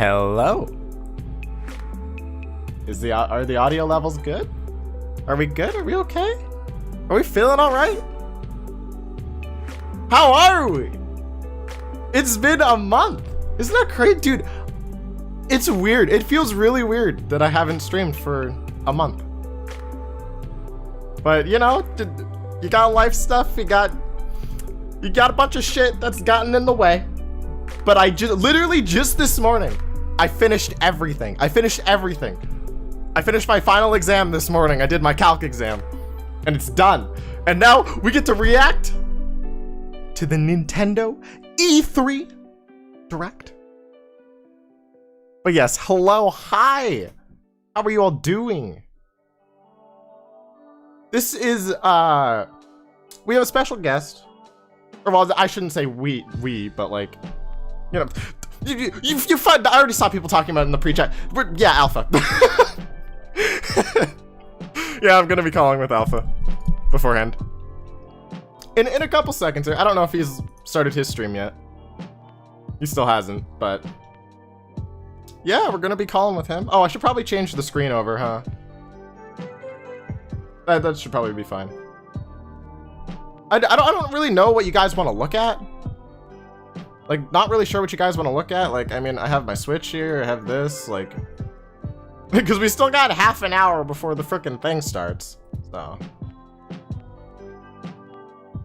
Hello. Are the audio levels good? Are we good? Are we okay? Are we feeling all right? How are we? It's been a month. Isn't that crazy, dude? It's weird. It feels really weird that I haven't streamed for a month. But you know, you got life stuff. You got a bunch of shit that's gotten in the way. But I literally just this morning, I finished everything. I finished my final exam this morning. I did my calc exam, and it's done. And now we get to react to the Nintendo E3 Direct. But yes, hello, hi. How are you all doing? This is, we have a special guest. Or well, I shouldn't say we, but like, you know, you find, I already saw people talking about it in the pre-chat. Yeah, Alpha. Yeah, I'm gonna be calling with Alpha beforehand. In a couple seconds here. I don't know if he's started his stream yet. He still hasn't, but yeah, we're gonna be calling with him. Oh, I should probably change the screen over, huh? That should probably be fine. I don't really know what you guys want to look at. Like, not really sure what you guys want to look at. Like, I mean, I have my Switch here. I have this, like, because we still got half an hour before the frickin' thing starts. So,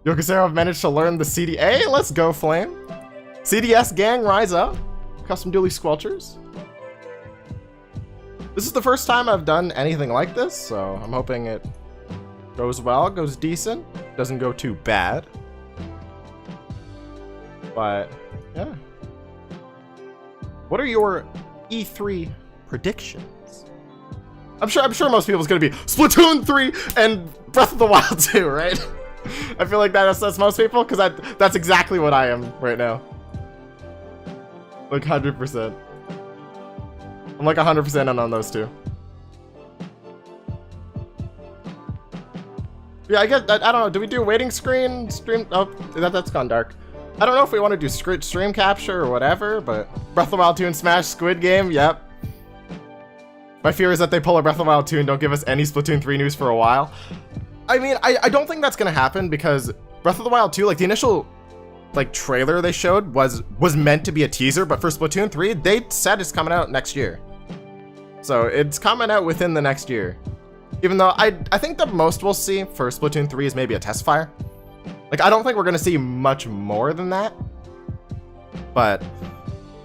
Yokosero have managed to learn the CD. Hey, let's go, Flame. CDS gang, rise up. Custom dually squelchers. This is the first time I've done anything like this, so I'm hoping it goes well, goes decent, doesn't go too bad. But yeah. What are your E3 predictions? I'm sure most people's gonna be Splatoon 3 and Breath of the Wild 2, right? I feel like that's most people, because that's exactly what I am right now. Like 100%. I'm like 100% on those two. Yeah, I don't know. Do we do waiting screen? Stream? Oh, that's gone dark. I don't know if we want to do stream capture or whatever, but Breath of the Wild 2 and Smash Squid Game, yep. My fear is that they pull a Breath of the Wild 2 and don't give us any Splatoon 3 news for a while. I mean, I don't think that's gonna happen, because Breath of the Wild 2, like the initial like trailer they showed was meant to be a teaser, but for Splatoon 3, they said it's coming out next year. So it's coming out within the next year. Even though I think the most we'll see for Splatoon 3 is maybe a test fire. Like, I don't think we're gonna see much more than that. But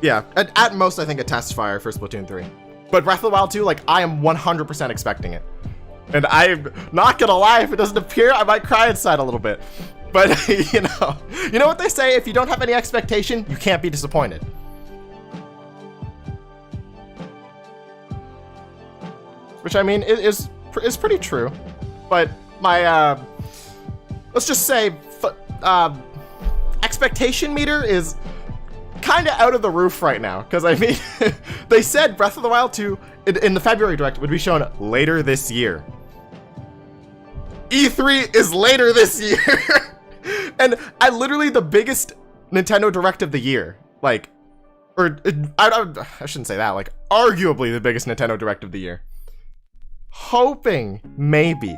yeah, at most I think a test fire for Splatoon 3. But Breath of the Wild 2, like, I am 100% expecting it. And I'm not gonna lie, if it doesn't appear, I might cry inside a little bit. But you know what they say, if you don't have any expectation, you can't be disappointed. Which, I mean, is pretty true. But my let's just say expectation meter is kind of out of the roof right now, because I mean, they said Breath of the Wild 2 in the February Direct would be shown later this year. E3 is later this year. And literally the biggest Nintendo Direct of the year, like, or I shouldn't say that, like, arguably the biggest Nintendo Direct of the year. Hoping maybe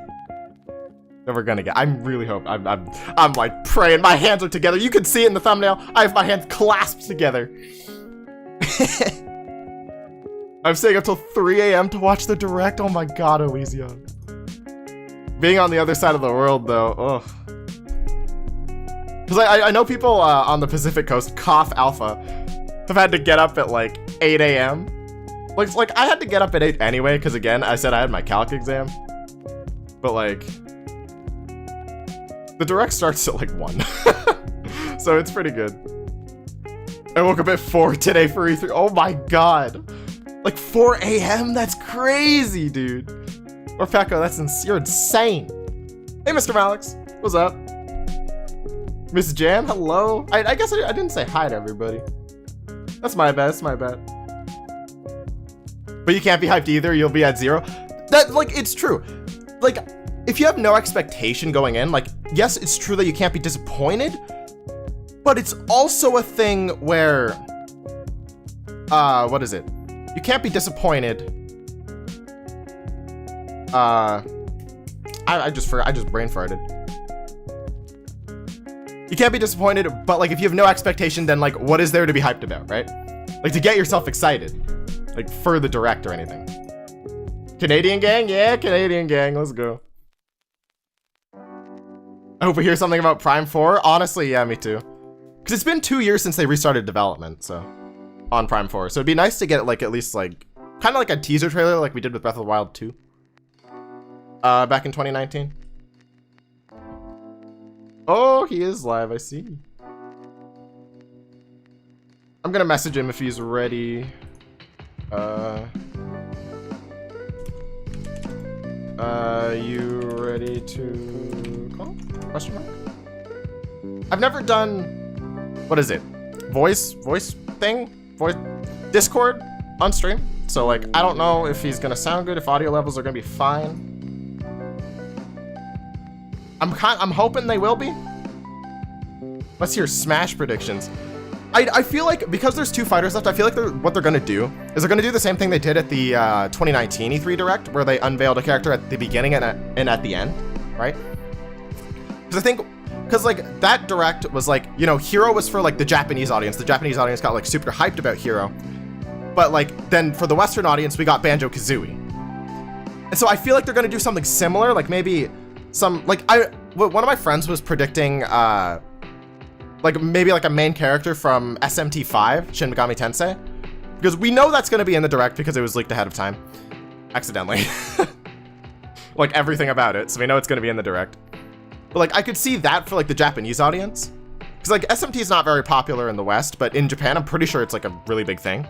that we're gonna get. I'm really hoping. I'm like praying. My hands are together. You can see it in the thumbnail. I have my hands clasped together. I'm staying up till 3 a.m. to watch the Direct. Oh my god, Elysian. Being on the other side of the world, though, ugh. Because I know people on the Pacific Coast, Cough Alpha, have had to get up at like 8 a.m. Like I had to get up at 8 anyway, because again, I said I had my calc exam. But like, the Direct starts at like 1. So it's pretty good. I woke up at 4 today for E3. Oh my god. Like 4 a.m.? That's crazy, dude. Or Pecco, you're insane. Hey, Mr. Alex. What's up? Miss Jam, hello. I guess I didn't say hi to everybody. That's my bad. But you can't be hyped either. You'll be at 0. That, like, it's true. Like, if you have no expectation going in, like, yes, it's true that you can't be disappointed, but it's also a thing where what is it? You can't be disappointed. I just brain farted. You can't be disappointed, but like if you have no expectation, then like what is there to be hyped about, right? Like to get yourself excited, like for the direct or anything. Canadian gang? Yeah, Canadian gang, let's go. I hope we hear something about Prime 4. Honestly, yeah, me too. Because it's been 2 years since they restarted development, so on Prime 4. So it'd be nice to get like at least like kind of like a teaser trailer like we did with Breath of the Wild 2. Back in 2019. Oh, he is live, I see. I'm gonna message him if he's ready. You ready to call? Question mark? I've never done, what is it? Voice thing? Voice Discord on stream. So like, I don't know if he's gonna sound good, if audio levels are gonna be fine. I'm hoping they will be. Let's hear Smash predictions. I feel like because there's 2 fighters left, I feel like what they're gonna do is they're gonna do the same thing they did at the 2019 E3 Direct, where they unveiled a character at the beginning and at the end, right? Because I think, like that Direct was like, you know, Hero was for like the Japanese audience. The Japanese audience got like super hyped about Hero, but like then for the Western audience, we got Banjo-Kazooie. And so I feel like they're gonna do something similar, like maybe some like one of my friends was predicting like maybe like a main character from SMT5, Shin Megami Tensei, because we know that's gonna be in the Direct because it was leaked ahead of time, accidentally. Like everything about it, so we know it's gonna be in the Direct. But like I could see that for like the Japanese audience, because like SMT is not very popular in the West, but in Japan I'm pretty sure it's like a really big thing.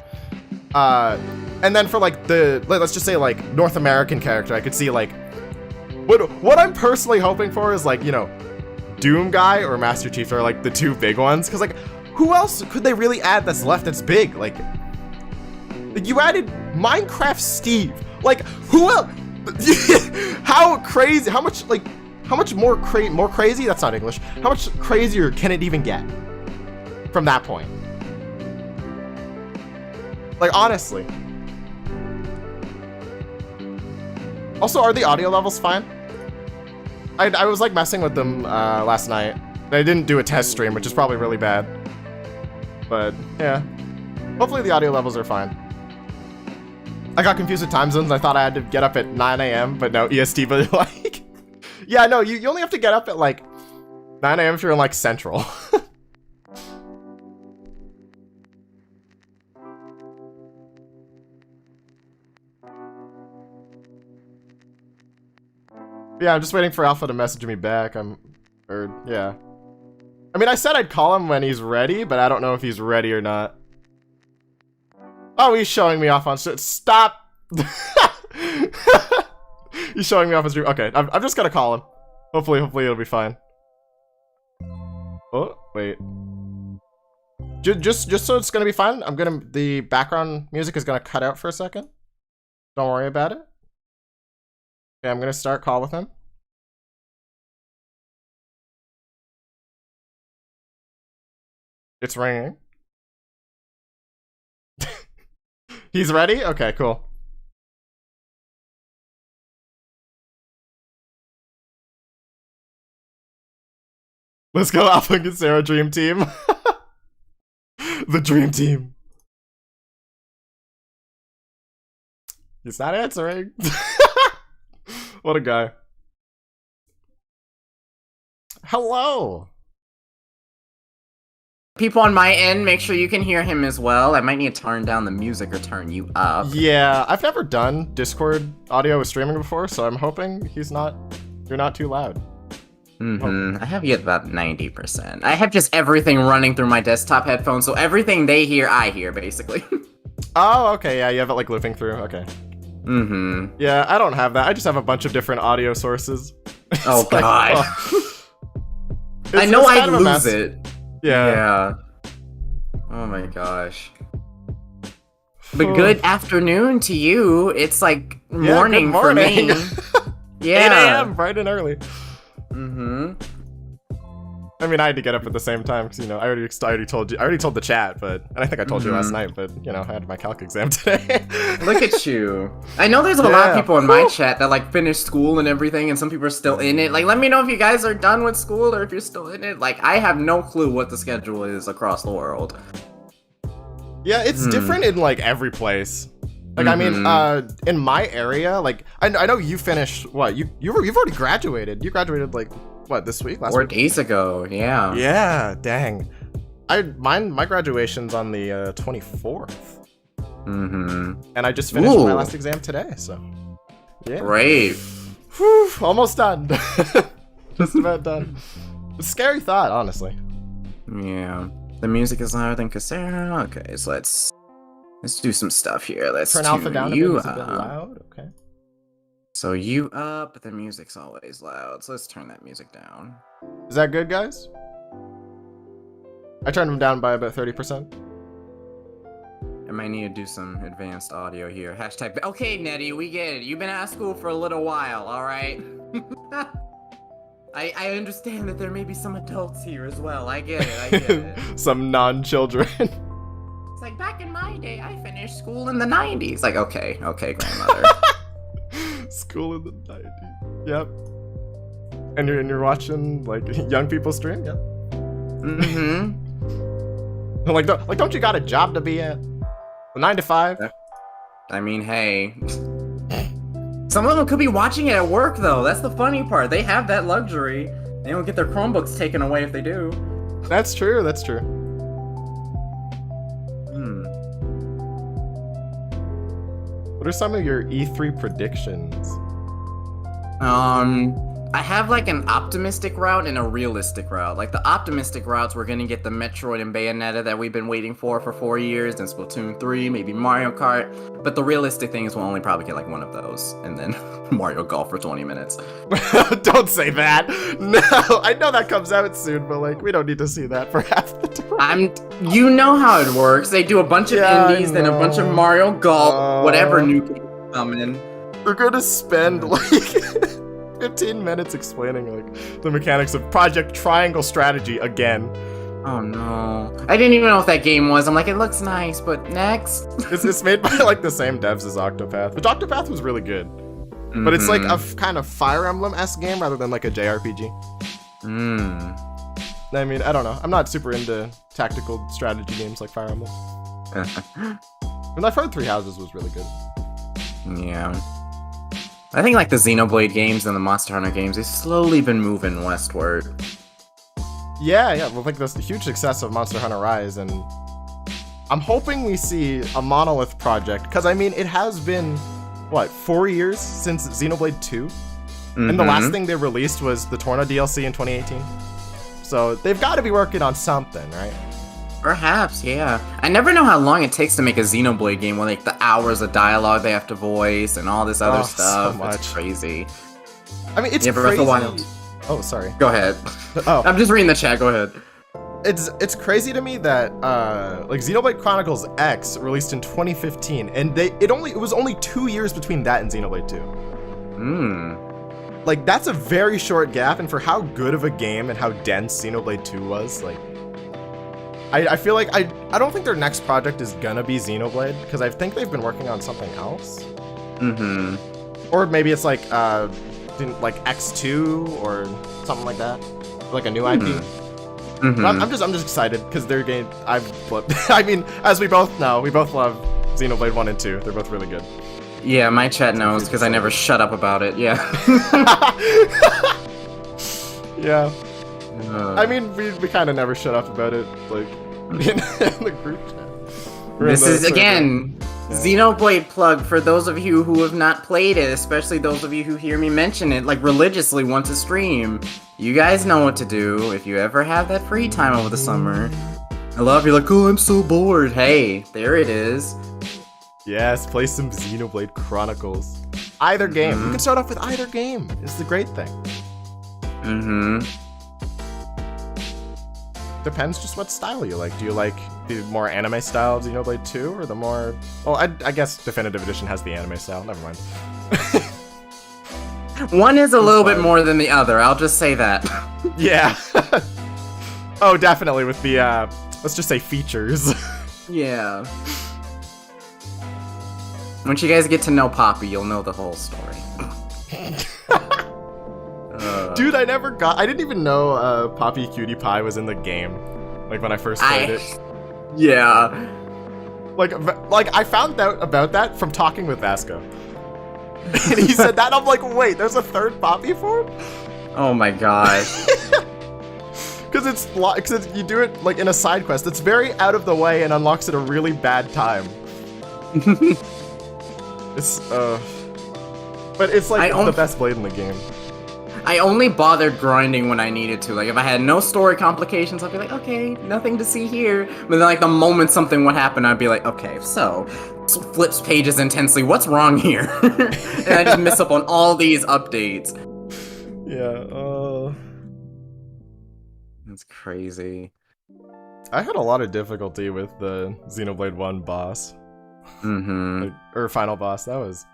And then for like let's just say like North American character, I could see like what I'm personally hoping for is like, you know, Doom Guy or Master Chief are like the 2 big ones, because like who else could they really add that's left that's big? Like you added Minecraft Steve, like who else? How crazy, how much more crazy, that's not English, how much crazier can it even get from that point? Like honestly. Also, are the audio levels fine? I was like messing with them last night. I didn't do a test stream, which is probably really bad. But yeah, hopefully the audio levels are fine. I got confused with time zones. I thought I had to get up at 9 a.m. but no, EST, but like, yeah, no, you only have to get up at like 9 a.m. if you're in like Central. Yeah, I'm just waiting for Alpha to message me back. Yeah. I mean, I said I'd call him when he's ready, but I don't know if he's ready or not. Oh, he's showing me off on stream. Stop! He's showing me off on stream. Okay, I'm just gonna call him. Hopefully it'll be fine. Oh, wait. Just so it's gonna be fine, the background music is gonna cut out for a second. Don't worry about it. Okay, I'm gonna start call with him. It's ringing. He's ready? Okay, cool. Let's go Alpha and Sarah Dream Team. The Dream Team. He's not answering. What a guy. Hello. People on my end, make sure you can hear him as well. I might need to turn down the music or turn you up. Yeah, I've never done Discord audio with streaming before, so I'm hoping you're not too loud. I have you at about 90%. I have just everything running through my desktop headphones, so everything they hear, I hear, basically. Oh, okay, yeah, you have it like looping through, okay. Yeah, I don't have that. I just have a bunch of different audio sources. Oh god. Like, I know I'd lose it. Yeah. Oh my gosh. But good afternoon to you. It's like morning, for me. Yeah. 8 a.m. bright and early. I mean, I had to get up at the same time because I already told you. I already told the chat, and I think I told you last night. But I had my calc exam today. Look at you. I know there's a lot of people in my chat that like finished school and everything, and some people are still in it. Like, let me know if you guys are done with school or if you're still in it. Like, I have no clue what the schedule is across the world. Yeah, it's different in like every place. Like, I mean, in my area, like, I know you finished, what, you've already graduated. You graduated, like, what, this week? Last 4 week? days ago, yeah. Yeah, dang. My graduation's on the 24th. And I just finished my last exam today, so, yeah. Great. Whew, almost done. Just about done. It's a scary thought, honestly. Yeah. The music is louder than Casera. Okay, so let's do some stuff here. Let's turn alpha down a bit. It's a bit loud. Okay. So you up, but the music's always loud. So let's turn that music down. Is that good, guys? I turned them down by about 30%. I might need to do some advanced audio here. Hashtag. Okay, Nettie, we get it. You've been out of school for a little while, all right? I understand that there may be some adults here as well. I get it. Some non-children. It's like, back in my day, I finished school in the 90s. Like, okay, grandmother. School in the 90s. Yep. And you're watching, like, young people stream? Yep. Like, don't you got a job to be at? 9 to 5? I mean, hey. Some of them could be watching it at work, though. That's the funny part. They have that luxury. They don't get their Chromebooks taken away if they do. That's true. That's true. What are some of your E3 predictions? I have like an optimistic route and a realistic route. Like the optimistic routes, we're gonna get the Metroid and Bayonetta that we've been waiting for 4 years, and Splatoon 3, maybe Mario Kart. But the realistic thing is we'll only probably get like one of those, and then Mario Golf for 20 minutes. Don't say that. No, I know that comes out soon, but like we don't need to see that for half the time. You know how it works. They do a bunch of indies, then a bunch of Mario Golf, whatever new games come in. We're gonna spend like 15 minutes explaining like the mechanics of Project Triangle Strategy again. Oh no. I didn't even know what that game was. I'm like, it looks nice, but next. It's made by like the same devs as Octopath. But Octopath was really good. But it's like a kind of Fire Emblem-esque game rather than like a JRPG. I mean, I don't know. I'm not super into tactical strategy games like Fire Emblem. And I've heard Three Houses was really good. Yeah. I think like the Xenoblade games and the Monster Hunter games, they've slowly been moving westward. Yeah. Well, like the huge success of Monster Hunter Rise, and I'm hoping we see a Monolith project, because I mean, it has been, what, 4 years since Xenoblade 2? And the last thing they released was the Torna DLC in 2018. So they've got to be working on something, right? Perhaps, yeah. I never know how long it takes to make a Xenoblade game with like the hours of dialogue they have to voice and all this other stuff. So much. It's crazy. I mean, it's Breath crazy. of the Wild. Oh, sorry. Go ahead. Oh, I'm just reading the chat. Go ahead. It's crazy to me that like Xenoblade Chronicles X released in 2015, and it was only 2 years between that and Xenoblade 2. Like that's a very short gap, and for how good of a game and how dense Xenoblade 2 was, like. I feel like I don't think their next project is gonna be Xenoblade, because I think they've been working on something else. Or maybe it's like X2 or something like that, like a new IP. I'm just excited because their game. I mean, as we both know, we both love Xenoblade 1 and 2. They're both really good. Yeah, my chat knows because I never shut up about it. Yeah. Yeah. I mean, we kind of never shut up about it, like, in the group chat. This is, again, Xenoblade plug for those of you who have not played it, especially those of you who hear me mention it, like, religiously once a stream. You guys know what to do if you ever have that free time over the summer. I love you're like, oh, I'm so bored. Hey, there it is. Yes, play some Xenoblade Chronicles. Either game. You can start off with either game. It's the great thing. Depends just what style you like. Do you like the more anime style of Xenoblade 2 or the more... Well, I guess Definitive Edition has the anime style. Never mind. One is a little bit more than the other. I'll just say that. Yeah. Oh, definitely with the, let's just say features. Yeah. Once you guys get to know Poppy, you'll know the whole story. Dude, I didn't even know Poppy Cutie Pie was in the game. Like, when I first played it. Yeah. Like, I found out about that from talking with Vasco. And he said that, and I'm like, wait, there's a third Poppy form? Oh my gosh. Because you do it, like, in a side quest. It's very out of the way and unlocks at a really bad time. It's, but it's, like, the best blade in the game. I only bothered grinding when I needed to. Like, if I had no story complications, I'd be like, okay, nothing to see here. But then, like, the moment something would happen, I'd be like, okay, so, flips pages intensely, what's wrong here? And I just miss up on all these updates. Yeah, That's crazy. I had a lot of difficulty with the Xenoblade 1 boss. Mm-hmm. Or final boss, that was...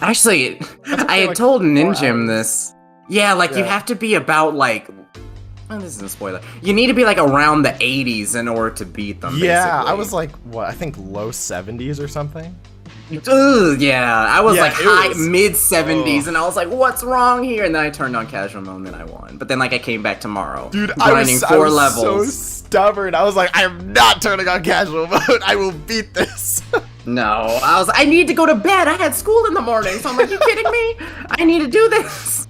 Actually, I had told Ninjim this. Yeah, like, you have to be about, like... Oh, this is a spoiler. You need to be, like, around the 80s in order to beat them, Yeah, basically. I was, like, what, I think low 70s or something? Ugh, yeah, I was like high, was... mid-70s, and I was like, what's wrong here? And then I turned on casual mode, and then I won. But then, like, I came back tomorrow. Dude, grinding I was levels. so stubborn. I was like, I am not turning on casual mode. I will beat this. No, I need to go to bed. I had school in the morning, so I'm like, you kidding me? I need to do this.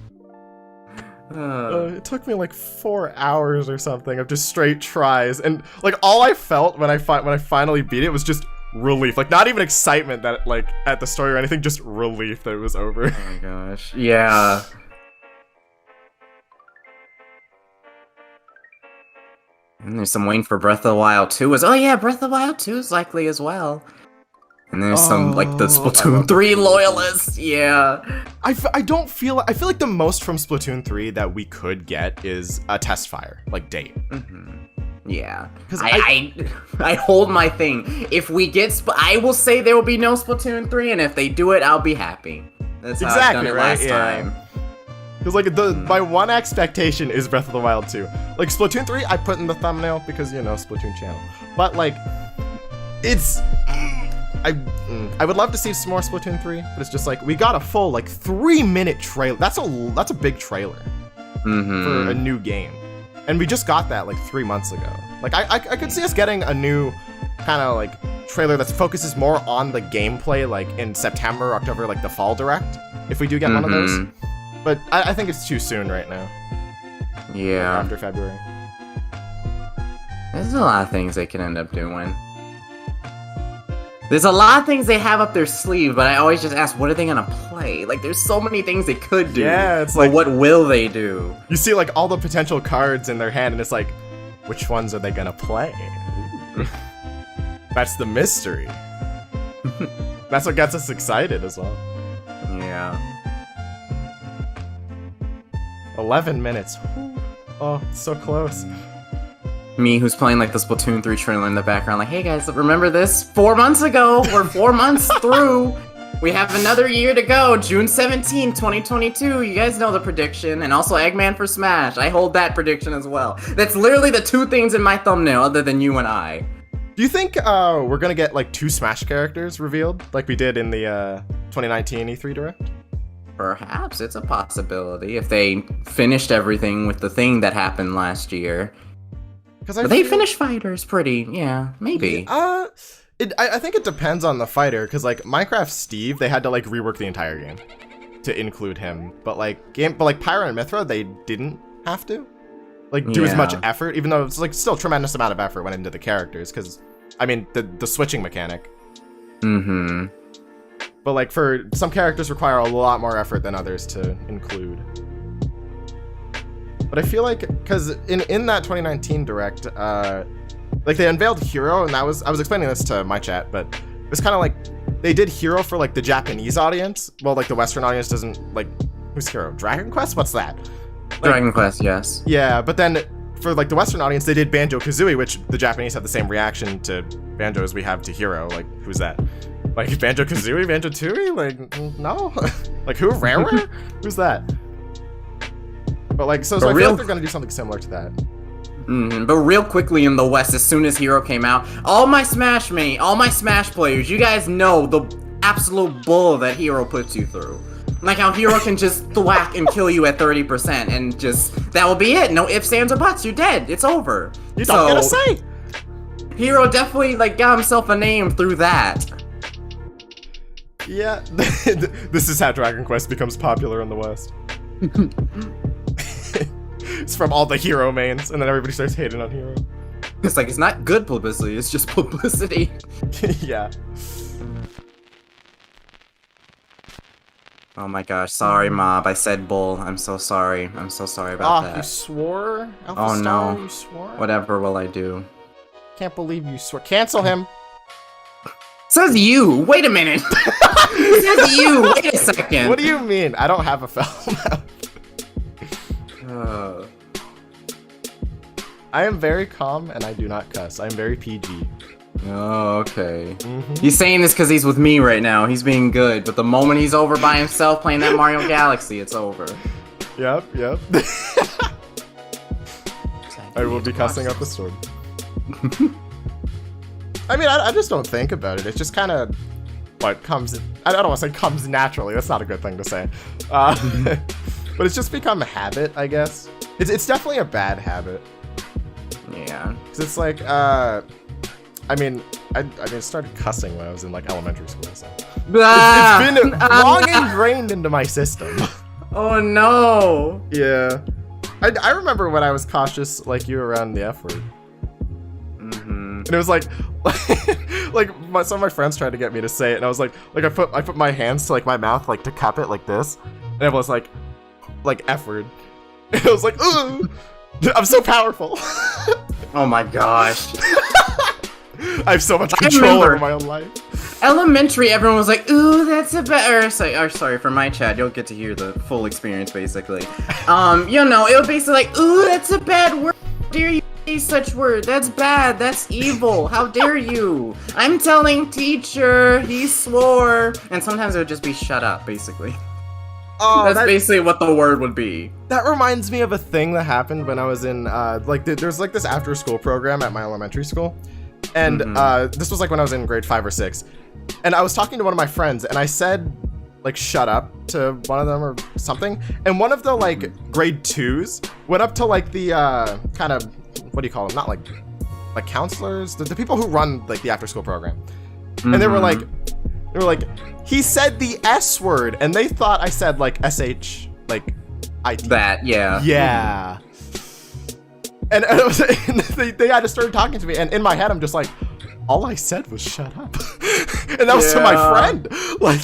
It took me like 4 hours or something of just straight tries, and like all I felt when I finally beat it was just relief. Like, not even excitement that like at the story or anything, just relief that it was over. Oh my gosh, yeah. And there's some waiting for Breath of the Wild 2. Oh yeah, Breath of the Wild 2 is likely as well. And there's some, like, the Splatoon 3 loyalists, yeah. I feel like the most from Splatoon 3 that we could get is a test fire, like, date. Mm-hmm. Yeah. Because I hold my thing. If we get, I will say there will be no Splatoon 3, and if they do it, I'll be happy. That's how I've done it last time. Because, like, my one expectation is Breath of the Wild 2. Like, Splatoon 3, I put in the thumbnail because, you know, Splatoon channel. But, like, it's... I would love to see some more Splatoon 3, but it's just like, we got a full, like, 3-minute trailer. That's a big trailer for a new game. And we just got that, like, 3 months ago. Like, I could see us getting a new kind of, like, trailer that focuses more on the gameplay, like, in September, October, like, the Fall Direct, if we do get one of those. But I think it's too soon right now. Yeah. After February. There's a lot of things they can end up doing. There's a lot of things they have up their sleeve, but I always just ask, what are they gonna play? Like, there's so many things they could do. Yeah, it's like, what will they do? You see, like, all the potential cards in their hand, and it's like, which ones are they gonna play? That's the mystery. That's what gets us excited as well. Yeah. 11 minutes. Oh, so close. Me, who's playing, like, the Splatoon 3 trailer in the background, like, hey guys, remember this? 4 months ago, we're 4 months through. We have another year to go, June 17, 2022. You guys know the prediction, and also Eggman for Smash. I hold that prediction as well. That's literally the 2 things in my thumbnail, other than you and I. Do you think we're gonna get, like, 2 Smash characters revealed, like we did in the 2019 E3 Direct? Perhaps, it's a possibility, if they finished everything with the thing that happened last year. But they finished fighters pretty, yeah, maybe. I think it depends on the fighter, because, like, Minecraft Steve, they had to, like, rework the entire game to include him. But, like, Pyra and Mithra, they didn't have to, like, do as much effort, even though it's, like, still a tremendous amount of effort went into the characters, because, I mean, the switching mechanic. But, like, for some characters require a lot more effort than others to include. But I feel like, because in that 2019 Direct, like, they unveiled Hero, and I was explaining this to my chat, but it was kind of like, they did Hero for, like, the Japanese audience, well, like, the Western audience doesn't, like, who's Hero? Dragon Quest? What's that? Like, Dragon Quest, yes. Yeah, but then, for, like, the Western audience, they did Banjo-Kazooie, which the Japanese have the same reaction to Banjo as we have to Hero. Like, who's that? Like, Banjo-Kazooie? Banjo-Tooie? Like, no? Like, who? Rare? Who's that? But like, so I feel like they're gonna do something similar to that. But real quickly in the West, as soon as Hero came out, all my Smash players, you guys know the absolute bull that Hero puts you through. Like how Hero can just thwack and kill you at 30%, and just, that will be it. No ifs, ands, or buts. You're dead. It's over. You don't gotta say. Hero definitely like got himself a name through that. Yeah, this is how Dragon Quest becomes popular in the West. It's from all the Hero mains, and then everybody starts hating on Hero. It's like, it's not good publicity, it's just publicity. Yeah. Oh my gosh, sorry Mob, I said bull. I'm so sorry. I'm so sorry about that. You swore? Alpha oh Star, no. You swore? Whatever will I do? Can't believe you swore. Cancel him. Says you! Wait a minute! Says you! Wait a second! What do you mean? I don't have a foul mouth. I am very calm and I do not cuss. I am very PG. Oh, okay. He's saying this because he's with me right now. He's being good, but the moment he's over by himself playing that Mario Galaxy, it's over. Yep. I will be cussing up the storm. I mean, I just don't think about it. It's just kind of what comes. I don't want to say comes naturally. That's not a good thing to say. But it's just become a habit, I guess. It's definitely a bad habit. Yeah. Because it's like, I mean, I started cussing when I was in like elementary school. So it's been long ingrained into my system. Oh no. Yeah. I remember when I was cautious like you around the F word. And it was like, some of my friends tried to get me to say it, and I was like I put my hands to like my mouth like to cup it like this, and it was like F word. And I was like, ugh, I'm so powerful. Oh my gosh. I have so much control over my own life. Elementary, everyone was like, ooh, that's a better. Sorry, for my chat, you'll get to hear the full experience basically. You know, it was basically like, ooh, that's a bad word. How dare you say such word? That's bad. That's evil. How dare you? I'm telling teacher, he swore. And sometimes it would just be shut up, basically. Oh, that's basically what the word would be. That reminds me of a thing that happened when I was in, there's like this after school program at my elementary school. And this was like when I was in grade 5 or 6. And I was talking to one of my friends, and I said, like, shut up to one of them or something. And one of the, like, grade 2s went up to, like, the, kind of, what do you call them? Not, like counselors? The people who run, like, the after-school program. And they were like, he said the S word, and they thought I said, like, SH, like, IT. That, yeah. Yeah. And they had to start talking to me, and in my head, I'm just like, all I said was shut up. And that was to my friend. Like,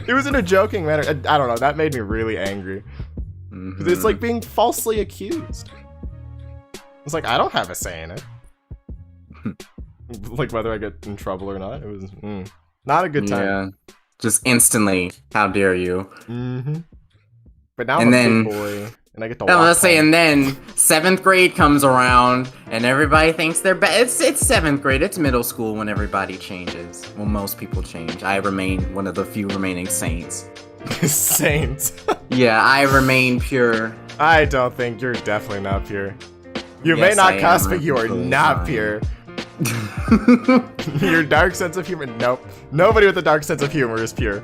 it was in a joking manner. I don't know, that made me really angry. It's like being falsely accused. It's like, I don't have a say in it. Like, whether I get in trouble or not, it was not a good time. Yeah, just instantly, how dare you. But now I'm a big boy. And I get to let's say, and then 7th grade comes around, and everybody thinks they're it's 7th grade. It's middle school when everybody changes. Well, most people change. I remain one of the few remaining saints. Saints. Yeah, I remain pure. I don't think you're definitely not pure. You may not cuss, but you are not pure. Your dark sense of humor. Nope. Nobody with a dark sense of humor is pure.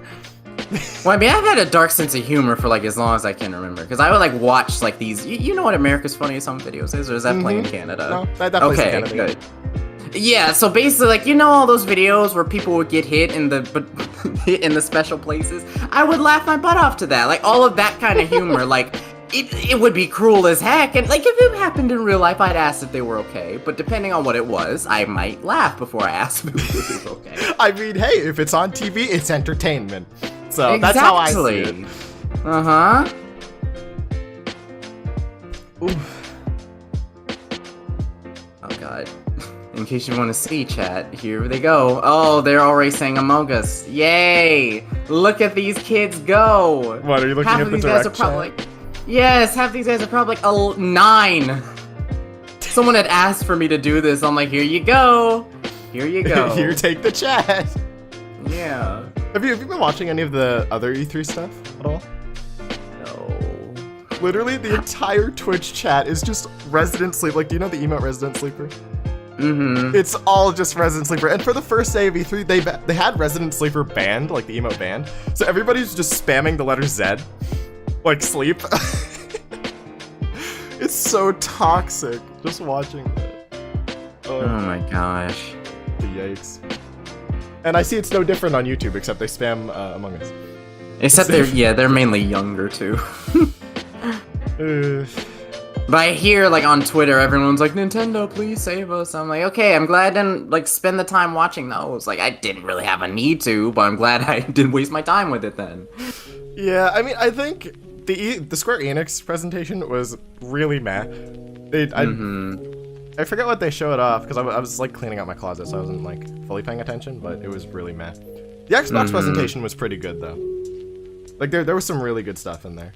Well, I mean, I've had a dark sense of humor for like as long as I can remember, because I would like watch like these. You know what America's Funniest Home Videos is, or is that playing in Canada? No, that definitely is Canada. Good. Yeah, so basically, like, you know all those videos where people would get hit in the hit in the special places. I would laugh my butt off to that, like all of that kind of humor. Like, it would be cruel as heck, and like if it happened in real life, I'd ask if they were okay. But depending on what it was, I might laugh before I ask if it was okay. I mean, hey, if it's on TV, it's entertainment. So that's how I see it. Oh god. In case you want to see, chat, here they go. Oh, they're already saying Among Us. Yay! Look at these kids go! What, are you looking at the direct chat? Yes, half these guys are probably like 9. Someone had asked for me to do this. I'm like, here you go. Here you go. Here, take the chat. Yeah. Have you been watching any of the other E3 stuff at all? No. Literally, the entire Twitch chat is just Resident Sleep. Like, do you know the emote Resident Sleeper? Mm-hmm. It's all just Resident Sleeper. And for the first day of E3, they had Resident Sleeper banned, like the emote banned. So everybody's just spamming the letter Z, like sleep. It's so toxic just watching that. Oh my gosh. Yikes. And I see it's no different on YouTube, except they spam Among Us. Except they're mainly younger too. But I hear, like, on Twitter, everyone's like, Nintendo, please save us. I'm like, okay, I'm glad I didn't, like, spend the time watching those. Like, I didn't really have a need to, but I'm glad I didn't waste my time with it then. Yeah, I mean, I think the Square Enix presentation was really meh. I forget what they showed off, because I was, like, cleaning out my closet, so I wasn't, like, fully paying attention, but it was really meh. The Xbox presentation was pretty good, though. Like, there was some really good stuff in there.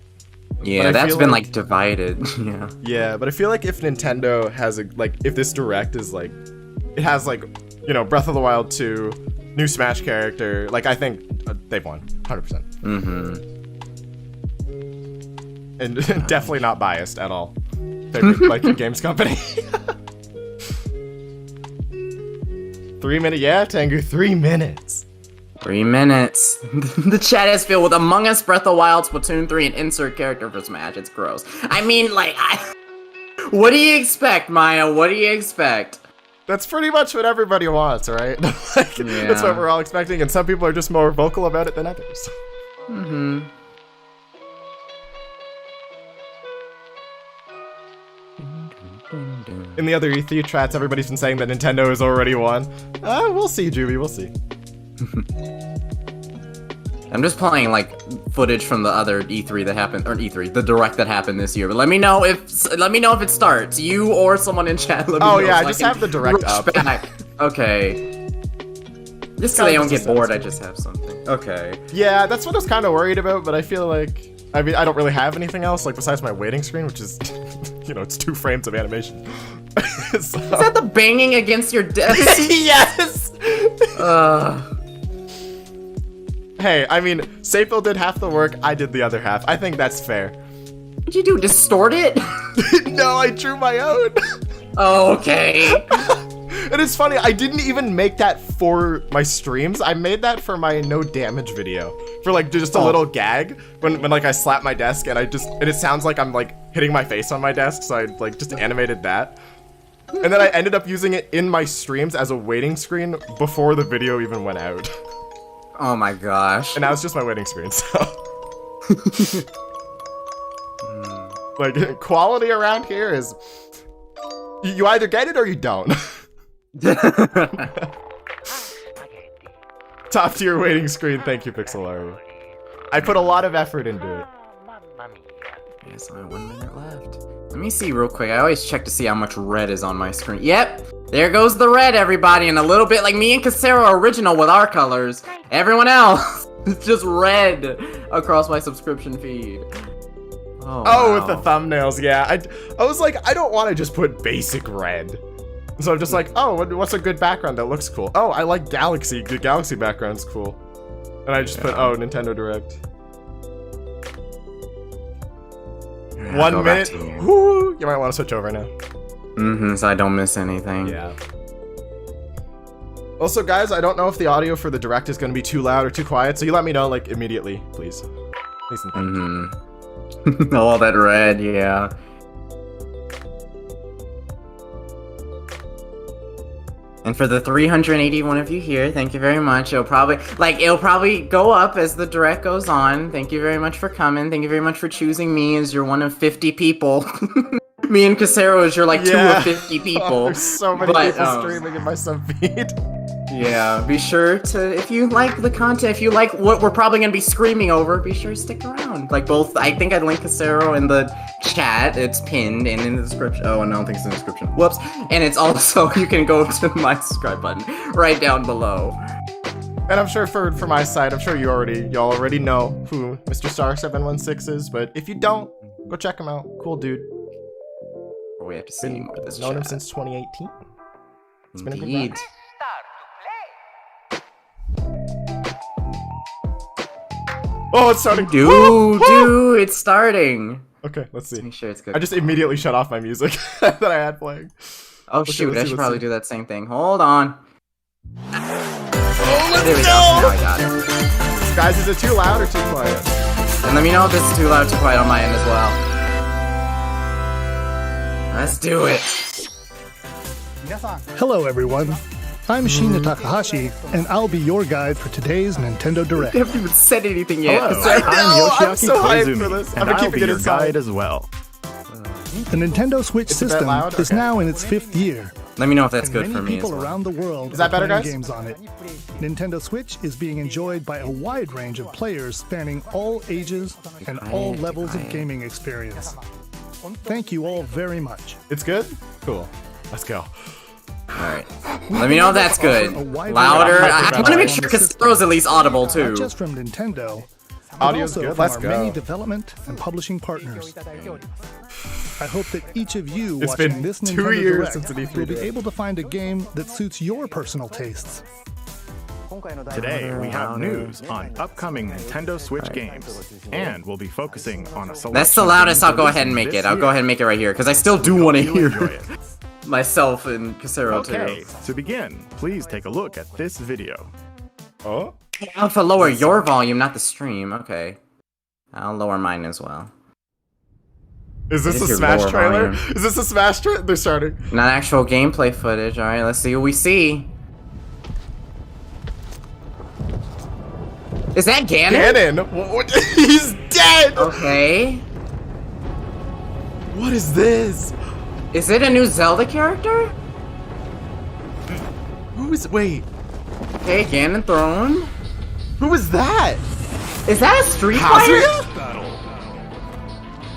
Yeah, that's been, like, divided. Yeah. Yeah, but I feel like if Nintendo has if this Direct is like, it has like, you know, Breath of the Wild 2, new Smash character, like I think they've won, 100%. And definitely not biased at all. Favorite like games company. 3 minutes, yeah, Tengu, 3 minutes. 3 minutes. The chat is filled with Among Us, Breath of the Wild, Splatoon 3, and insert character for Smash. It's gross. I mean, like, what do you expect, Maya? What do you expect? That's pretty much what everybody wants, right? Like, yeah. That's what we're all expecting, and some people are just more vocal about it than others. In the other E3 chats, everybody's been saying that Nintendo has already won. We'll see, Juby, we'll see. I'm just playing, like, footage from the other E3 that happened, or E3, the Direct that happened this year. But let me know if it starts. You or someone in chat. Let me know yeah, so I just have the Direct up. Back. Okay. Just so they don't get bored, I just have something. Okay. Yeah, that's what I was kind of worried about, but I feel like, I mean, I don't really have anything else, like, besides my waiting screen, which is, you know, it's 2 frames of animation. So. Is that the banging against your desk? Yes! Hey, I mean, Sapil did half the work, I did the other half. I think that's fair. What'd you do, distort it? No, I drew my own. Okay. And it's funny, I didn't even make that for my streams. I made that for my no damage video. For like just a little gag when like I slap my desk and it sounds like I'm like hitting my face on my desk, so I like just animated that. And then I ended up using it in my streams as a waiting screen before the video even went out. Oh my gosh. And now it's just my waiting screen, so. Like, quality around here is, you either get it or you don't. Top tier waiting screen, thank you, Pixelari. I put a lot of effort into it. Yes, I have 1 minute left. Let me see real quick. I always check to see how much red is on my screen. Yep, there goes the red, everybody. And a little bit like me and Casero are original with our colors. Everyone else, it's just red across my subscription feed. Oh, wow. With the thumbnails, yeah. I was like, I don't want to just put basic red. So I'm just like, oh, what's a good background that looks cool? Oh, I like Galaxy. The Galaxy background's cool. And I just put, Nintendo Direct. 1 minute. Woo! You might want to switch over now. So I don't miss anything. Yeah. Also, guys, I don't know if the audio for the Direct is going to be too loud or too quiet, so you let me know, like, immediately, please. Please and thank you. All that red, yeah. And for the 381 of you here, thank you very much. It'll probably go up as the Direct goes on. Thank you very much for coming. Thank you very much for choosing me as your one of 50 people. Me and Casero as your, like, 2 of 50 people. There's so many people streaming in my sub feed. Yeah, be sure to, if you like the content, if you like what we're probably going to be screaming over, be sure to stick around. Like, both, I think I'd link Casero in the chat. It's pinned and in the description. Oh, and I don't think it's in the description. Whoops. And it's also, you can go to my subscribe button right down below. And I'm sure for my side, I'm sure y'all already know who Mr. Star 716 is, but if you don't, go check him out. Cool dude. We have to see him with this known him since 2018. It's been a good ride. Oh, it's starting. Dude, it's starting. Okay, let's see. Make sure it's good. I just immediately shut off my music that I had playing. Oh Let's see, shoot, let's I see, should let's probably see. do that same thing. Hold on. Oh, There we go. Now I got it. Guys, is it too loud or too quiet? And let me know if this is too loud or too quiet on my end as well. Let's do it. Hello everyone, I'm Shinya Takahashi, and I'll be your guide for today's Nintendo Direct. I haven't even said anything yet. Hello, I know, I'm I'm Yoshiaki so hyped Koizumi, for this. I'm and gonna I'll keep be it your inside. guide as well. The Nintendo Switch It's a bit system loud? is Okay. now in its 5th year, Let me know if that's and good many for me as people well. around the world Is that are better, playing guys? games on it. Nintendo Switch is being enjoyed by a wide range of players spanning all ages and all levels of gaming experience. Thank you all very much. It's good? Cool. Let's go. Alright. Let me know if that's good. A wide Louder. variety of I want to make sure Casaro's at least audible not too. just from Nintendo, but Audio's also good. from Let's our go. many development and publishing partners. I hope that each of you It's watching been this 2 Nintendo years Direct since an E3 will be did. able to find a game that suits your personal tastes. Today, we have news on upcoming Nintendo Switch games, and we'll be focusing on a selection. That's the of loudest games I'll go ahead and releasing make it. this I'll go year. ahead and make it right here because I still do want to You hear enjoy it. myself and Casaro Okay, too. to begin, please take a look at this video. Oh? I'll have to lower your volume, not the stream. Okay. I'll lower mine as well. Is this It a is your Smash lower trailer? volume. Is this a Smash trailer? They're starting. Not actual gameplay footage. Alright, let's see what we see. Is that Ganon? Ganon! He's dead! Okay. What is this? Is it a new Zelda character? Who is. Wait. Okay, Ganon Throne. Who is that? Is that a Street Fighter? Kazuya?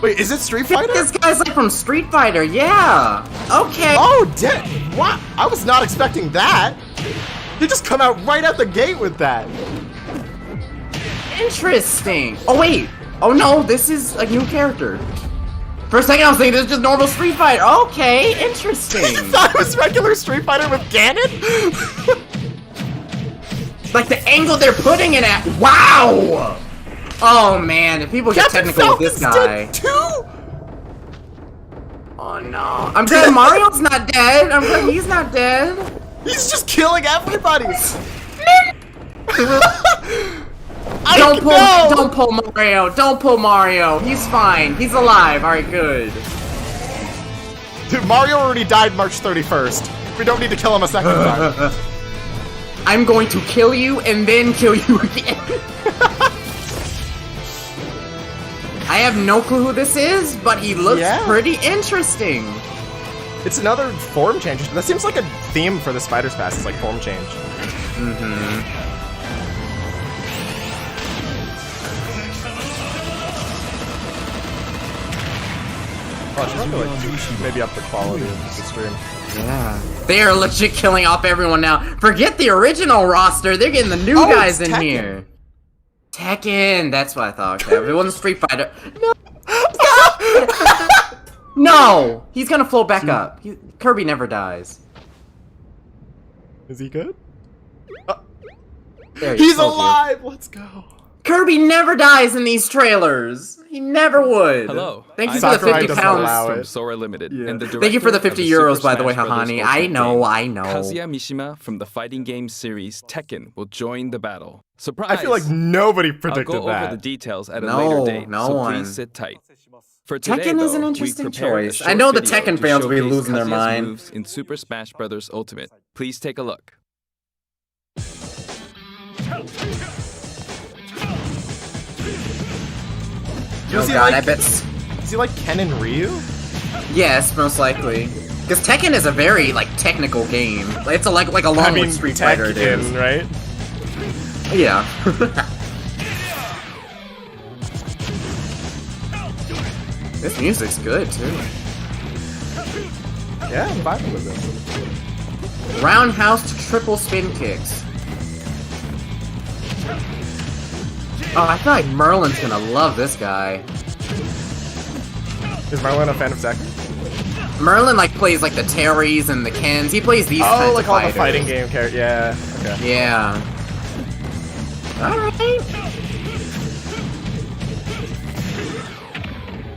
Wait, is it Street Fighter? This guy's like from Street Fighter, yeah. Okay. Oh, dead. What? I was not expecting that. He just come out right out the gate with that. Interesting. Oh wait. Oh no, this is a new character. For a second I was thinking this is just normal Street Fighter. Okay, interesting. I thought it was regular Street Fighter with Ganon? Like the angle they're putting it at. Wow. Oh man, if people get Captain technical with this Falcon's guy. dead too? Oh no. I'm glad Mario's not dead. I'm glad he's not dead. He's just killing everybody. Don't pull Mario. Don't pull Mario. He's fine. He's alive. Alright, good. Dude, Mario already died March 31st. We don't need to kill him a second time. I'm going to kill you and then kill you again. I have no clue who this is, but he looks Yeah. pretty interesting. It's another form change. That seems like a theme for the Spider's Pass. It's like form change. Oh, I should probably like, maybe up the quality of the stream. Yeah. They are legit killing off everyone now. Forget the original roster. They're getting the new Oh, guys it's in Tekken. here. Tekken. That's what I thought. Okay. If it wasn't Street Fighter. No. No. He's gonna float back up. Kirby never dies. Is he good? There, He's told you. alive! Let's go. Kirby never dies in these trailers. He never would. Hello. Thank you I'm for the Sakurai 50 doesn't pounds. allow from it. Sora Limited. Yeah. And the Thank you for the director of 50 euros, Super by the way, Smash Bros. Hahani. Ultimate I game. know. Kazuya Mishima from the fighting game series Tekken will join the battle. Surprise! I feel like nobody I'll predicted go that. over the details at a No, later date, no so one. please sit tight. For today, Tekken is an though, interesting we prepared a choice. I short know the video Tekken to fans will be showcase losing their Kazuya's mind. moves in Super Smash Bros. Ultimate. Please take a look. Oh he god, like- I bet. Is he like Ken and Ryu? Yes, most likely. Because Tekken is a very like technical game. It's a like along I mean, with Street Fighter. It is. Tekken, right? Yeah. This music's good too. Yeah, I'm vibing with this. Roundhouse to triple spin kicks. Oh, I feel like Merlin's gonna love this guy. Is Marlon a fan of Tekken? Merlin like plays like the Terrys and the Kens. He plays these kinds Oh, like of all fighters. the fighting game characters. Yeah, okay. Yeah. Alright.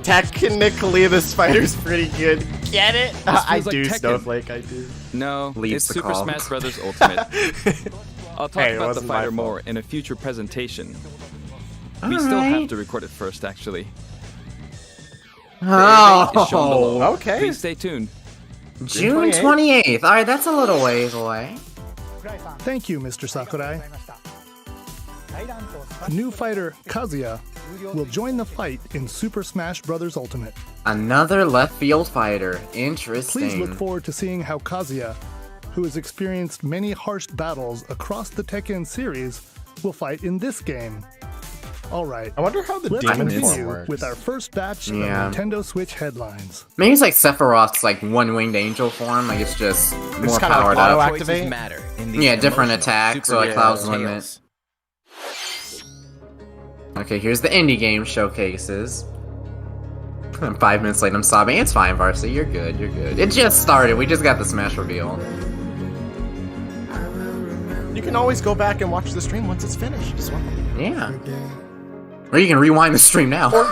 Technically, the spider's pretty good. Get it? I feels do, like Tekken. Snowflake, I do. No, Leads it's the Super call. Smash Bros. Ultimate. I'll talk Hey, it about the wasn't my fighter fault. more in a future presentation. We still have to record it first, actually. The airdate is shown below. Oh, Okay. Please stay tuned. June 28th. All right, that's a little ways away. Thank you, Mr. Sakurai. New fighter Kazuya will join the fight in Super Smash Bros. Ultimate. Another left field fighter. Please Interesting. look forward to seeing how Kazuya, who has experienced many harsh battles across the Tekken series, will fight in this game. All right, I wonder how the let's demon form continue works. with our first batch Yeah. of Nintendo Switch headlines. Maybe it's like Sephiroth's like one-winged angel form. Like it's just more kinda like powered auto up. activate. Matter in these Yeah, different emotional attacks, so like superhero Cloud's tales. limit. Okay, here's the indie game showcases. 5 minutes late, I'm sobbing. It's fine, Varsity. You're good. You're good. It just started. We just got the Smash reveal. You can always go back and watch the stream once it's finished as well. Yeah. Or you can rewind the stream now. Or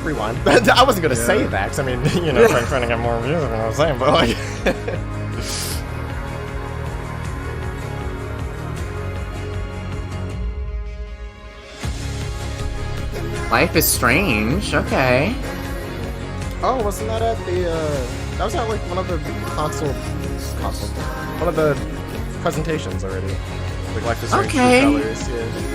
rewind. I wasn't gonna say that, 'cause I mean, you know, trying to get more views than I was saying, but like. Life is Strange. Okay. Oh, wasn't that at the, that was at like one of the one of the presentations already. Like Life is Strange Okay. True Colors, yeah.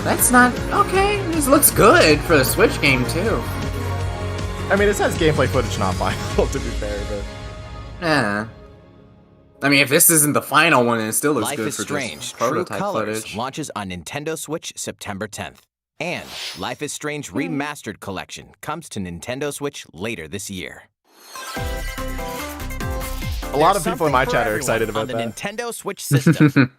That's not... Okay. This looks good for the Switch game, too. I mean, it says gameplay footage not viable, to be fair, but... Yeah. I mean, if this isn't the final one, it still looks Life good is for Strange just True prototype Colors footage. launches on Nintendo Switch September 10th. And Life is Strange Remastered Collection comes to Nintendo Switch later this year. A lot of people in my chat are excited on about the that. Nintendo Switch system.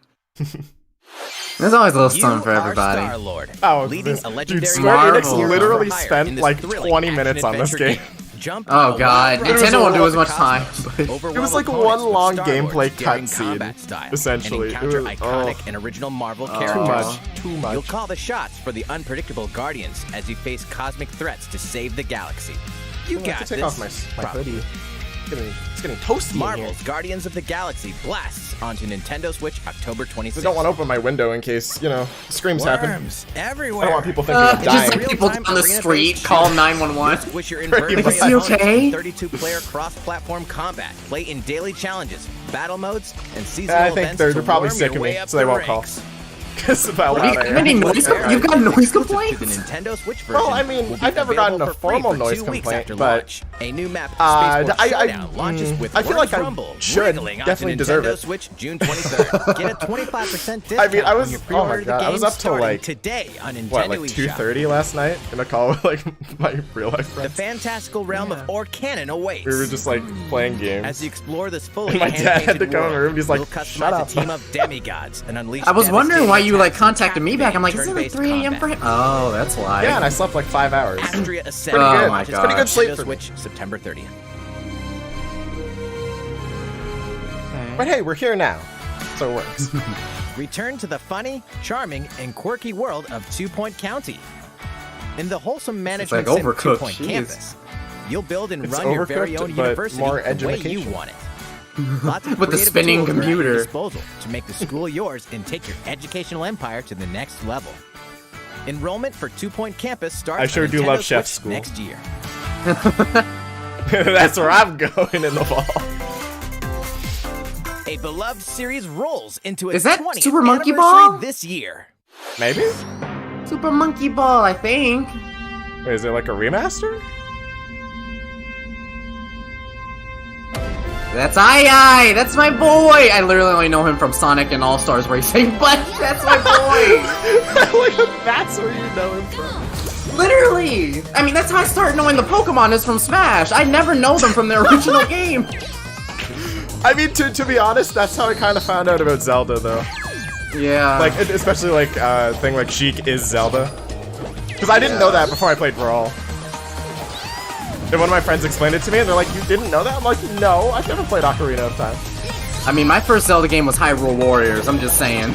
There's always a little You something for are everybody. Star-Lord, Oh, leading a dude, legendary Square Enix Marvel. literally for hire spent in this like thrilling 20 minutes on this action-adventure game. Jump Oh a god, wild ride Nintendo won't do as through much the time. cosmos, but- overwhelm It was like opponents one with long Star-Lord's gameplay daring cutscene, combat style, essentially. And encounter It was- iconic and original Marvel Too characters. much, too much. You'll call the shots for the unpredictable Guardians as you face cosmic threats to save the galaxy. You I'm gonna have got to take this. off my Probably. hoodie. It's getting toasty in here. Marvel's Guardians of the Galaxy blasts onto Nintendo Switch October 26th. I don't want to open my window in case, you know, screams happen. Worms I everywhere. don't want people thinking I'm Just dying. like people on the street call 911. Squish your Pretty invertebrate much. Is he okay? 32-player cross-platform combat. Play in daily challenges, battle modes, and seasonal I think events they're to probably warm sick your of way me, up so they the won't call. ranks. Because of how What are you, loud I you am. have any noise? You've got noise Exclusive to complaints? the Nintendo Switch version. Well, I mean, will be I've never gotten a available for free formal for noise 2 weeks complaint, after but, launch. A new map, I Spaceport Showdown, launches with I feel like I Rumble, should wriggling onto definitely Nintendo deserve it. Switch June 23rd. Get a 25% discount I mean, I was- when you oh my pre-order the God, I game was up till, starting like, today on Nintendo What, like eShop. 2:30 last night in a call with like my real life The friends? fantastical realm of Orcanon awaits. We were just like playing games. As you explore this fully And my dad had to hand-painted come in the world, room, he's like, you'll "Shut customize up." a team of demigods and unleash I was wondering why you like devastating contacted me back. I'm like, attacks is and it like 3 turn-based a.m. for him? combat. Oh, that's why. Yeah, and I slept like 5 hours. Astria Ascent Pretty good. Oh my launches God. on Pretty good sleep Nintendo for me. Switch September 30th. But hey, we're here now, so it works. Return to the funny, charming, and quirky world of 2 Point County. In the wholesome management like sim Overcooked, 2 Point jeez. Campus, you'll build and It's run your very Overcooked, own but university more the way you education. want it. Lots of With the creative spinning tools are at your computer. disposal to make the school yours and take your educational empire to the next level. Enrollment for 2 Point Campus starts I sure on do Nintendo love chef Switch school. next year. That's where I'm going in the fall. A beloved series rolls into its Is that 20th Super Monkey anniversary Ball? this year. Maybe? Super Monkey Ball, I think. Wait, is it like a remaster? That's Ai. That's my boy. I literally only know him from Sonic and All Stars Racing, but that's my boy. Like, that's where you know him from. Literally. I mean, that's how I started knowing the Pokemon is from Smash. I never know them from the original game. I mean, to be honest, that's how I kind of found out about Zelda, though. Yeah. Like, especially like thing like Sheik is Zelda, because I didn't know that before I played Brawl. And one of my friends explained it to me, and they're like, "You didn't know that?" I'm like, "No, I've never played Ocarina of Time." I mean, my first Zelda game was Hyrule Warriors. I'm just saying.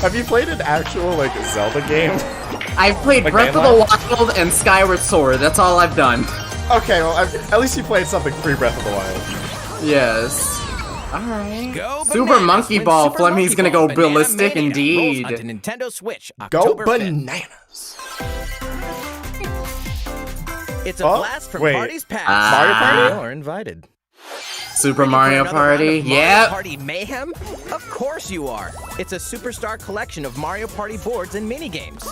Have you played an actual like Zelda game? I've played Like Breath of the Wild and Skyward Sword. That's all I've done. Okay, well at least you played something pre-Breath of the Wild. Yes. Alright. Go Super bananas Monkey when Ball. Super Fleming's Monkey gonna go Ball Banana ballistic Mania indeed. rolls onto Nintendo Switch, Go October 5th. bananas. It's a blast from wait. parties past. Mario Party? You're invited. Super Ready for Mario another round Party. of Mario Yep. Party Mayhem? Of course you are. It's a superstar collection of Mario Party boards and minigames.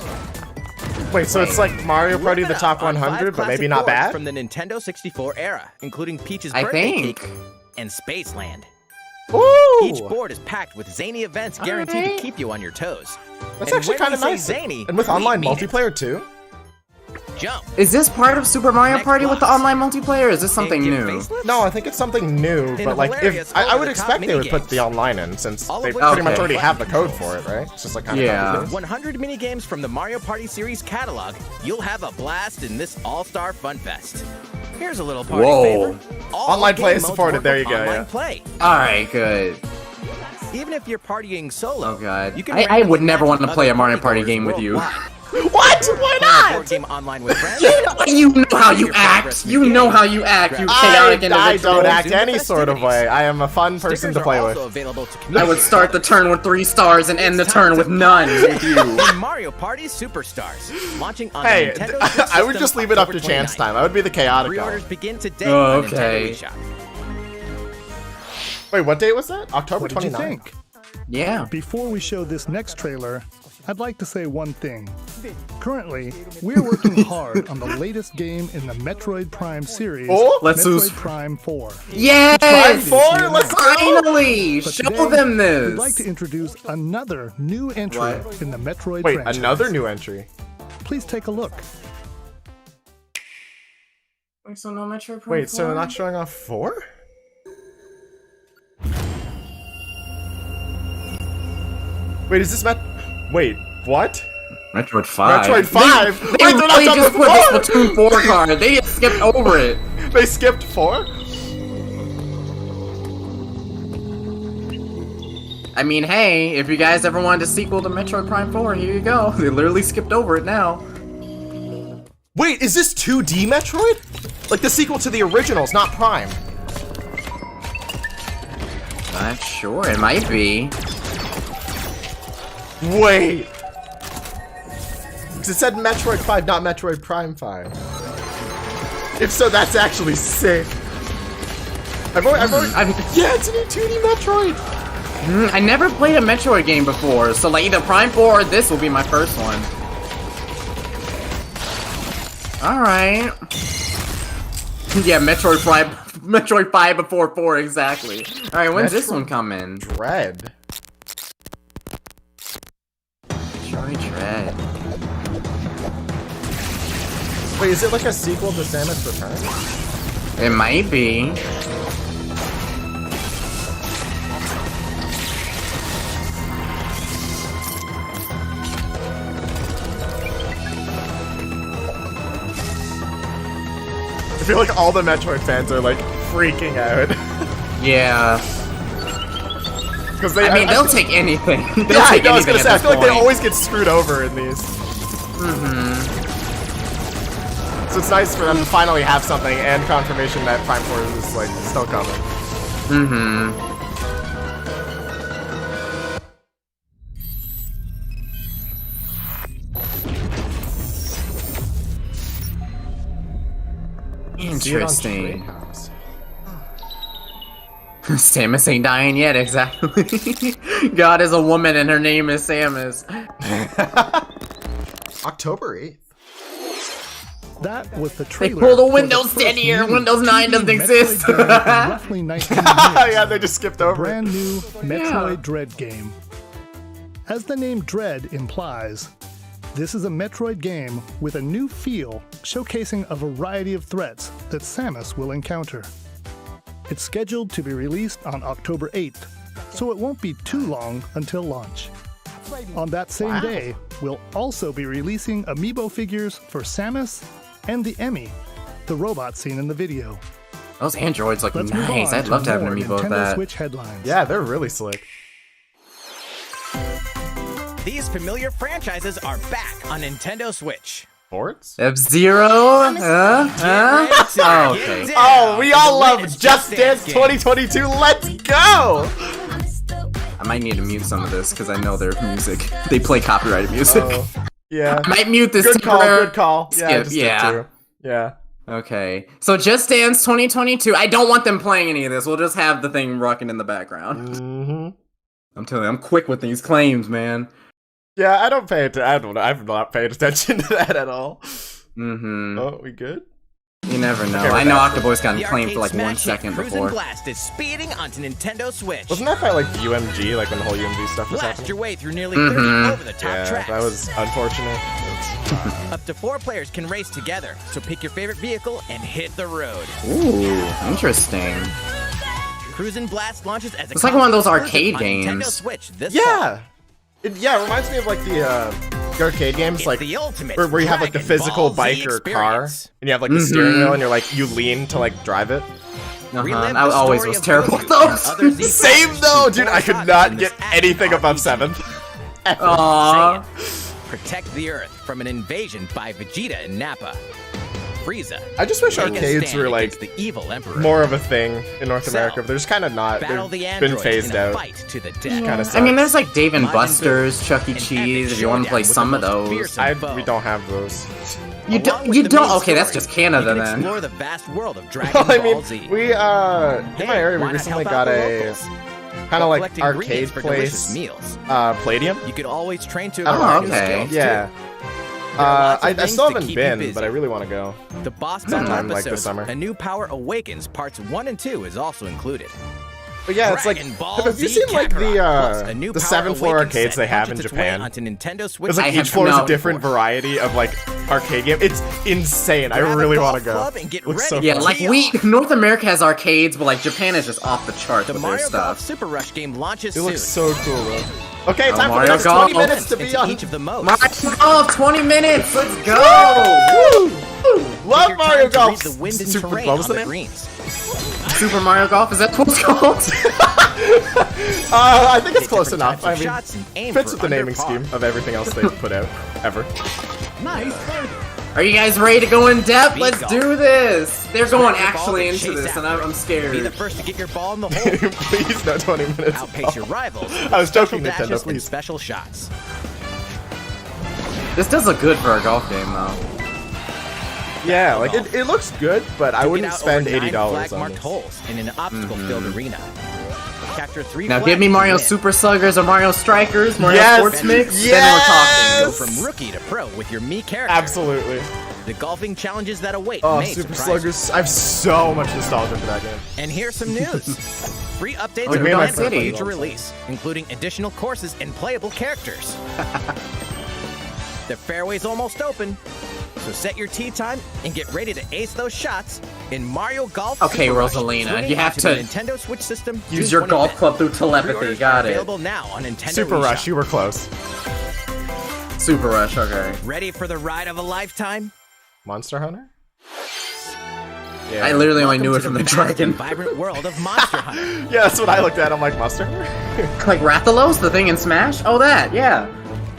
Wait, so it's like Mario Party the top 100, but maybe not bad? From the Nintendo 64 era, including Peach's I birthday think. cake and Spaceland. Ooh! Each board is packed with zany events guaranteed to keep you on your toes. That's And actually when kind of we say nice. Zany, And with we online mean it. multiplayer too? Jump. Is this part of Super Mario Next Party with the box. online multiplayer? Or is this something Get new? facelifts? No, I think it's something new, In but like hilarious if I would over-the-top expect they would put minigames. the online in since All they of which pretty are much okay. already have the code for it, right? It's just like kind of Yeah. With 100 minigames from the Mario Party series catalog, you'll have a blast in this all-star fun fest. Here's a little party Whoa. favor. All Online play game is modes supported, work there with you go, online yeah. play. Alright, good. Even if you're partying solo, Oh god. you can I randomly would never match want to play a other Mario Party partygoers game with you. worldwide. What? Why Play a board not? game online with friends. You know how you Your act. progress You know how you act, you chaotic I individual. don't act Zoom any sort of way. I am a fun person Stickers to play are with. also available to I community would start the turn with 3 stars and end the turn with none with you. in Mario Party Superstars, launching on Hey, the Nintendo Switch I would system just leave it up to October chance 29th. time. I would be the chaotic Pre-orders guy. begin today Oh, on Nintendo okay. eShop. Wait, what date was that? October What did you 29th. think? Yeah. Before we show this next trailer, I'd like to say one thing. Currently, we're working hard on the latest game in the Metroid Prime series, Oh, let's Metroid use- Prime 4. Yes! Prime 4? Let's go! Finally! But Show today, them this! We'd like to introduce another new entry What? in the Metroid Wait, franchise. another new entry. Please take a look. Wait, so no Metroid Prime Wait, so 4? not showing off 4? Wait, is this Wait, what? Metroid 5. Metroid 5? They Wait, they're not really done just with put 4? the Splatoon 4 card. They just skipped over it. They skipped 4? I mean, hey, if you guys ever wanted a sequel to Metroid Prime 4, here you go. They literally skipped over it now. Wait, is this 2D Metroid? Like the sequel to the originals, not Prime. Not sure, it might be. Wait. 'Cause it said Metroid 5, not Metroid Prime 5. If so, that's actually sick. I've already, yeah, it's a new 2D Metroid. I never played a Metroid game before, so like either Prime 4 or this will be my first one. Alright. Yeah, Metroid 5 before 4, exactly. Alright, when's this one coming? Dread. Metroid Dread. Wait, is it like a sequel to Samus Returns? It might be. I feel like all the Metroid fans are like freaking out. Yeah. Because they, I mean, they'll take anything. They'll yeah, I take know, I was anything gonna say, I at feel this like they point. always get screwed over in these. So it's nice for them to finally have something and confirmation that Prime 4 is like still coming. Interesting. Treehouse. Samus ain't dying yet, exactly. God is a woman and her name is Samus. October 8th. That was the They trailer. pulled a for Windows the 10 first here. new Windows 9 doesn't 2D exist. Metroid game in roughly 19 years. Yeah, they just skipped A over brand it. new Metroid Dread game. As the name Dread implies, this is a Metroid game with a new feel, showcasing a variety of threats that Samus will encounter. It's scheduled to be released on October 8th, so it won't be too long until launch. On that same day, we'll also be releasing amiibo figures for Samus and the Emmy, the robot seen in the video. Those androids look Let's move nice. on I'd to love to have an more amiibo of Nintendo that. Switch headlines. Yeah, they're really slick. These familiar franchises are back on Nintendo Switch. Sports? F-Zero? Oh, okay. Oh, we all love Just Dance 2022. Let's go! I might need to mute some of this because I know their music. They play copyrighted music. Yeah. I might mute this. Good call. temporary Good call. Yeah. I skip. just did Yeah. too. Yeah. Okay. So Just Dance 2022. I don't want them playing any of this. We'll just have the thing rocking in the background. Mm-hmm. I'm telling you, I'm quick with these claims, man. Yeah, I don't pay attention. I don't know. I've not paid attention to that at all. Mm-hmm. Oh, we good? You never know. Okay, we're I know back. Octoboy's gotten The claimed for like arcade 1 smash second hit Cruisin' before. Blast is speeding onto Nintendo Switch. Wasn't that like UMG, like when the whole UMG stuff was Blast happening? your way through nearly 30 over-the-top Yeah, tracks. that was unfortunate. Up to 4 players can race together, so pick your favorite vehicle and hit the road. Ooh, interesting. Cruisin' Blast launches as a It's like one of those console arcade exclusive on Nintendo games. Switch this fall. Yeah. It reminds me of like the arcade games, It's like the ultimate where you have like the Dragon physical Ball bike Z or car, experience. and you have like the steering wheel, and you're like you lean to like drive it. Relive I the always story was of terrible at Goku and those. other Z Same fighters though, through dude. 4 I could sagas not in this get action anything above RPG. 7th. Aww. Protect the Earth from an invasion by Vegeta and Nappa. Frieza. I just wish Take a arcades stand were like against the evil emperor. more of a thing in North Cell. America, but there's kind of not. Battle They've the been androids phased in a out. fight to the death. Kind of I mean, there's sucks. like Dave and Majin Buu. Buster's, Chuck E. An Cheese. epic If you want to play showdown with some the of most those. fearsome foe. We don't have those. You Along don't. with You the don't. main Okay, that's story, just Canada you can then. explore the vast world of Dragon Well, I Ball mean, Z. we in my area we why not recently help got out the a locals? kind of like Collect arcade ingredients for delicious place, meals. Palladium. You could always train to Oh, acquire new okay. skills, too. Yeah. lots of I things still to haven't keep you been, busy. but I really want to go. The boss Sometime, battle like, this episodes, summer. A New Power Awakens Parts 1 and 2 is also included. But yeah, it's like, Dragon Ball have you Z seen like Kakarot, plus a new the Power 7th floor Awakens arcades set they have in launches its way Japan? onto Nintendo Switch. It's like I each have floor is a not different before. variety of like arcade game. It's insane. I Grab a really golf want to go. club and get Looks ready so to Yeah, fun. like North America has arcades, but like Japan is just off the charts The with their Mario Golf stuff. Super Rush game launches It soon. looks so cool, bro. Okay, time for the Mario next Golf. 20 minutes to be into on. each of the modes. Mario Golf, 20 minutes. Let's go. Woo! Love Your Mario time to read Golf. the wind and Super, terrain what was on the the name? greens. Super Mario Golf. Is that what it's called? I think it's Hit close different enough. types I of mean, shots and aim fits for with the naming under par. scheme of everything else they've put out ever. Are you guys ready to go in depth? Speed Let's golf. do this. They're going Grab your ball actually and into chase this, and after I'm it. scared. Be the first to get your ball in the hole. Please, no 20 minutes. Outpace your rivals. I was joking, Special dashes Nintendo, and please. special shots. This does look good for a golf game, though. Yeah, like it looks good, but I You'll wouldn't get out spend over 9 $80 on flag-marked this. holes in an obstacle-filled arena. Capture 3 Now flags give me to Mario win. Super Sluggers or Mario Strikers, Mario Yes! Sports Mix, Yes! then we're talking. Go from rookie to pro with your Mii character. Absolutely. The golfing challenges that await Oh, may Super surprise Sluggers. I have so much nostalgia for that game. you. And here's some news. Free updates Oh, are me and my planned for friend future played release, including additional courses and playable characters. The fairway's almost open, so set your tee time and get ready to ace those shots in Mario Golf. Okay, Super Rush, Rosalina, swinging you have onto the to Nintendo Switch system. Use June your golf 25th. club through telepathy. Pre-orders Got are it. available now on Nintendo Super eShop. Rush, you were close. Super Rush, okay. Ready for the ride of a lifetime? Monster Hunter? Yeah. I literally only knew it Welcome from to the vast and dragon. vibrant world of Monster Hunter. Yeah, that's what I looked at. I'm like, Monster Hunter? Like Rathalos, the thing in Smash? Oh, that, yeah.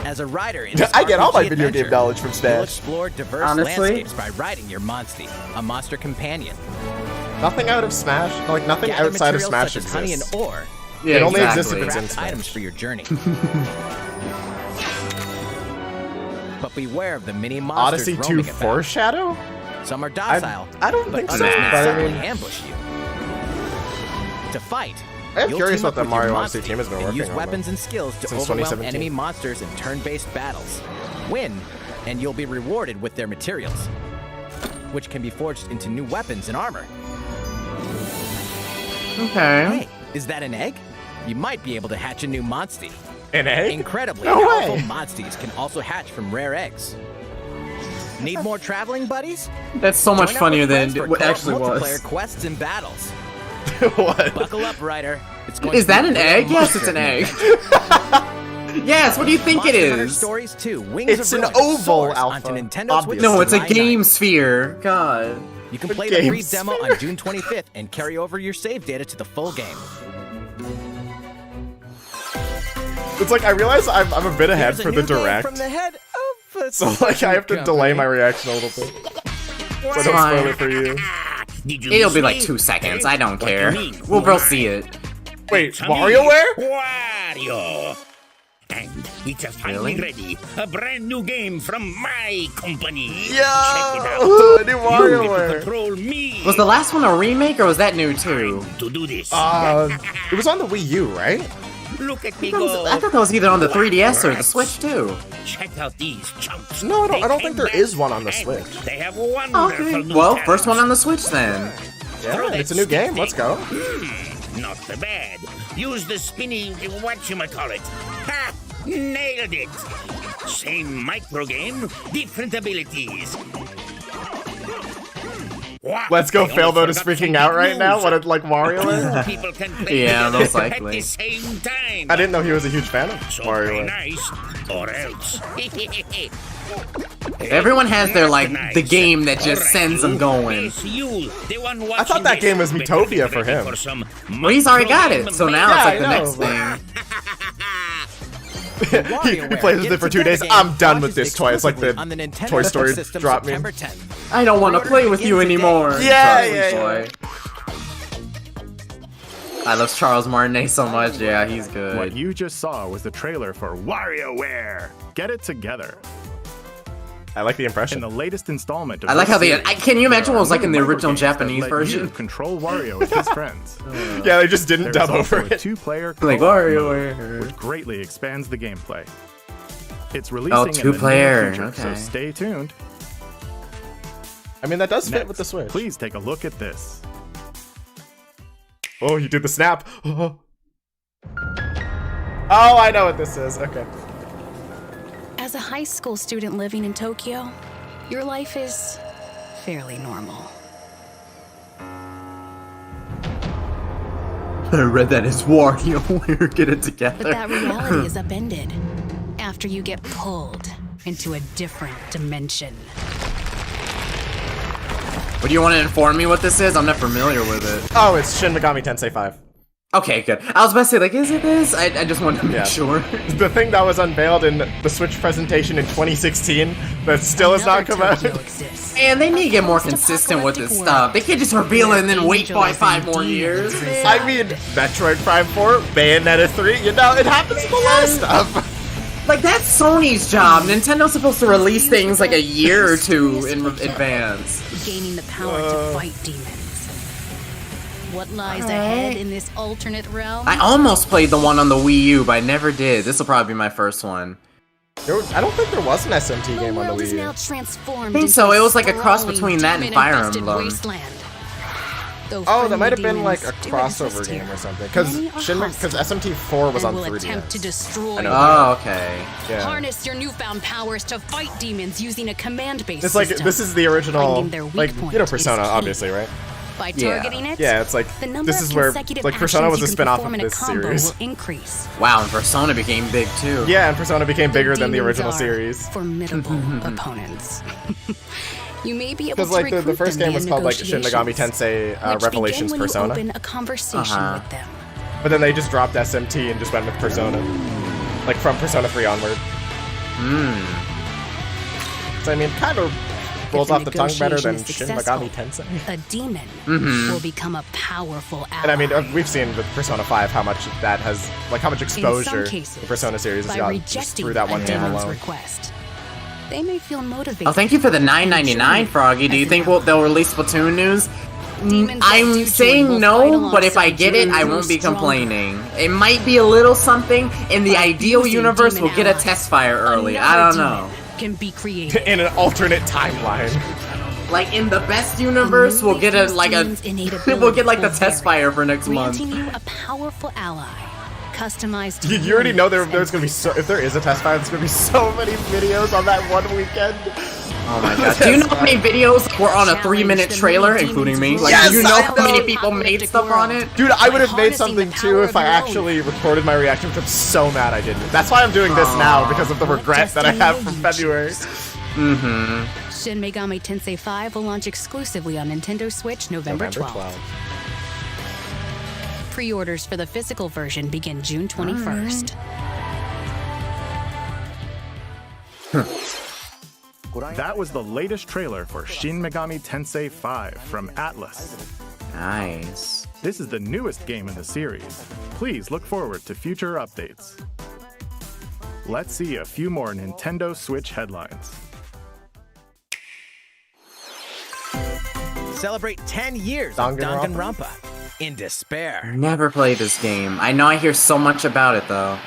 As a rider in this I get all my RPG video game adventure, knowledge from you'll Smash. explore diverse Honestly? landscapes by riding your Monstie, a monster companion. Nothing out of Smash? Like, nothing Gather outside of materials Smash such as honey and exists. ore. Yeah, It only exactly. exists if it's in Craft Smash. items for your journey. But beware of the mini monsters Odyssey 2 roaming about. Foreshadow? Some are docile, I don't but think so, others may but I subtly mean- ambush you. To fight, I am you'll curious team what up the with your Mario Odyssey Monstie team has been and working use on, weapons though, and skills to since overwhelm 2017. enemy monsters in turn-based battles. Win, and you'll be rewarded with their materials, which can be forged into new weapons and armor. Okay. Hey, is that an egg? You might be able to hatch a new Monstie. An egg? Incredibly No powerful way. Monsties can also hatch from rare eggs. Need more traveling buddies? That's so much Join up funnier with than friends for what co-op actually multiplayer was. quests and battles. What? Buckle up, Ryder. It's going Is to be that a an real egg? Yes, monster it's an egg. adventure. Yes, what do you think it Monster Hunter is? Stories 2, Wings It's of an Ruin oval soars alpha, onto Nintendo obviously. Switch No, it's a July game 9th. sphere. God. You can A play the game free demo sphere. on June 25th and carry over your save data to the full game. It's like I realize I'm a bit ahead Here's a for the new game direct, from the head of a so like I have to company. delay my reaction a little bit. So I don't spoil it for you. It'll be like 2 seconds. I don't care. We'll both see it. Wait, WarioWare? Wario! And we just finally Really? ready. A brand new game from my company. Yo, Check it out. new You get to WarioWare. control me. Was the last one a remake or was that new too? To do this. It was on the Wii U, right? Look at me I go. thought that was either on the 3DS or the Switch too. Check out these chumps. No, I don't They think there came is back one on the and Switch. They have wonderful Okay. new Well, talents. first one on the Switch then. Yeah, it's a new game. Let's go. Not so bad. Use the spinny whatchamacallit. Ha! Nailed it! Same micro game, different abilities. Wow, Let's go. I Fail almost mode is forgot freaking to out right now. moves. What it like WarioWare? Two people can play Yeah, together most at likely. the same time. I didn't know he was a huge fan of So play WarioWare. nice, or else. Everyone has their like Nice. the game that just Alright, sends them going. Yes, you, the one I thought watching that this, game was better Miitopia get for ready him. for some Well, he's already got micro it, so game now Yeah, it's like I the know, next but- thing. he plays with it for 2 days. I'm done with this toy. It's like the Toy Story drop me. September 10th. I don't want to play with you anymore. Yeah, Trust me, yeah, boy. I love Charles Martinet so much. Yeah, he's What good. you just saw was the trailer for WarioWare. Get it together. I like the In impression. the latest installment of I like this how they. series, Can you imagine there what it was are like in the new original microgames that Japanese let version? You control Wario with his friends. Yeah, they just didn't There's dub also over a it. 2-player Like co-op mode, WarioWare. which greatly expands the gameplay. It's releasing Oh, in the 2-player, near future, so okay. stay tuned. I mean, that does fit Next, with the Switch. please take a look at this. Oh, you did the snap. Oh, I know what this is. Okay. As a high school student living in Tokyo, your life is fairly normal. I read that as WarioWare. Get it But together. that reality is upended after you get pulled into a different dimension. Would you want to inform me what this is? I'm not familiar with it. Oh, it's Shin Megami Tensei 5. Okay, good. I was about to say, like, is it this? I just wanted to make Yeah. sure. The thing that was unveiled in the Switch presentation in 2016 that still has not come out. Tokyo exists. Man, they need to get more consistent with this stuff. They can't just reveal it and then wait for like 5 more years. I mean, Metroid Prime 4, Bayonetta 3, you know, it happens with a lot of stuff. Like, that's Sony's job. Nintendo's supposed to release things like a year or two in advance. Gaining the power to fight demons. What lies ahead in this alternate realm? I almost played the one on the Wii U, but I never did. This will probably be my first one. I don't think there was an SMT game on the world is Wii now U. transformed I think into so, it was like a cross sprawling, between that and demon-infested Fire Emblem. wasteland. Though Oh, that friendly might have been demons like a do crossover exist game here. or something. Because Many are hostile SMT4 was on and will attempt to 3DS. destroy I know. you. Oh, okay. Yeah. Harness your newfound powers to fight demons using a command-based It's like, system. this is the original, Finding their weak like, point you know, is Persona, key. obviously, right? By Yeah. targeting it, Yeah, it's like, the number this of is where, consecutive like, Persona was a actions you can spin-off perform of in a this combo series. will increase. Wow, and Persona became big too. Yeah, and Persona became bigger than the Demons original are series. Formidable opponents. You may be able Because, to like, recruit the first them game was via called, like, Shin Megami negotiations, Tensei which Revelations begin when Persona. You open a conversation with them. But then they just dropped SMT and just went with Persona. Like, from Persona 3 onward. So, I mean, kind of rolls If off the the tongue better than negotiation Shin is Megami successful, Tensei. A demon will become a powerful ally. And I mean, we've seen with Persona 5 how much that has, like, how much exposure in some cases, the Persona series has by gotten just rejecting through that one a game demon's alone. request. They may feel motivated. Oh, thank you for the $9.99, Froggy. Do you think they'll release Splatoon news? Demons that I'm do saying join will no, fight but if I alongside get it, you I and won't be grow stronger. complaining. It might be a little something. In the By ideal using universe, demon we'll get a allies, test fire early. I another don't know. demon Can be created. In an alternate timeline. Like in the best universe, we'll get a we'll get like the test fire for next month. Granting you a powerful ally, customized. to You already know there's and gonna be so, if there is a test fire, there's gonna be so many videos on that one weekend. Oh my god. Do you know how many videos were on a 3-minute trailer, including me? Like, Yes, do you know I how many know. people made stuff on it? Dude, I would have made Harnessing something the too power if of I your own. actually recorded my reaction, which I'm so mad I didn't. That's why I'm doing this now, because of the regret that I have from February. Shin Megami Tensei 5 will launch exclusively on Nintendo Switch November 12th. Pre-orders for the physical version begin June 21st. That was the latest trailer for Shin Megami Tensei 5 from Atlas. Nice. This is the newest game in the series. Please look forward to future updates. Let's see a few more Nintendo Switch headlines. Celebrate 10 years of Danganronpa? Danganronpa in despair. Never played this game. I know I hear so much about it though.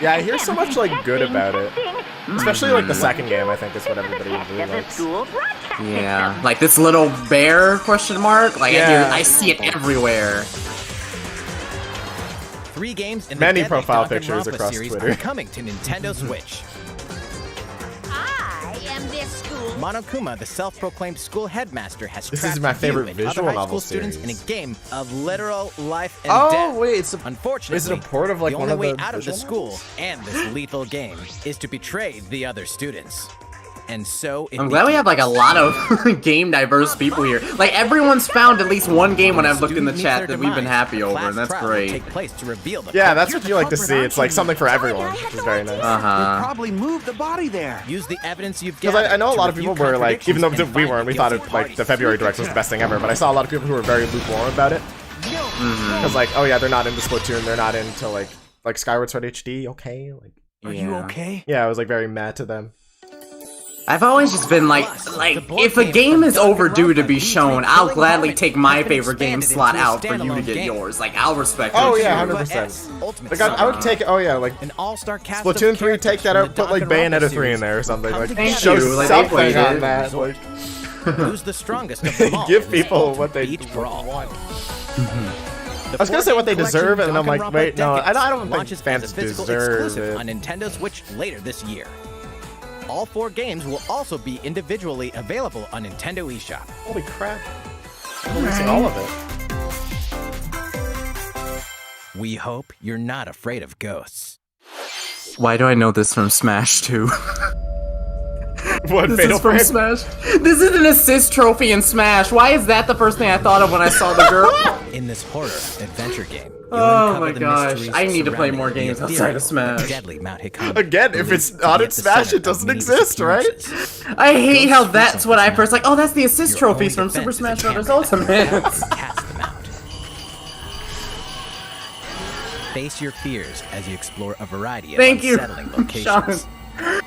Yeah, I hear so much like good about it. Especially like the second game, I think is what everybody really likes. Yeah, like this little bear question mark. Like Yeah. I see it everywhere. 3 games in Many the deadly profile pictures Danganronpa across series Twitter. are coming to Nintendo Switch. I am this school. Monokuma, the self-proclaimed school headmaster, has This trapped is my you favorite and visual other high novel school students in a series. game of literal life and Oh, death. wait, it's a... Unfortunately, is it a port of, like, the one only of way the out of the visual school novels? and this lethal game is to betray the other students. And so it I'm glad we have like a lot of game diverse people here. Like everyone's found at least one game when I've looked in the chat that we've been happy over, and that's great. Take place to reveal the Yeah, that's what you like to see. It's like something for everyone, which is very nice. Probably moved the body there. Use the evidence you've Because gathered I know a to lot of review people were like, even though contradictions we and weren't, we find thought the it, guilty like the parties. February Direct was the best thing ever. But I saw a lot of people who were very lukewarm about it. Because like, oh yeah, they're not into Splatoon, they're not into like Skyward Sword HD. Okay, like, Are you okay? yeah, I was like very mad to them. I've always just been like if a game is overdue to be shown, I'll gladly take my favorite game slot out for you to get yours. Like I'll respect it. Oh too. yeah, 100%. Like I would take, oh yeah, like An all-star cast Splatoon of 3, take that characters out, put from like the Danganronpa Bayonetta 3 series. in there or something. Like Thank show you, like, something they on did. that. Like, Who's the strongest of them all? give people what they Beach Brawl. want. I was gonna say what they deserve, and then I'm like, wait, no, I don't think launches fans as a physical deserve exclusive it. on Nintendo Switch later this year. All 4 games will also be individually available on Nintendo eShop. Holy crap! I'm releasing all of it. We hope you're not afraid of ghosts. Why do I know this from Smash 2? What This Fatal is from Frame? Smash. This is an assist trophy in Smash. Why is that the first thing I thought of when I saw the girl? In this horror adventure game, you'll Oh uncover my the gosh, mysteries I need to play surrounding more the games ethereal outside of and Smash. Deadly Mount Hikami. Again, if it's not in Smash, it doesn't exist, right? I hate how that's what I first like. Oh, that's the assist trophies from Super Smash Bros. Ultimate. Cast them out. Face your fears as you explore a variety of Thank you, unsettling locations. Sean.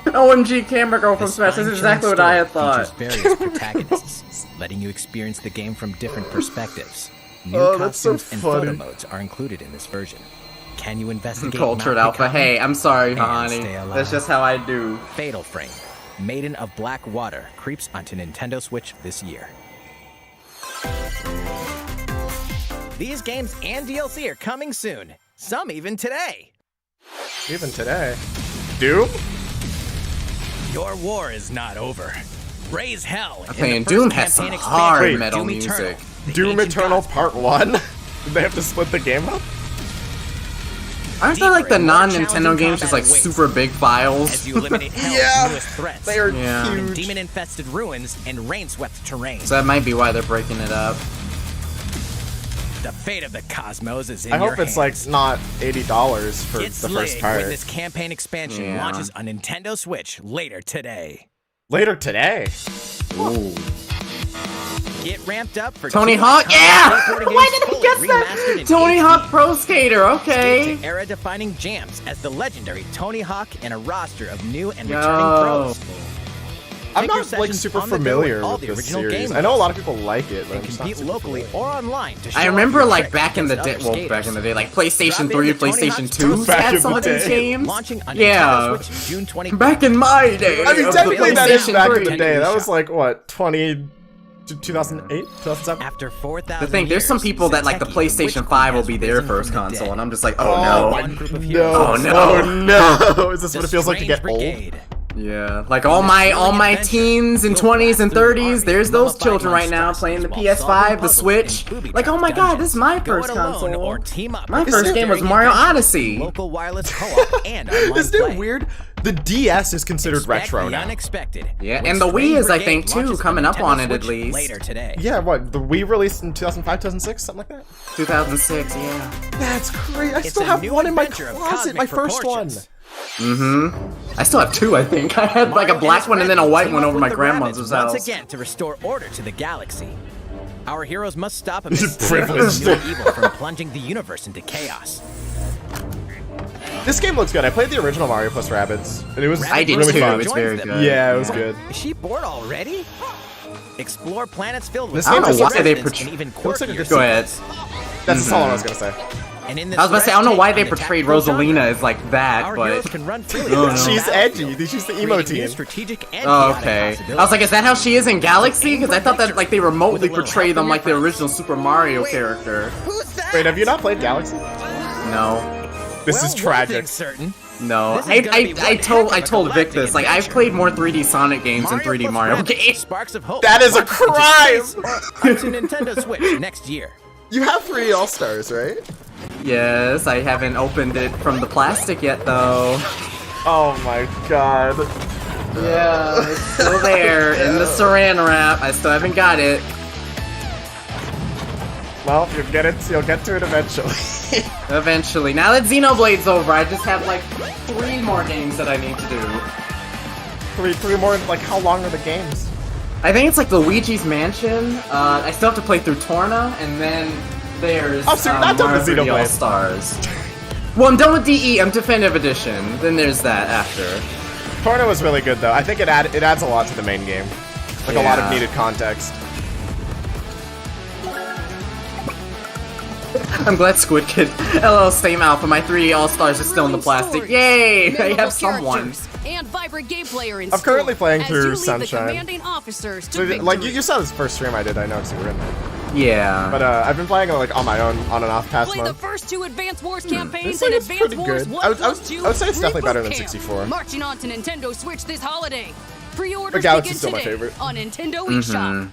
OMG camera girl from Smash. This is exactly what I had thought. Features various protagonists, letting you experience the game from different perspectives. New Oh, that's so costumes and photo funny. modes are included in this version. Can you investigate Cultured Mount Alpha. Hikami Hey, I'm sorry, and honey. stay alive? That's just how I do. Fatal Frame, Maiden of Black Water, creeps onto Nintendo Switch this year. These games and DLC are coming soon. Some even today. Even today. Doom? Your war is not over. Raise hell. Okay, in and the Doom first has some campaign hard expansion, metal Doom music. Eternal. The Doom ancient Eternal gods Part 1? Did they have to split the game up? Aren't there like the Deeper and more non-Nintendo challenging games just like combat awaits super big files? as you eliminate hell's Yeah. newest threats. They are Yeah. in huge. demon-infested ruins and rain-swept terrain. So that might be why they're breaking it up. The fate of the cosmos is in I your hope it's hands. like not $80 for Get the first slayed part. when this campaign expansion Yeah. launches on Nintendo Switch later today. Later today. Ooh. Get ramped up for Tony two Hawk, iconic yeah! skateboarding Why games did I fully guess remastered that? in Tony HD. Hawk Pro Skater, okay. To era-defining jams as the legendary Tony Hawk and a roster of new and Yo. returning pros. I'm Take your not like sessions super on the go familiar with all with the this original series. game I know a modes. lot of people like it, but I'm And just not compete super locally familiar. or online to show I off remember your like tricks back in the against day, other well, skaters. back in the day, like PlayStation Drop 3, into Tony PlayStation Hawk's 2 Back had in some the of these day. games. Launching on Yeah. Nintendo Switch June 24th. Back in my day. I mean, of technically the that is PlayStation back in 3. the day. That was like, what, 2008? 2007? After 4,000 The thing, there's some years, people that like the Zeteki, PlayStation Witch 5 will Queen, be has their risen first from the console, dead. and I'm just like, oh no. One group of heroes. Oh, no. Oh no! Is this The what it feels like to Strange get old? Brigade. Yeah, like all my teens and 20s and 30s, there's those children right now playing the PS5, the Switch. Like, oh my god, this is my Go it first alone console. or team up. My with first game was during Mario adventures, Odyssey. Local wireless co-op and online Isn't play. it weird? The DS is considered Expect retro the now. unexpected. Yeah, when and the Wii Strange is, I Brigade think, too, launches on coming up Nintendo on it at Switch least. later today. Yeah, what? The Wii released in 2005, 2006, something like that? 2006, yeah. That's crazy. I It's still a have new one in my adventure of closet, cosmic my first one. proportions. I still have 2, I think. I had like a black one and then a white one over my With the grandmother's rabbits house. Once again to restore order to the galaxy. Our heroes must stop a Privileged. mysterious evil from plunging the universe into chaos. This game looks good. I played the original Mario plus Rabbids, and it was I did really too. fun. It's very good. Yeah, it was good. Is she bored already? Explore planets filled with This game is secrets why they and portray- even looks like a quirkier good Go ahead. That's all I was gonna say. And in this I was about to say, I don't know fresh why take they on the portrayed tactical Rosalina genre, as like that, our heroes but... can run freely Oh, around no. the She's battlefield, edgy. She's the emo creating new teen. strategic and Oh, chaotic okay. I was possibilities. like, is that how she is in Galaxy? Because I thought that like they remotely With a little portrayed help them from like the your original Super Mario character. Who's that? Wait, have you not played Galaxy? No. This Well, is one tragic. thing's certain. No. This is gonna be one I heck told of a Vic galactic this. Like, I've adventure. played more 3D Sonic games than 3D plus Mario Rabbids, games. Sparks of Hope. That is a Launches into crime! space or onto Nintendo Switch next year. You have 3 All-Stars, right? Yes, I haven't opened it from the plastic yet, though. Oh my god. Yeah, it's still there in the saran wrap. I still haven't got it. Well, you'll get to it eventually. Eventually. Now that Xenoblade's over, I just have like 3 more games that I need to do. three more, like how long are the games? I think it's like Luigi's Mansion. I still have to play through Torna, and then there's Oh, so you're not done with Mario 3D Xenoblade. All-Stars. Well, I'm done with DE. I'm Definitive Edition. Then there's that after. Torna was really good though. I think it adds a lot to the main game. Like a lot of Yeah. needed context. I'm glad Squid Kid LL same alpha. My 3D All-Stars are still in the plastic. Yay! I have someone. And vibrant gameplay are in I'm currently store playing as through you lead the Sunshine. commanding officers to So, like victory. you saw this first stream I did. I noticed you were in there. Yeah. But I've been playing like on my own, on and off past Play the month. first 2 Advance Wars campaigns This and is Advance pretty Wars good. 1 I would plus 2. say it's definitely Reboot better than Camp. 64. Marching on to Nintendo Switch this holiday. Pre-orders But Galaxy's begin still my today favorite. on Nintendo eShop.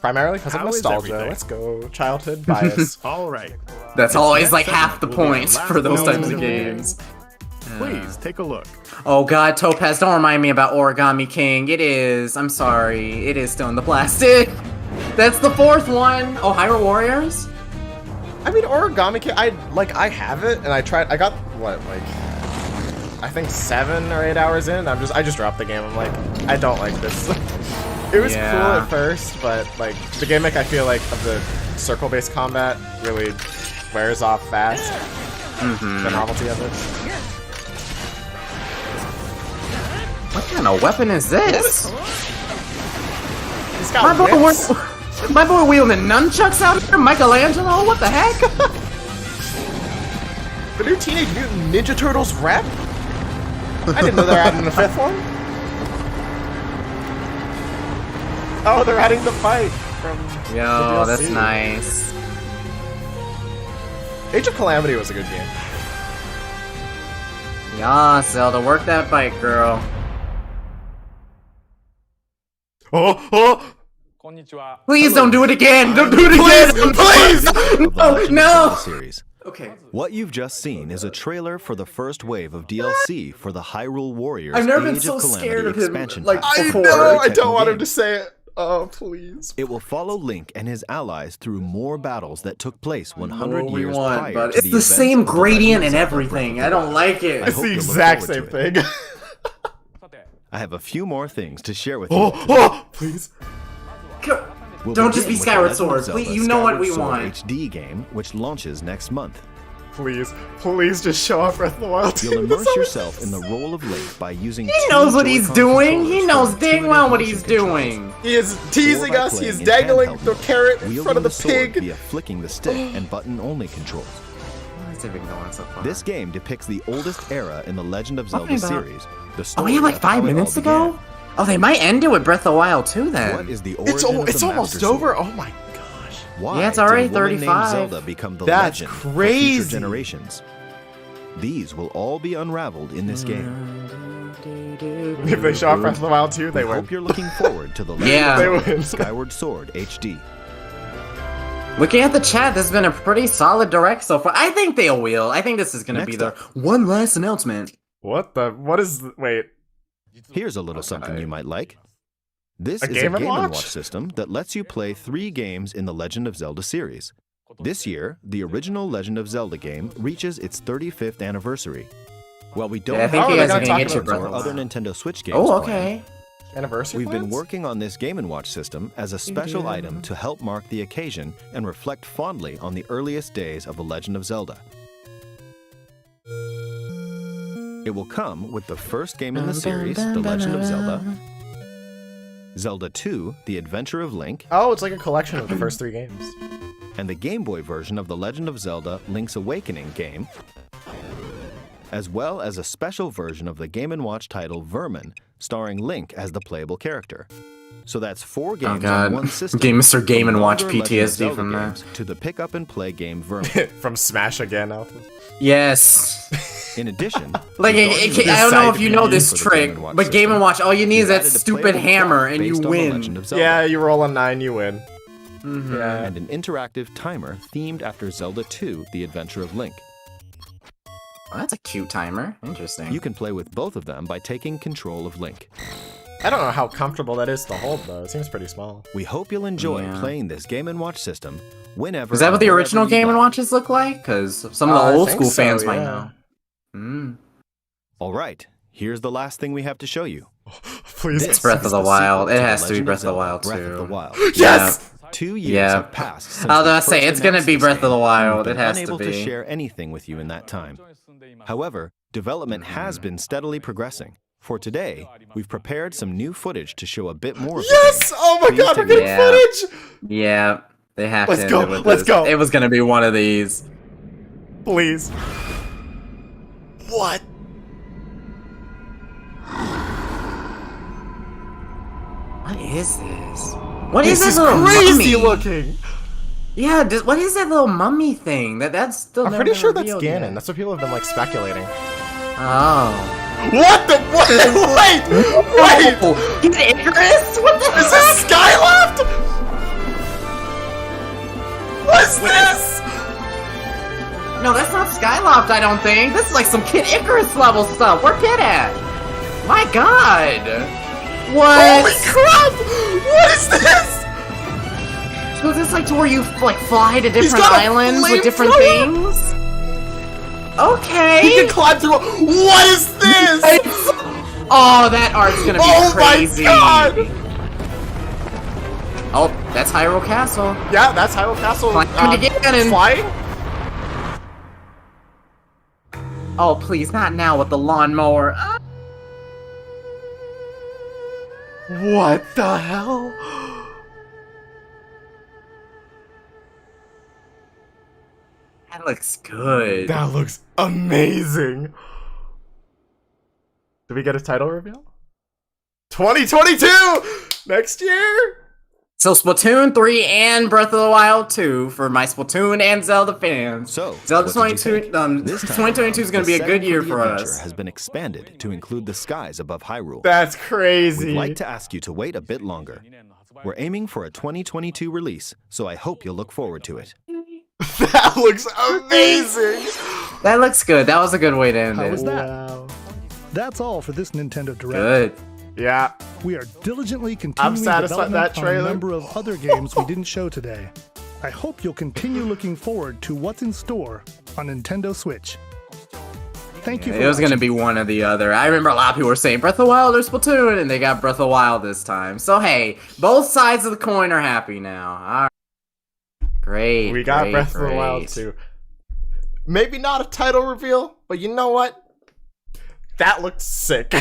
Primarily because of How is nostalgia. everything? Let's go, childhood bias. All right. That's always like half the Will be the points last for those moment types of of the games. Please take a look. Oh god, Topaz, don't remind me about Origami King. It is. I'm sorry. It is still in the plastic. That's the 4th one. Oh, Hyrule Warriors? I mean, Origami King, I have it, and I got, what, like, I think 7 or 8 hours in, I just dropped the game. I'm like, I don't like this. It was cool Yeah. at first, but, like, the gimmick, I feel like, of the circle-based combat really wears off fast. The novelty of it. What kind of weapon is this? He's got whips. My boy wielding nunchucks out here? Michelangelo? What the heck? The new Teenage Mutant Ninja Turtles rep? I didn't know they're adding a 5th one. Oh, they're adding the fight from Yo, the that's DLC. nice. Age of Calamity was a good game. Yeah, Zelda, work that bike, girl. Oh! Please don't do it again! Don't do it again! Please! No, no! Series. Okay. What you've just seen is a trailer for the first wave of DLC for the Hyrule Warriors I've never been Age so of Calamity scared of him, expansion like, pack. before. No, I Tekken don't want him game. to say it. Oh, please. It will follow Link and his allies through more battles that took place 100 What we years want, prior but to it's the events same of the gradient Legend and of Zelda Breath everything. of I the don't Wild. like it. I It's hope the you'll look exact same forward thing. to it. I have a few more things to share with you. Oh, please. We'll Don't just begin be with Skyward The Legend of Sword. Zelda Please, you know what we Skyward want. Sword HD game, which launches next month. Please, please just show off Breath of the Wild. You'll immerse yourself in the role of Link by using He knows what he's doing. He knows dang dang well what he's doing. He is teasing us. He is dangling the carrot in front of the pig. Via flicking the stick and button-only controls. Why is it been going so far? This game depicts the oldest era in the Legend of Zelda Okay, but- series. The Oh, story we have like of 5 how it all minutes to began. go? Oh, they might end it with Breath of the Wild too then. What is the origin It's of the it's almost Master Sword? over. Oh my gosh. Why Yeah, it's already did a woman named 35. Zelda become the That's legend for crazy. future generations? These will all be unraveled in this game. If they show off Breath of the Wild 2, they I win. hope you're looking forward to the Legend Yeah. of They Zelda win. Skyward Sword HD. Looking at the chat, this has been a pretty solid direct so far. I think they will. I think this is gonna be Next the up. one last announcement. What is wait. Here's a little something you might like. This A is Game a & Game & Watch? Watch system that lets you play 3 games in the Legend of Zelda series. This year, the original Legend of Zelda game reaches its 35th anniversary. While we don't Yeah, I think have you guys are any gonna games talk about or Breath of the other Wild. Nintendo Switch games Oh, planned, okay. Anniversary we've been plans? working on this Game & Watch system as a special item to help mark the occasion and reflect fondly on the earliest days of The Legend of Zelda. It will come with the first game in the series, The Legend of Zelda, Zelda 2, The Adventure of Link, Oh, it's like a collection of the first 3 games. and the Game Boy version of The Legend of Zelda Link's Awakening game, as well as a special version of the Game & Watch title Vermin, starring Link as the playable character. So that's 4 games on one system. Mr. Game from & Watch older Legend of PTSD Zelda from games that. to the pick up and play game Vermin. From Smash again, Alpha. Yes. In addition, Like, I don't know if you know this trick, but Game & Watch, all you need is that stupid hammer and you win. Yeah, you roll a 9, you win. Yeah. And an interactive timer themed after Zelda 2, The Adventure of Link. Oh, that's a cute timer. Interesting. You can play with both of them by taking control of Link. I don't know how comfortable that is to hold, though. It seems pretty small. We hope you'll enjoy Yeah. playing this Game & Watch system whenever. Is that what the and original wherever you Game & like. Watches look like? Because some of the I old think school so, fans might yeah. know. Mm. All right, here's the last thing we have to show you. Please. It's Breath of is the the Wild. sequel It to has The to be Legend Breath of the Zelda, Wild Breath of the too. Wild. Yes! 2 years Yeah. have passed since I was we gonna say, first it's gonna announced be this Breath of the game, and Wild. we've It been has to unable to be. share anything with you in that time. However, development has been steadily progressing. For today, we've prepared some new footage to show a bit more of the Yes! game. Oh my Please god, we're take a getting Yeah. footage! Yeah, they have Let's to go, end it with let's this. go. It was gonna be one of these. Please. What? What is this? What is This that is little crazy mummy? looking! Yeah, what is that little mummy thing? That's still. I'm never pretty been sure that's revealed Ganon. yet. That's what people have been, like, speculating. Oh. What the? What? Wait! Wait! Oh, he's Icarus? What the Is heck? this Skyloft? What's this? No, that's not Skyloft, I don't think. This is like some Kid Icarus level stuff. Where Kid at? My god. What? Holy crap! What is this? So is this like to where you like fly to different got a islands with different flamethrower? things? Okay. He can climb through. What is this? Oh, that art's gonna be Oh crazy. my god! Oh, that's Hyrule Castle. Yeah, that's Hyrule Castle. Flying again. Flying? Oh, please, not now with the lawnmower. What the hell? That looks good. That looks amazing. Did we get a title reveal? 2022! Next year? So Splatoon 3 and Breath of the Wild 2 for my Splatoon and Zelda fans. So, Zelda what did you 22, think? This time 2022 is going to around, be a the good year setting the for adventure us. has been expanded to include the skies above Hyrule. That's crazy. We'd like to ask you to wait a bit longer. We're aiming for a 2022 release, so I hope you'll look forward to it. That looks amazing. That looks good. That was a good way to end How it. was that? Wow. That's all for this Nintendo Direct. Good. Yeah. We are diligently continuing satisfied with development that on a trailer. number of other games we didn't show today. I hope you'll continue looking forward to what's in store on Nintendo Switch. Thank you for It was going to watching. be one or the other. I remember a lot of people were saying Breath of the Wild or Splatoon, and they got Breath of the Wild this time. So hey, both sides of the coin are happy now. All right. Great. We got great, Breath of the Wild great. too. Maybe not a title reveal, but you know what? That looked sick.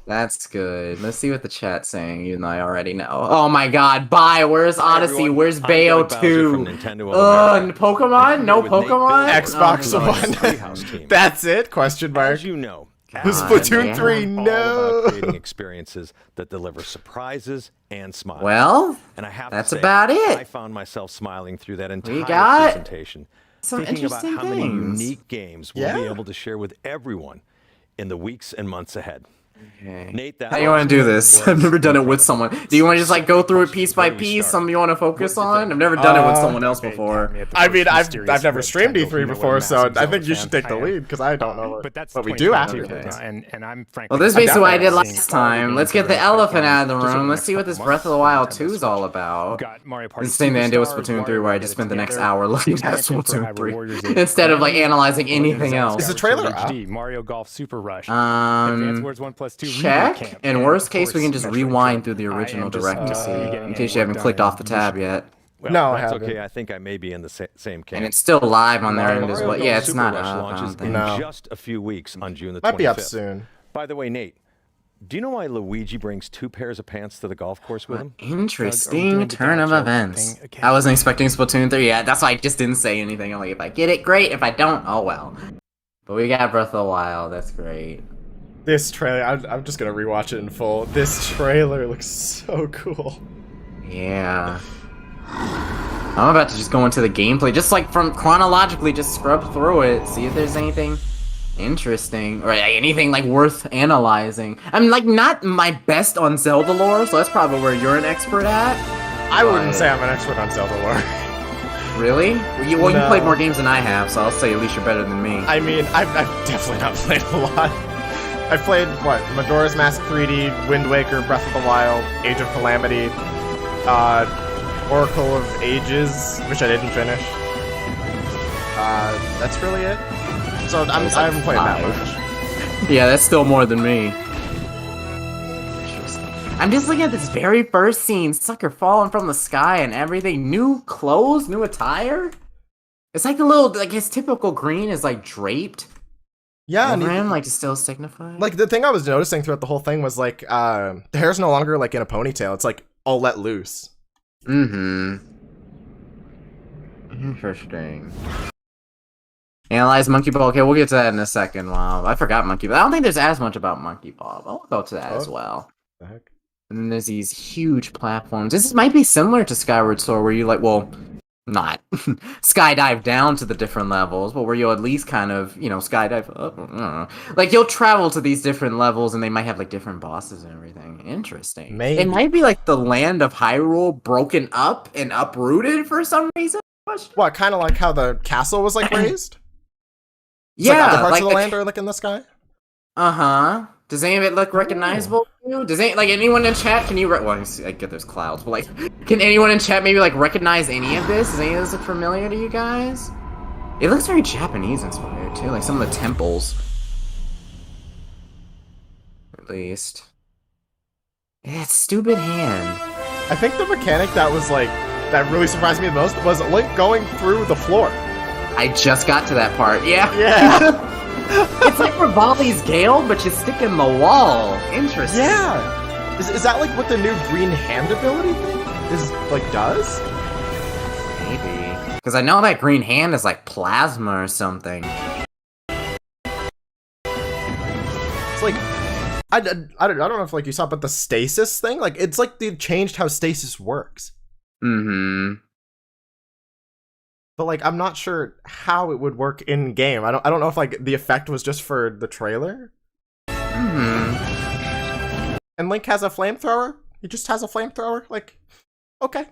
That's good. Let's see what the chat's saying, even though I already know. Oh my god, bye! Where's Odyssey? everyone. Where's I'm Bayo Billy Bowser 2? from Nintendo of America. Pokemon? No Here with Nate Pokemon? Bills, Xbox Oh, One. Treehouse team. That's it? Question mark. As you know, Splatoon yeah. 3, all no. about creating experiences that deliver surprises and smiles. Well, and I have that's to say, about it. I found myself smiling through that entire We got presentation, some thinking about interesting how many things. unique games we'll be able to share with everyone in the weeks and months ahead. Okay. Nate, how you want to do this? I've never done it with someone. Do you want to just like go through it piece by piece? Something you want to focus on? I've never done it with someone else before. I mean, I've never streamed E3 before, so I think you should take the lead because I don't know what we do after. And I'm frankly. Well, this is basically what I did last time. Let's get the elephant out of the room. Let's see what this Breath of the Wild 2 is all about. The same thing I did with Splatoon 3, where I just spent the next hour looking at Splatoon 3 instead of like analyzing anything else. Is the trailer out? Mario Golf Super Rush. Check. In worst case, we can just rewind through the original direct to see, in case you haven't clicked off the tab yet. Well, no, I that's haven't. okay. I think I may be in the same camp. And it's still live on their end as well. Mario Yeah, Golf it's Super not Rush up. launches in just a few weeks on June the 25th. Might be up soon. By the way, Nate, do you know why Luigi brings 2 pairs of pants to the golf course with him? Interesting turn of events. I wasn't expecting Splatoon 3 yet. That's why I just didn't say anything. I'm like, if I get it, great. If I don't, oh well. But we got Breath of the Wild. That's great. This trailer, I'm just gonna rewatch it in full. This trailer looks so cool. Yeah. I'm about to just go into the gameplay, just like from chronologically, just scrub through it, see if there's anything interesting or anything like worth analyzing. I'm like not my best on Zelda lore, so that's probably where you're an expert at. I wouldn't say I'm an expert on Zelda lore. Really? Well, you played more games than I have, so I'll say at least you're better than me. I mean, I've definitely not played a lot. I've played, what, Majora's Mask 3D, Wind Waker, Breath of the Wild, Age of Calamity, Oracle of Ages, which I didn't finish. That's really it. So I haven't played that much. Yeah, that's still more than me. I'm just looking at this very first scene, sucker falling from the sky and everything. New clothes, new attire. It's like the little, like his typical green is like draped. Yeah, over him, like to still signify. Like the thing I was noticing throughout the whole thing was like the hair's no longer like in a ponytail. It's like all let loose. Interesting. Analyze Monkey Ball. Okay, we'll get to that in a second. Wow, I forgot Monkey Ball. I don't think there's as much about Monkey Ball, but we'll go to that as well. The heck? And then there's these huge platforms. This might be similar to Skyward Sword, where you like, well, not skydive down to the different levels, but where you'll at least kind of, you know, skydive up. Like you'll travel to these different levels, and they might have like different bosses and everything. Interesting. Maybe. It might be like the land of Hyrule broken up and uprooted for some reason. What, kind of like how the castle was like raised? Yeah, like other parts like of the land are like in the sky. Does any of it look recognizable to you? Does anyone in chat, can you well, I get there's clouds, but like, can anyone in chat maybe like recognize any of this? Does any of this look familiar to you guys? It looks very Japanese inspired too, like some of the temples. At least. That stupid hand. I think the mechanic that was like, that really surprised me the most was Link going through the floor. I just got to that part, yeah. Yeah. It's like Rivali's Gale, but you stick in the wall. Interesting. Yeah. Is that like what the new green hand ability thing is like does? Maybe. Because I know that green hand is like plasma or something. It's like I don't know if like you saw, but the stasis thing, like it's like they've changed how stasis works. But like I'm not sure how it would work in game. I don't know if like the effect was just for the trailer. And Link has a flamethrower. He just has a flamethrower. Like, okay.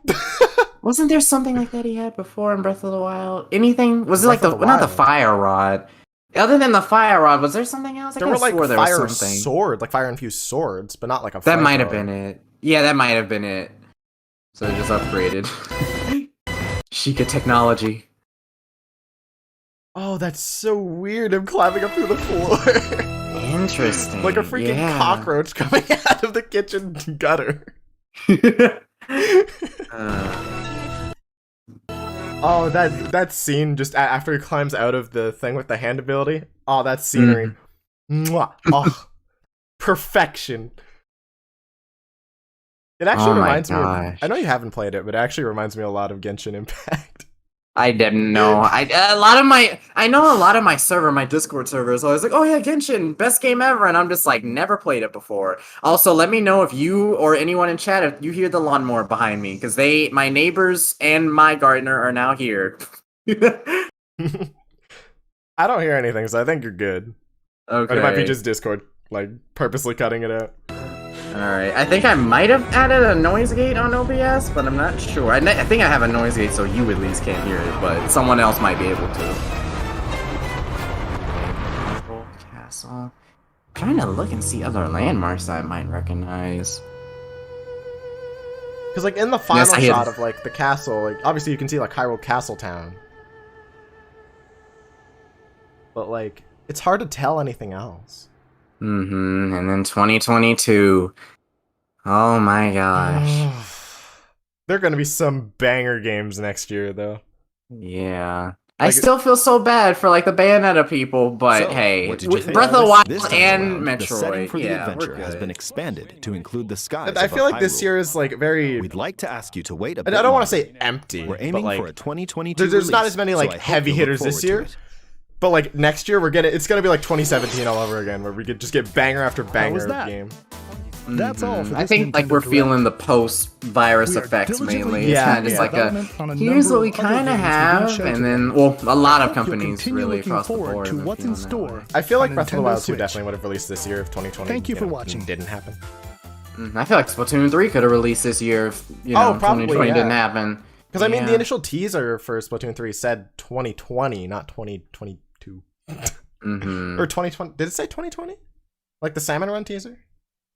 Wasn't there something like that he had before in Breath of the Wild? Anything? Was it like not the fire rod? Other than the fire rod, was there something else? There were like fire sword, like fire infused swords, but not like a. That might have been it. Yeah, that might have been it. So they just upgraded. Sheikah technology. Oh, that's so weird. I'm climbing up through the floor. Interesting. Like a freaking cockroach coming out of the kitchen gutter. Oh, that scene just after he climbs out of the thing with the hand ability. Oh, that scenery. Mwah. Oh, perfection. It actually reminds me of, I know you haven't played it, but it actually reminds me a lot of Genshin Impact. I didn't know. I know a lot of my server, my Discord server is always like, oh yeah, Genshin, best game ever, and I'm just like, never played it before. Also, let me know if you or anyone in chat, if you hear the lawnmower behind me, because my neighbors and my gardener are now here. I don't hear anything, so I think you're good. Okay. Or it might be just Discord. like purposely cutting it out. Alright, I think I might have added a noise gate on OBS, but I'm not sure. I think I have a noise gate so you at least can't hear it, but someone else might be able to. Castle. I'm trying to look and see other landmarks I might recognize. Because like in the final shot of like the castle, like obviously you can see like Hyrule Castle Town. But like, it's hard to tell anything else. And then 2022. Oh my gosh. There are gonna be some banger games next year, though. Yeah. I still feel so bad for like the Bayonetta people, but hey, Breath of the Wild and Metroid. The setting for the yeah, adventure has been expanded to include the skies. I feel like this Hyrule. year is like very. We'd like to ask you to wait a I bit. don't want to say empty. We're aiming but, like, for a 2022 there's not release, as many like so I hope heavy you look hitters this forward to year. it. But like next year, it's gonna be like 2017 all over again, where we could just get banger after banger of game. That's all for this I think like Nintendo we're Direct. feeling the post-virus effects mainly. It's kind of just like here's what we kind of have, and then a lot of companies really across the board. To what's in store. I feel like Breath of the Nintendo Wild 2 Switch. definitely would have released this year if 2020. Thank you for watching. Didn't happen. I feel like Splatoon 3 could have released this year if 2020 didn't happen. Because I mean, the initial teaser for Splatoon 3 said 2020, not 2022. Or 2020. Did it say 2020? Like the Salmon Run teaser?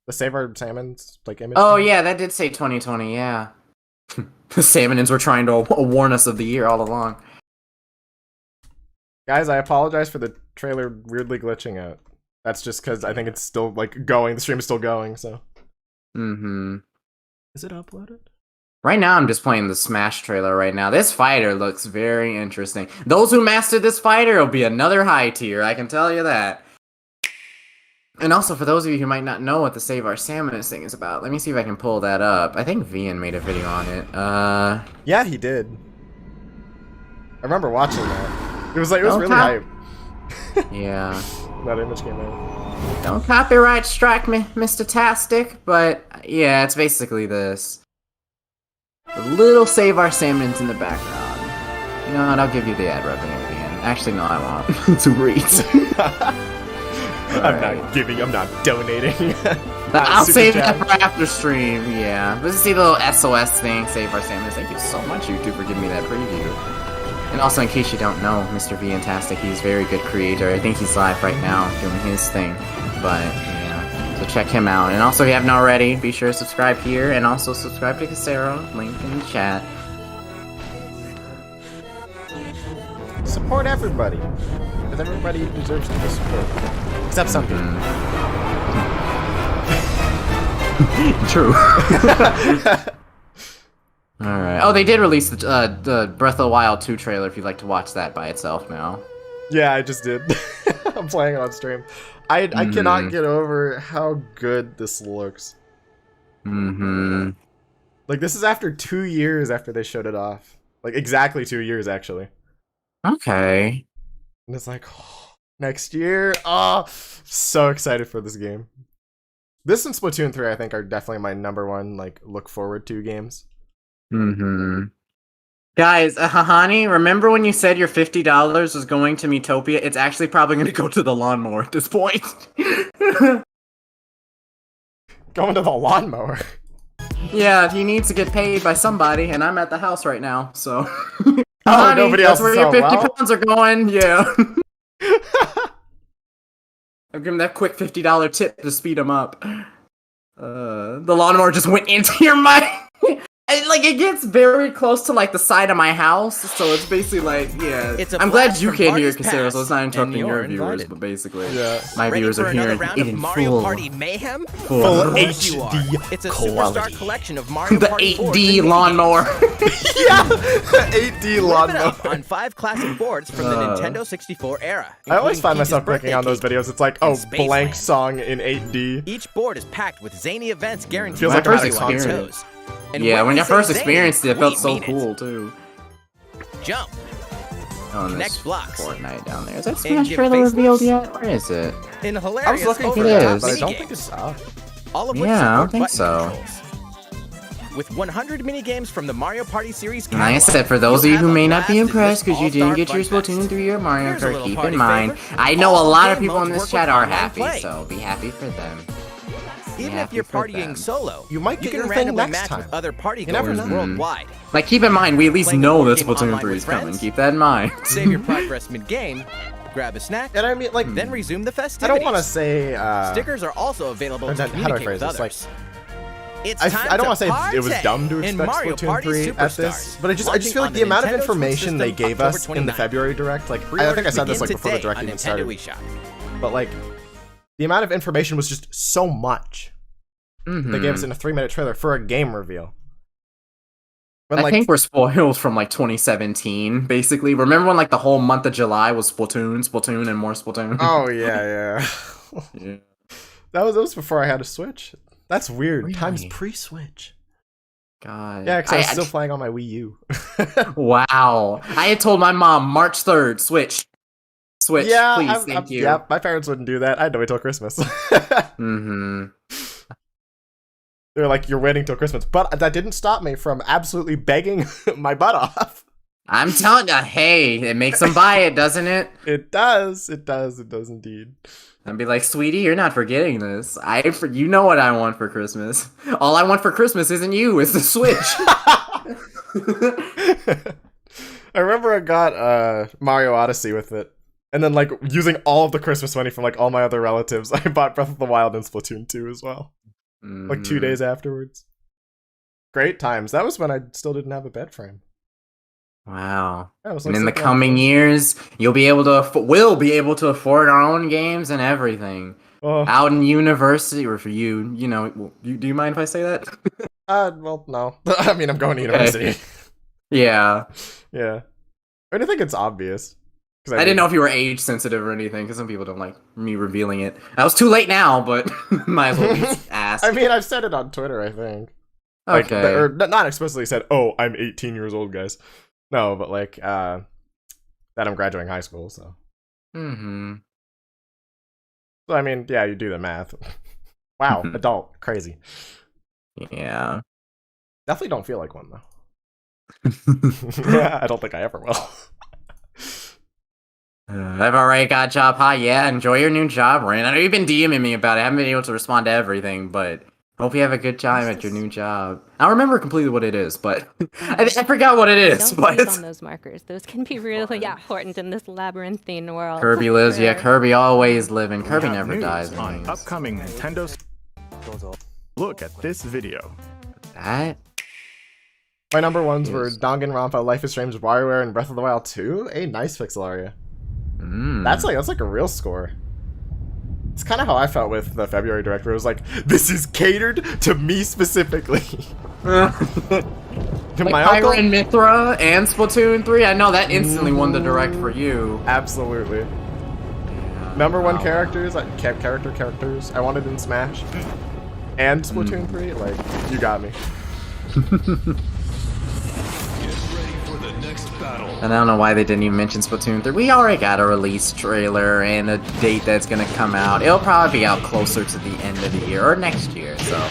The Save Our Salmons like image? Oh yeah, that did say 2020, yeah. The Salmonins were trying to warn us of the year all along. Guys, I apologize for the trailer weirdly glitching out. That's just because I think it's still like going. The stream is still going, so. Is it uploaded? Right now, I'm just playing the Smash trailer right now. This fighter looks very interesting. Those who mastered this fighter will be another high tier, I can tell you that. And also, for those of you who might not know what the Save Our Salmoners thing is about, let me see if I can pull that up. I think Vian made a video on it. Yeah, he did. I remember watching that. It was really hype. Yeah. That image came out. Don't copyright strike me, Mr. Tastic, but yeah, it's basically this. A little Save Our Salmons in the background. You know what, I'll give you the ad revenue at the end. Actually, no, I won't. It's great. I'm not donating. I'll save that for after stream, yeah. Let's see the little SOS thing, Save Our Salmons. Thank you so much, YouTube, for giving me that preview. And also, in case you don't know, Mr. Viantastic, he's a very good creator. I think he's live right now doing his thing. But, yeah, so check him out. And also, if you haven't already, be sure to subscribe here. And also subscribe to Casero, link in the chat. Support everybody. Because everybody deserves to be supported. Except some people. True. Alright. Oh, they did release the Breath of the Wild 2 trailer if you'd like to watch that by itself now. Yeah, I just did. I'm playing on stream. I cannot get over how good this looks. Like, this is after 2 years after they showed it off. Like, exactly 2 years, actually. Okay. And it's like, next year? Oh, so excited for this game. This and Splatoon 3, I think, are definitely my number one, like, look forward to games. Guys, Hahani, remember when you said your $50 was going to Miitopia? It's actually probably going to go to the lawnmower at this point. Going to the lawnmower? Yeah, he needs to get paid by somebody, and I'm at the house right now, so... Oh, nobody else that's where is your 50 well. pounds are going, yeah. I'll give him that quick $50 tip to speed him up. The lawnmower just went into your mic. Like, it gets very close to, like, the side of my house, so it's basically like, yeah. I'm glad you can't hear Casero, so it's not interrupting your viewers, but basically, my viewers are hearing it in Mario Party full. Mayhem? Full HD It's a superstar collection of Mario The Party 8D lawnmower. Yeah, 8D lawnmower. On 5 classic boards from the Nintendo 64 era. I always find myself Peach's clicking on those videos. It's like, oh, Spaceland. blank song in 8D. Each board is packed with zany events guaranteed Feels like to a keep you on concert. toes. And Yeah, when we I say first zany, experienced it, it felt we so mean cool, too. Jump. Oh, and Connect there's blocks. Fortnite down there. Is that And Smash give trailer faceless. revealed yet? Where is it? In I was hilarious looking for It that, is. but I don't minigames. think it's up. All of which Yeah, I don't support think button so. controls. with 100 minigames from the Mario Party series catalog. Like I said, for those of you You'll who have may a not be blast impressed in because this you didn't all-star get your fun Splatoon fest. 3 or Mario Here's a Kart, little keep party in mind. favor. I know a All lot of game people in modes this work chat with are online happy, play. so be happy for them. Even Yeah, if you're good for partying them. solo, You might get can your thing randomly next match time. with other party You never goers know. worldwide. Like, keep in mind, we at least Playing a know board that game Splatoon online 3 with is coming. friends? Keep that in mind. Save your progress mid-game, grab a snack, And I mean, like, then resume the I festivities. don't want to say. Stickers are also available How to do I communicate phrase with this? others. It's I time don't to want to say it was party dumb to in expect Mario Splatoon Party 3 at this, Superstars, but I just launching feel like on the amount of Nintendo Switch information they system gave us October in the 29th. February Direct, like, I Pre-orders think I said this begin like before the today Direct on even Nintendo started, eShop. but like, the amount of information was just so much. They gave us in a 3-minute trailer for a game reveal. When, I like, think we're spoiled from like 2017, basically. Remember when like the whole month of July was Splatoon, and more Splatoon? oh yeah. Yeah. That was before I had a Switch. That's weird. Really? Time's pre-Switch. God. Yeah, because I was still playing on my Wii U. Wow. I had told my mom March 3rd, Switch. Switch, Yeah, please, thank you. Yeah, my parents wouldn't do that. I had to wait till Christmas. Mm-hmm. They're like, you're waiting till Christmas. But that didn't stop me from absolutely begging my butt off. I'm telling you, hey, it makes them buy it, doesn't it? It does. It does indeed. I'd be like, sweetie, you're not forgetting this. You know what I want for Christmas. All I want for Christmas isn't you, it's the Switch. I remember I got Mario Odyssey with it. And then, like, using all of the Christmas money from, like, all my other relatives, I bought Breath of the Wild and Splatoon 2 as well. Like, 2 days afterwards. Great times. That was when I still didn't have a bed frame. Wow. Yeah, it was, like, And in the super coming years, we'll be able to afford our own games and everything. Oh. Out in university, or for you, you know, do you mind if I say that? Well, no. I mean, I'm going to university. Yeah. Yeah. I don't think it's obvious. I didn't know if you were age sensitive or anything, because some people don't like me revealing it. I was too late now, but might as well be asked. I mean, I've said it on Twitter, I think. Okay. Or not explicitly said, oh, I'm 18 years old, guys. No, but like, that I'm graduating high school, so. Mm-hmm. So, I mean, yeah, you do the math. Wow, adult. Crazy. Yeah. Definitely don't feel like one, though. Yeah, I don't think I ever will. I've already got a job. Hi, yeah, enjoy your new job, Ren. I know you've been DMing me about it. I haven't been able to respond to everything, but hope you have a good time at your new job. I don't remember completely what it is, but I forgot what it is. Don't But sleep on those markers. Those can be really important in this labyrinthine world. Kirby lives. Yeah, Kirby always living. Kirby We have never news dies. on upcoming Nintendo. Look at this video. That? My number ones were Danganronpa, Life is Strange, WarioWare, and Breath of the Wild 2. A nice pixel area. That's like a real score. It's kind of how I felt with the February Direct, where it was like, this is catered to me specifically. Like my Pyra uncle and Mithra and Splatoon 3. I know that instantly won the Direct for you. Absolutely. Number one characters, like characters I wanted in Smash and Splatoon 3. Like, you got me. And I don't know why they didn't even mention Splatoon 3. We already got a release trailer and a date that's gonna come out. It'll probably be out closer to the end of the year or next year. So,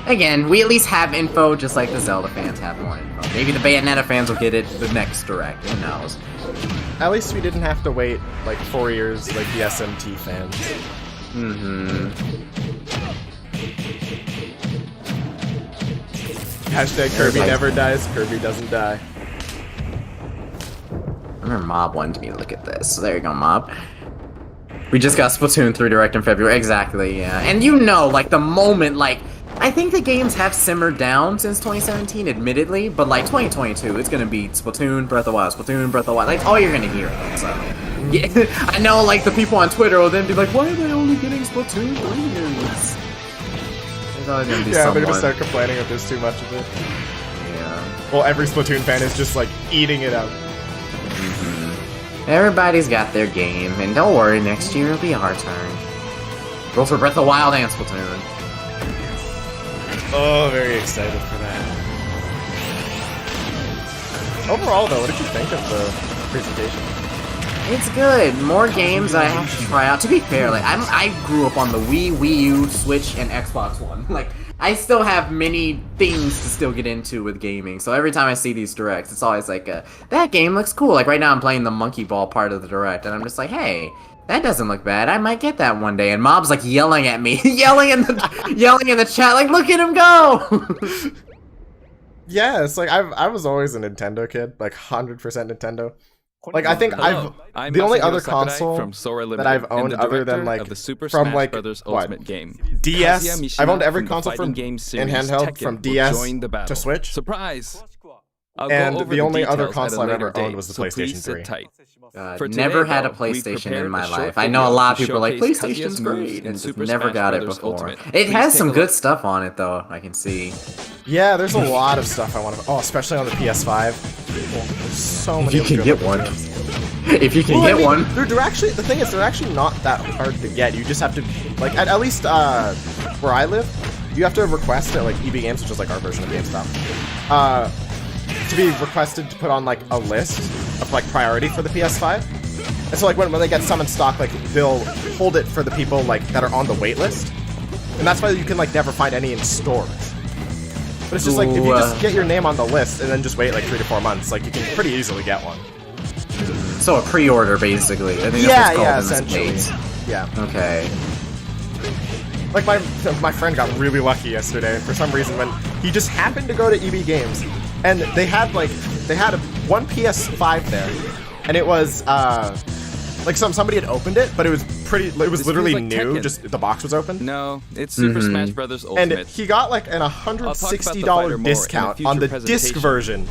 again, we at least have info, just like the Zelda fans have more info. Maybe the Bayonetta fans will get it the next Direct. Who knows? At least we didn't have to wait like 4 years like the SMT fans. Hashtag Kirby never dies, Kirby doesn't die. I remember Mob wanted me to look at this. So there you go, Mob. We just got Splatoon 3 Direct in February. Exactly, yeah. And you know, like, the moment, like, I think the games have simmered down since 2017, admittedly, but, like, 2022, it's gonna be Splatoon, Breath of the Wild, Splatoon, Breath of the Wild. Like, all you're gonna hear. So, yeah. I know, like, the people on Twitter will then be like, why are they only getting Splatoon 3 news? There's always gonna be Yeah, someone. they're gonna start complaining if there's too much of it. Yeah. Well, every Splatoon fan is just, like, eating it up. Everybody's got their game, and don't worry, next year it'll be our turn. Go for Breath of the Wild and Splatoon. Oh, very excited for that. Overall, though, what did you think of the presentation? It's good. More games I have to try out. To be fair, like I grew up on the Wii, Wii U, Switch, and Xbox One. Like I still have many things to still get into with gaming. So every time I see these directs, it's always like, that game looks cool. Like right now I'm playing the monkey ball part of the direct, and I'm just like, hey, that doesn't look bad. I might get that one day. And Mob's like yelling at me, yelling in the chat, like, look at him go. Yeah, it's like I was always a Nintendo kid, like 100% Nintendo. Like I think I'm the only Masahiro other Sakurai console from Sora that Limited I've and owned the other than director like of the Super from Smash like Brothers what Ultimate game. DS. Kazuya Mishima I've owned every from the console fighting from game in series handheld Tekken from will DS join the battle. to Switch. Surprise! I'll go And over the only other details at a console I've later ever owned date, was the so please PlayStation sit 3. tight. Never had a though, we've PlayStation prepared in my a short life. I know a video lot of to people are like, showcase PlayStation's Kazuya's moves great, in and just Super never Smash got it Brothers before. Ultimate. It Please has take some a good look. stuff on it, though, I can see. Yeah, there's a lot of stuff I want to. Oh, especially on the PS5. There's so many. You can good get one. games. If you can Well, I get mean, one. They're actually, the thing is, they're actually not that hard to get. You just have to, like, at least where I live, you have to request at like EB Games, which is like our version of GameStop, to be requested to put on like a list of like priority for the PS5. And so like when they get some in stock, like they'll hold it for the people like that are on the wait list, and that's why you can like never find any in stores. But it's just like if you just get your name on the list and then just wait like 3 to 4 months, like you can pretty easily get one. So a pre-order, basically. I think Yeah, that's what's called essentially. in this case. Yeah. Okay. Like my friend got really lucky yesterday for some reason when he just happened to go to EB Games and they had one PS5 there, and it was like somebody had opened it, but it was literally like new. Tekken. Just the box was open. No, it's Super Smash Brothers And Ultimate. he got like an I'll talk about the fighter $160 more discount in a on the future disc presentation. version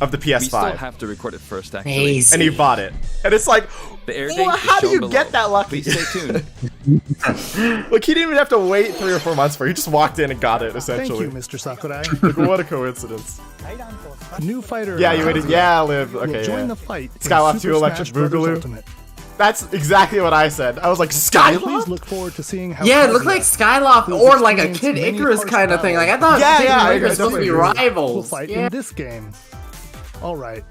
of the PS5. We still have to record it first, actually. Amazing. And he bought it. And it's like, The air date well, is how do shown you below. get that lucky? Please stay tuned. Like, he didn't even have to wait 3 or 4 months for it. He just walked in and got it, essentially. Thank you, Mr. Sakurai. Like, what a coincidence. New fighter. Yeah, you waited. Yeah, Liv. will Okay, join yeah. the fight in Skyloft 2 Super Electric Smash Brothers Boogaloo. Ultimate. That's exactly what I said. I was like, Please Skyloft? look forward to seeing how. Yeah, it looked like Skyloft who's or like a experienced Kid many Icarus harsh kind of thing. Like I thought Yeah, Kid yeah, and I Icarus were supposed to be definitely agree. will rivals. fight Yeah. in this game. All right.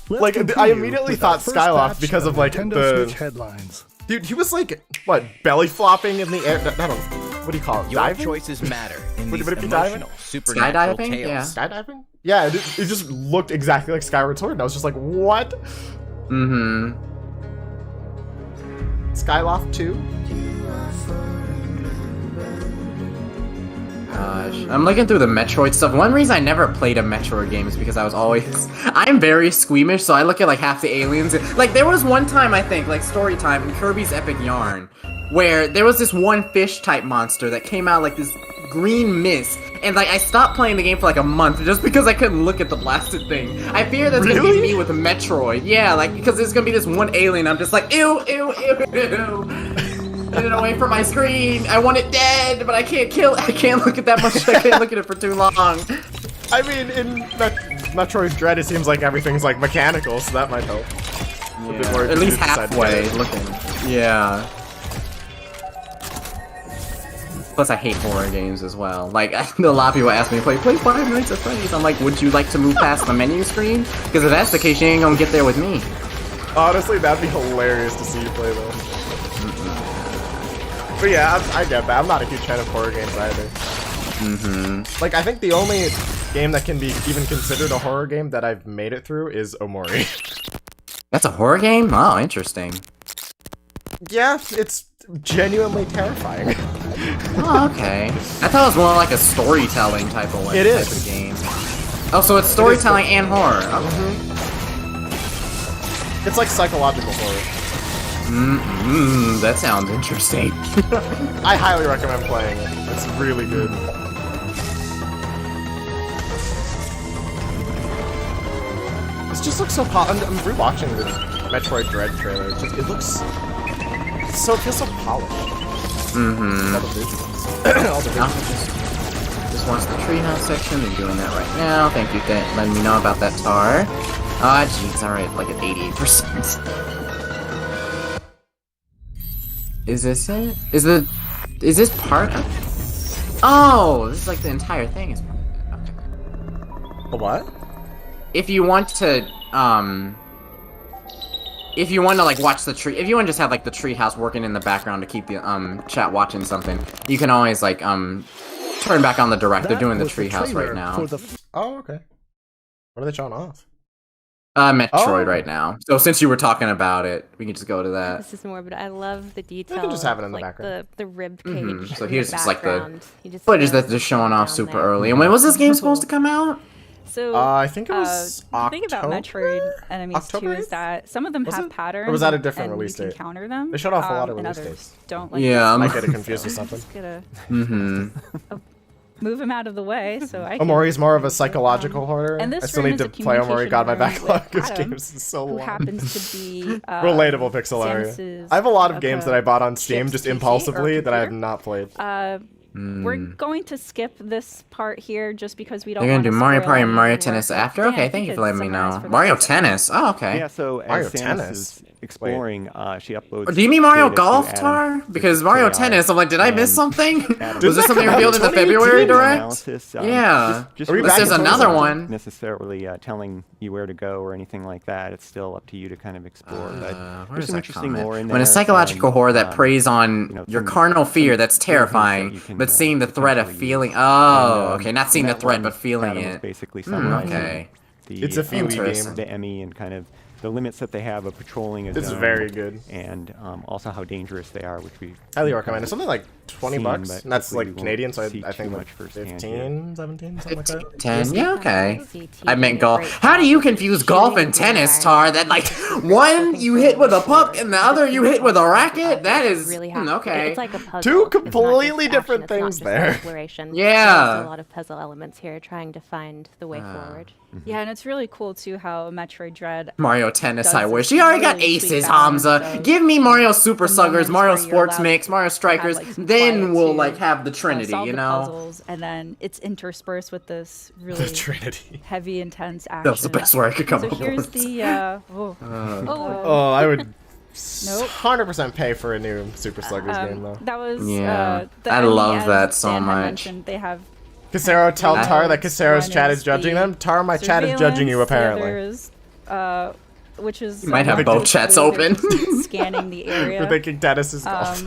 Let's Like, I continue immediately with our thought first Skyloft batch because of, like, Nintendo the- Switch headlines. Dude, he was like, what, belly flopping in the air? I don't what do you call it? Your Diving? choices matter in Would these it be diving? emotional, supernatural Skydiving? tales. Yeah. Skydiving? Yeah, it just looked exactly like Skyward Sword, and I was just like, what? Mm-hmm. Skyloft 2? Gosh. I'm looking through the Metroid stuff. One reason I never played a Metroid game is because I was always... I'm very squeamish, so I look at like half the aliens. Like there was one time, I think, like story time in Kirby's Epic Yarn, where there was this one fish type monster that came out like this green mist, and like I stopped playing the game for like a month just because I couldn't look at the blasted thing. I fear that's gonna be me with a Metroid. Yeah, like because there's gonna be this one alien. I'm just like ew, ew, ew, ew. Get it away from my screen. I want it dead, but I can't kill. I can't look at that much. I can't look at it for too long. I mean, in Metroid Dread, it seems like everything's like mechanical, so that might help. A bit more At least inside the halfway game. looking. Yeah. Plus, I hate horror games as well. Like, a lot of people ask me to play Five Nights at Freddy's. I'm like, would you like to move past the menu screen? Because if that's the case, you ain't gonna get there with me. Honestly, that'd be hilarious to see you play though. But yeah, I get that. I'm not a huge fan of horror games either. Mm-hmm. Like, I think the only game that can be even considered a horror game that I've made it through is Omori. That's a horror game? Oh, interesting. Yeah, it's genuinely terrifying. Oh, okay. I thought it was more like a storytelling type of, It is. type of game. Oh, so it's storytelling and horror. Okay. It's like psychological horror. That sounds interesting. I highly recommend playing it. It's really good. This just looks so I'm rewatching the Metroid Dread trailer. It looks so, it feels so polished. Mm-hmm. All the visuals. All the visuals. Just wants the treehouse section. They're doing that right now. Thank you for letting me know about that tar. Ah, jeez. Alright, like at 88%. Is this it? Is this part of... Oh, this is like the entire thing is part of it. Okay. A what? If you want to, if you want to like watch the tree, if you want to just have like the treehouse working in the background to keep the chat watching something, you can always like Turn back on the direct. They're That doing the was the treehouse trailer right now. for the Oh, okay. What are they showing off? Metroid Oh. right now. So since you were talking about it, we can just go to that. This is more, but I love the detail. can just have it in the like background. the rib cage. So in here's the just like the background. You just footage see that's just showing off down super there. early. And when was this game supposed to come out? So I think it was The thing about Metroid enemies October too is that some of them Was have it? patterns. Or was that a different and release you date? can counter them. They showed off a lot of and release others dates. don't like. Yeah, I might get it confused with something. Just gonna Mm-hmm. move him out of the way so I can. Omori's more of a psychological horror. And this I still room need is to a play Omori. God, my communication backlog room of with Adam, games is so who long. happens to be Relatable pixel area. Samus's I have a lot of of games a that I bought on Steam ship's just PC or impulsively that I have computer. not played. We're going to skip this part here just because we don't. They're gonna do wanna Mario spoil Party and any Mario of the Tennis work. after? Dan, Okay, if thank you could for letting me summarize know. for Mario those. Tennis? Oh, okay. Yeah, so Mario as Samus Tennis? is exploring, she uploads. Do you mean Mario data to Golf, Adam Tar? through Because Mario KI, Tennis, I'm like, did I miss and something? Adam Was this something come out revealed in the 2018? February direct? Analysis, Yeah. just Are we This back is in another 2017? one. necessarily telling you where to go or anything like that. It's still up to you to kind of explore. But Where there's is some that interesting comment? lore in there. When a psychological and, horror that preys on you know, your some- carnal fear, some that's movements that terrifying, you can, but seeing the threat of potentially feeling. use. Oh, And, okay, not seeing in the that threat, one, but feeling Adam was it. basically summarizing Okay. the, It's a feely Interesting. game. the Emmy and kind of the limits that they have of patrolling a It's zone, very good. and also how dangerous they are, which we Highly recommend. It's something like 20 seen, bucks, but and that's hopefully we like won't Canadian, so see I too think like much firsthand 15, 17, something like that. 10, yeah, okay. CT I meant did a golf. great How do job you with confuse golf and shooting the tennis, Tar? That like one you hit with a puck and the other you hit with a racket? That is really okay. It's like a puzzle. Two It's not just completely action, different it's not things just there. Exploration. Yeah. There's a lot of puzzle elements here, trying to find the way forward. Yeah, and it's really cool too how Metroid Dread. Mario Tennis, does I this wish. You already got really sweet aces, balance Hamza. of Give me Mario Super the Suckers, moments Mario where you're Sports allowed Mix, Mario to Strikers. have, like, some Then quiet we'll to, like have the Trinity, solve you the know? puzzles, and then it's interspersed with this really Trinity. heavy, intense action. That was the best word I could come So up here's with. the Oh, I would Nope. 100% pay for a new Super Sluggers game, though. that was Yeah. the I enemy, love as that so Dan had much. mentioned, they have Casero, tell Tar that Casero's one chat is is judging the them. Tar, my chat is judging you, surveillance, the apparently. other is, which is You might have more both basically chats they're open. just scanning the area. We're thinking tennis is golf.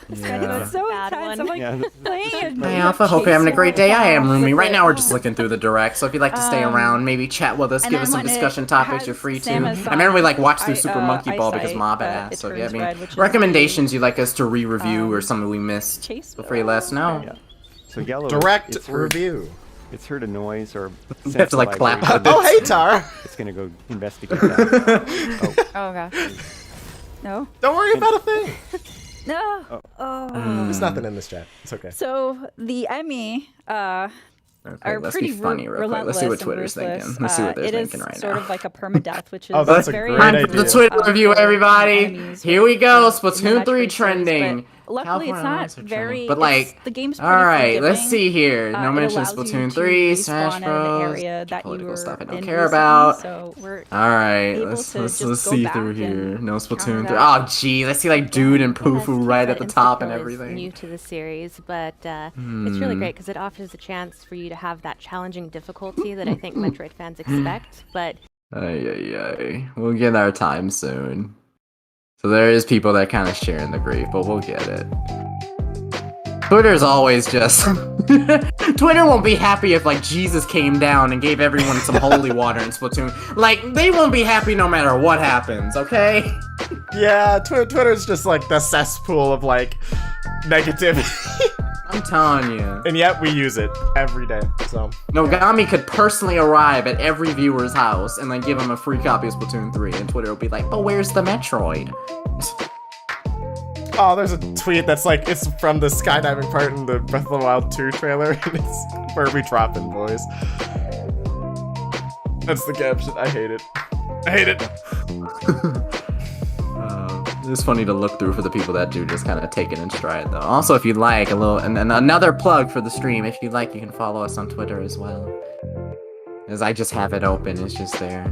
This Yeah. guy was so Bad intense. one. I'm like Yeah, this- playing it. Hey Alpha, hope you're having a great day. I am, Rumi. Right now we're just looking through the direct, so if you'd like to stay around, maybe chat with us, and give then us some when it discussion topics, has you're free to. Samus I remember we like on watched through Super Monkey Ball because eyesight, Mob it asked, so if you have turns any red, which is recommendations you'd like us to re-review or something we missed, chase feel free to let us know. Yeah. So yellow. Direct it's heard- review. It's heard a noise or. You have to like clap. Oh, hey, Tar! It's gonna go investigate that. Oh gosh. No. Don't worry about a thing. No. There's nothing in this chat. It's okay. So the Emmy Okay, are let's pretty be funny real quick. relentless Let's see what and Twitter's thinking. ruthless. Let's see what they're it thinking is right sort now. of like a permadeath, which is Oh, that's a very great Time idea. for the Twitter review, everybody. enemies Here we go. in the Splatoon 3 Metroid series, trending. but luckily, California it's not Lights are trending. very. But like, the game's all pretty right, let's forgiving. see here. No It mention allows you Splatoon to 3, respawn Smash in an Bros. area that you Political were stuff I don't in care recently, about. So we're All right, able let's to just let's go see back through here. and No counter Splatoon 3. that. Oh, geez, I see like Dude and Poofoo right at the top and Insta-kill is everything. new to the series, but it's really great because it offers a chance for you to have that challenging difficulty that I think Metroid fans expect. But Ay. We'll get our time soon. So there is people that kind of sharing the grief, but we'll get it. Twitter's always just... Twitter won't be happy if, like, Jesus came down and gave everyone some holy water in Splatoon. Like, they won't be happy no matter what happens, okay? Yeah, Twitter's just like the cesspool of like negativity. I'm telling you. And yet we use it every day, so. Nogami could personally arrive at every viewer's house and then give them a free copy of Splatoon 3, and Twitter will be like, but where's the Metroid? Oh, there's a tweet that's like, it's from the skydiving part in the Breath of the Wild 2 trailer, and it's where we dropping, boys. That's the caption. I hate it. I hate it. It's funny to look through for the people that do just kind of take it in stride, though. Also, if you'd like, and another plug for the stream, if you'd like, you can follow us on Twitter as well. As I just have it open, it's just there.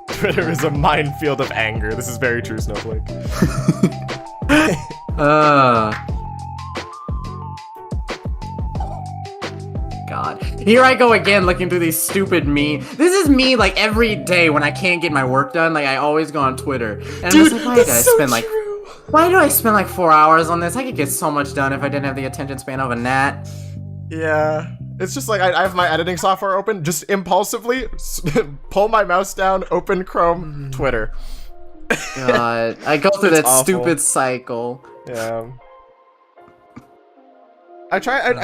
Twitter is a minefield of anger. This is very true, Snowflake. God. Here I go again looking through these stupid memes. This is me like every day when I can't get my work done. Like I always go on Twitter. And Dude, I'm just like, why do I spend like 4 hours on this? I could get so much done if I didn't have the attention span of a gnat. Yeah, it's just like I have my editing software open, just impulsively pull my mouse down, open Chrome, Twitter. God, I go through that stupid cycle. Yeah. I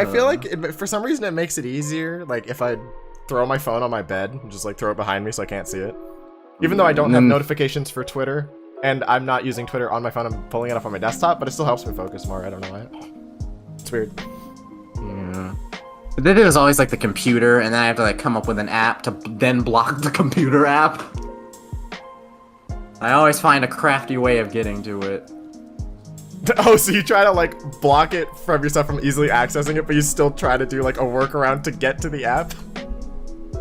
feel like for some reason it makes it easier. Like if I throw my phone on my bed and just like throw it behind me so I can't see it. Even though I don't have notifications for Twitter and I'm not using Twitter on my phone, I'm pulling it up on my desktop, but it still helps me focus more. I don't know why. It's weird. Yeah. But then there's always like the computer, and then I have to like come up with an app to then block the computer app. I always find a crafty way of getting to it. Oh, so you try to like block it from yourself from easily accessing it, but you still try to do like a workaround to get to the app?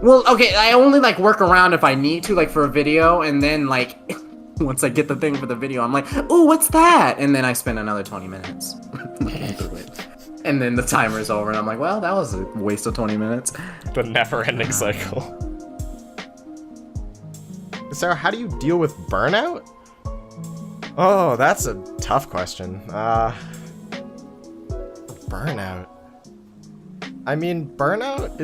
Well, okay, I only like work around if I need to, like for a video, and then like once I get the thing for the video, I'm like, ooh, what's that? And then I spend another 20 minutes looking through it. And then the timer's over, and I'm like, well, that was a waste of 20 minutes. The never-ending cycle. Sarah, how do you deal with burnout? Oh, that's a tough question. Burnout. I mean, burnout,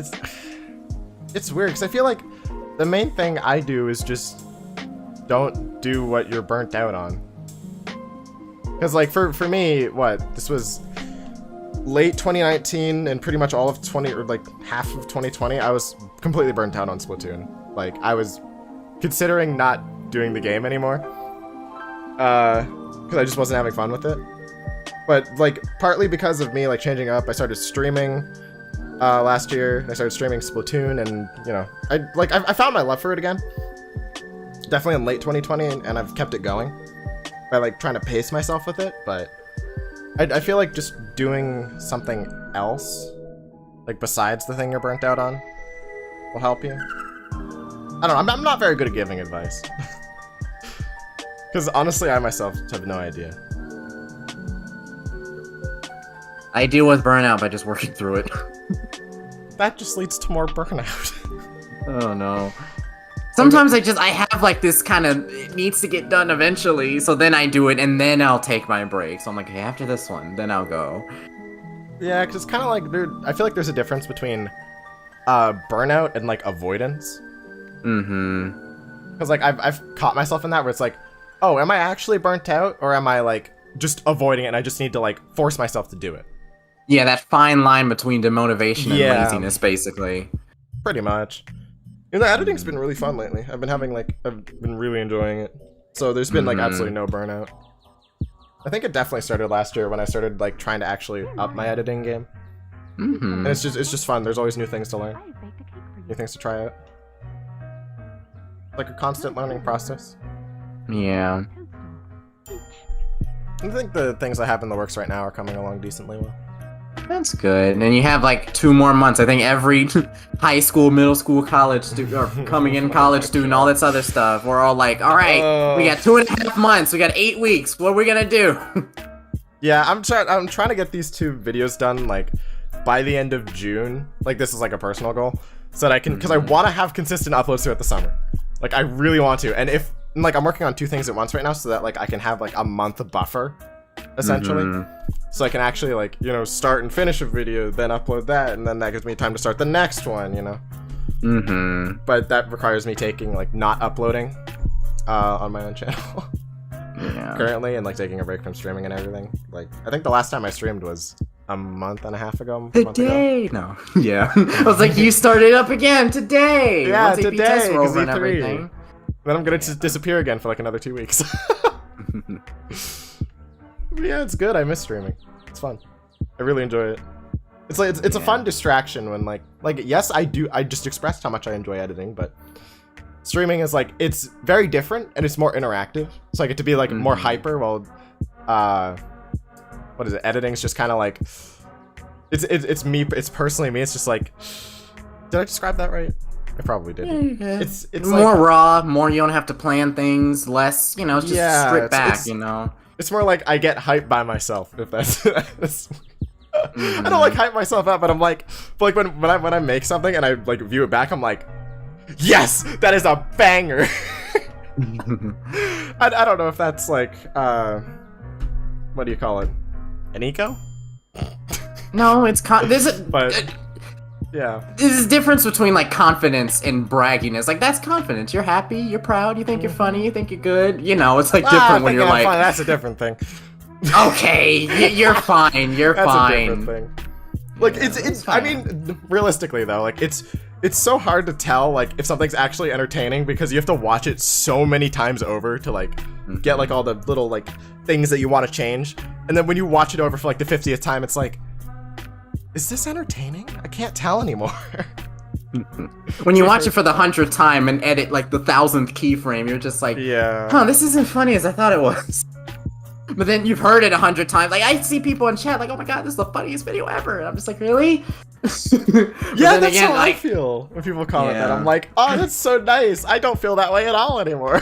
it's weird, because I feel like the main thing I do is just don't do what you're burnt out on. Because, like, for me, this was late 2019 and pretty much all of half of 2020, I was completely burnt out on Splatoon. Like, I was considering not doing the game anymore. Because I just wasn't having fun with it. But, like, partly because of me, like, changing up, I started streaming last year. I started streaming Splatoon, and, you know, I found my love for it again. Definitely in late 2020, and I've kept it going by, like, trying to pace myself with it, but I feel like just doing something else, like, besides the thing you're burnt out on, will help you. I don't know, I'm not very good at giving advice. Because honestly, I myself have no idea. I deal with burnout by just working through it. That just leads to more burnout. Oh no. Sometimes I have like this kind of, it needs to get done eventually, so then I do it and then I'll take my break. So I'm like, okay, after this one, then I'll go. Yeah, because it's kind of like, I feel like there's a difference between burnout and like avoidance. Mm-hmm. Because like I've caught myself in that where it's like, oh, am I actually burnt out, or am I like just avoiding it and I just need to like force myself to do it? Yeah, that fine line between demotivation and laziness, basically. Pretty much. You know, the editing's been really fun lately. I've been really enjoying it. So there's been like absolutely no burnout. I think it definitely started last year when I started like trying to actually up my editing game. And it's just fun. There's always new things to learn, new things to try out. Like a constant learning process. Yeah. I think the things I have in the works right now are coming along decently well. That's good. And then you have like 2 more months. I think every high school, middle school, college student, or coming in college student, all this other stuff. We're all like, all right, we got 2.5 months. We got 8 weeks. What are we gonna do? Yeah, I'm trying to get these 2 videos done like by the end of June. Like this is like a personal goal, so that I can, because I want to have consistent uploads throughout the summer. Like I really want to, and if like I'm working on 2 things at once right now, so that like I can have like a month buffer, essentially. So I can actually like, you know, start and finish a video, then upload that, and then that gives me time to start the next one, you know? But that requires me taking like not uploading on my own channel currently, and like taking a break from streaming and everything. Like I think the last time I streamed was a month and a half ago. Today? No. Yeah. I was like, you started up again today. Yeah, today. Over and everything. Then I'm gonna just disappear again for like another 2 weeks. Yeah, it's good. I miss streaming. It's fun. I really enjoy it. It's like it's a fun distraction when like yes, I just expressed how much I enjoy editing, but streaming is like, it's very different and it's more interactive. So I get to be like more hyper while what is it? Editing's just kind of like it's me. It's personally me. It's just like, did I describe that right? I probably did. Yeah. It's more like, raw. More you don't have to plan things. Less, you know, it's just strip back. You know. It's more like I get hyped by myself, if that's... I don't like hype myself up, but I'm like... But like when I make something and I like view it back, I'm like, yes! That is a banger! I don't know if that's like... what do you call it? An eco? No, it's but yeah, there's a difference between like confidence and bragginess. Like that's confidence. You're happy, you're proud, you think you're funny, you think you're good. You know, it's like different when you're like. Fine, that's a different thing. Okay, you're fine. You're that's fine. A different thing. Like it's. I mean, realistically though, like it's so hard to tell like if something's actually entertaining because you have to watch it so many times over to like get like all the little like things that you want to change, and then when you watch it over for like the 50th time, it's like, is this entertaining? I can't tell anymore. When you watch it for the 100th time and edit like the 1000th keyframe, you're just like, huh, this isn't funny as I thought it was. But then you've heard it 100 times. Like I see people in chat like, oh my god, this is the funniest video ever. And I'm just like, really? Yeah, that's how I feel when people comment that. I'm like, oh, that's so nice. I don't feel that way at all anymore.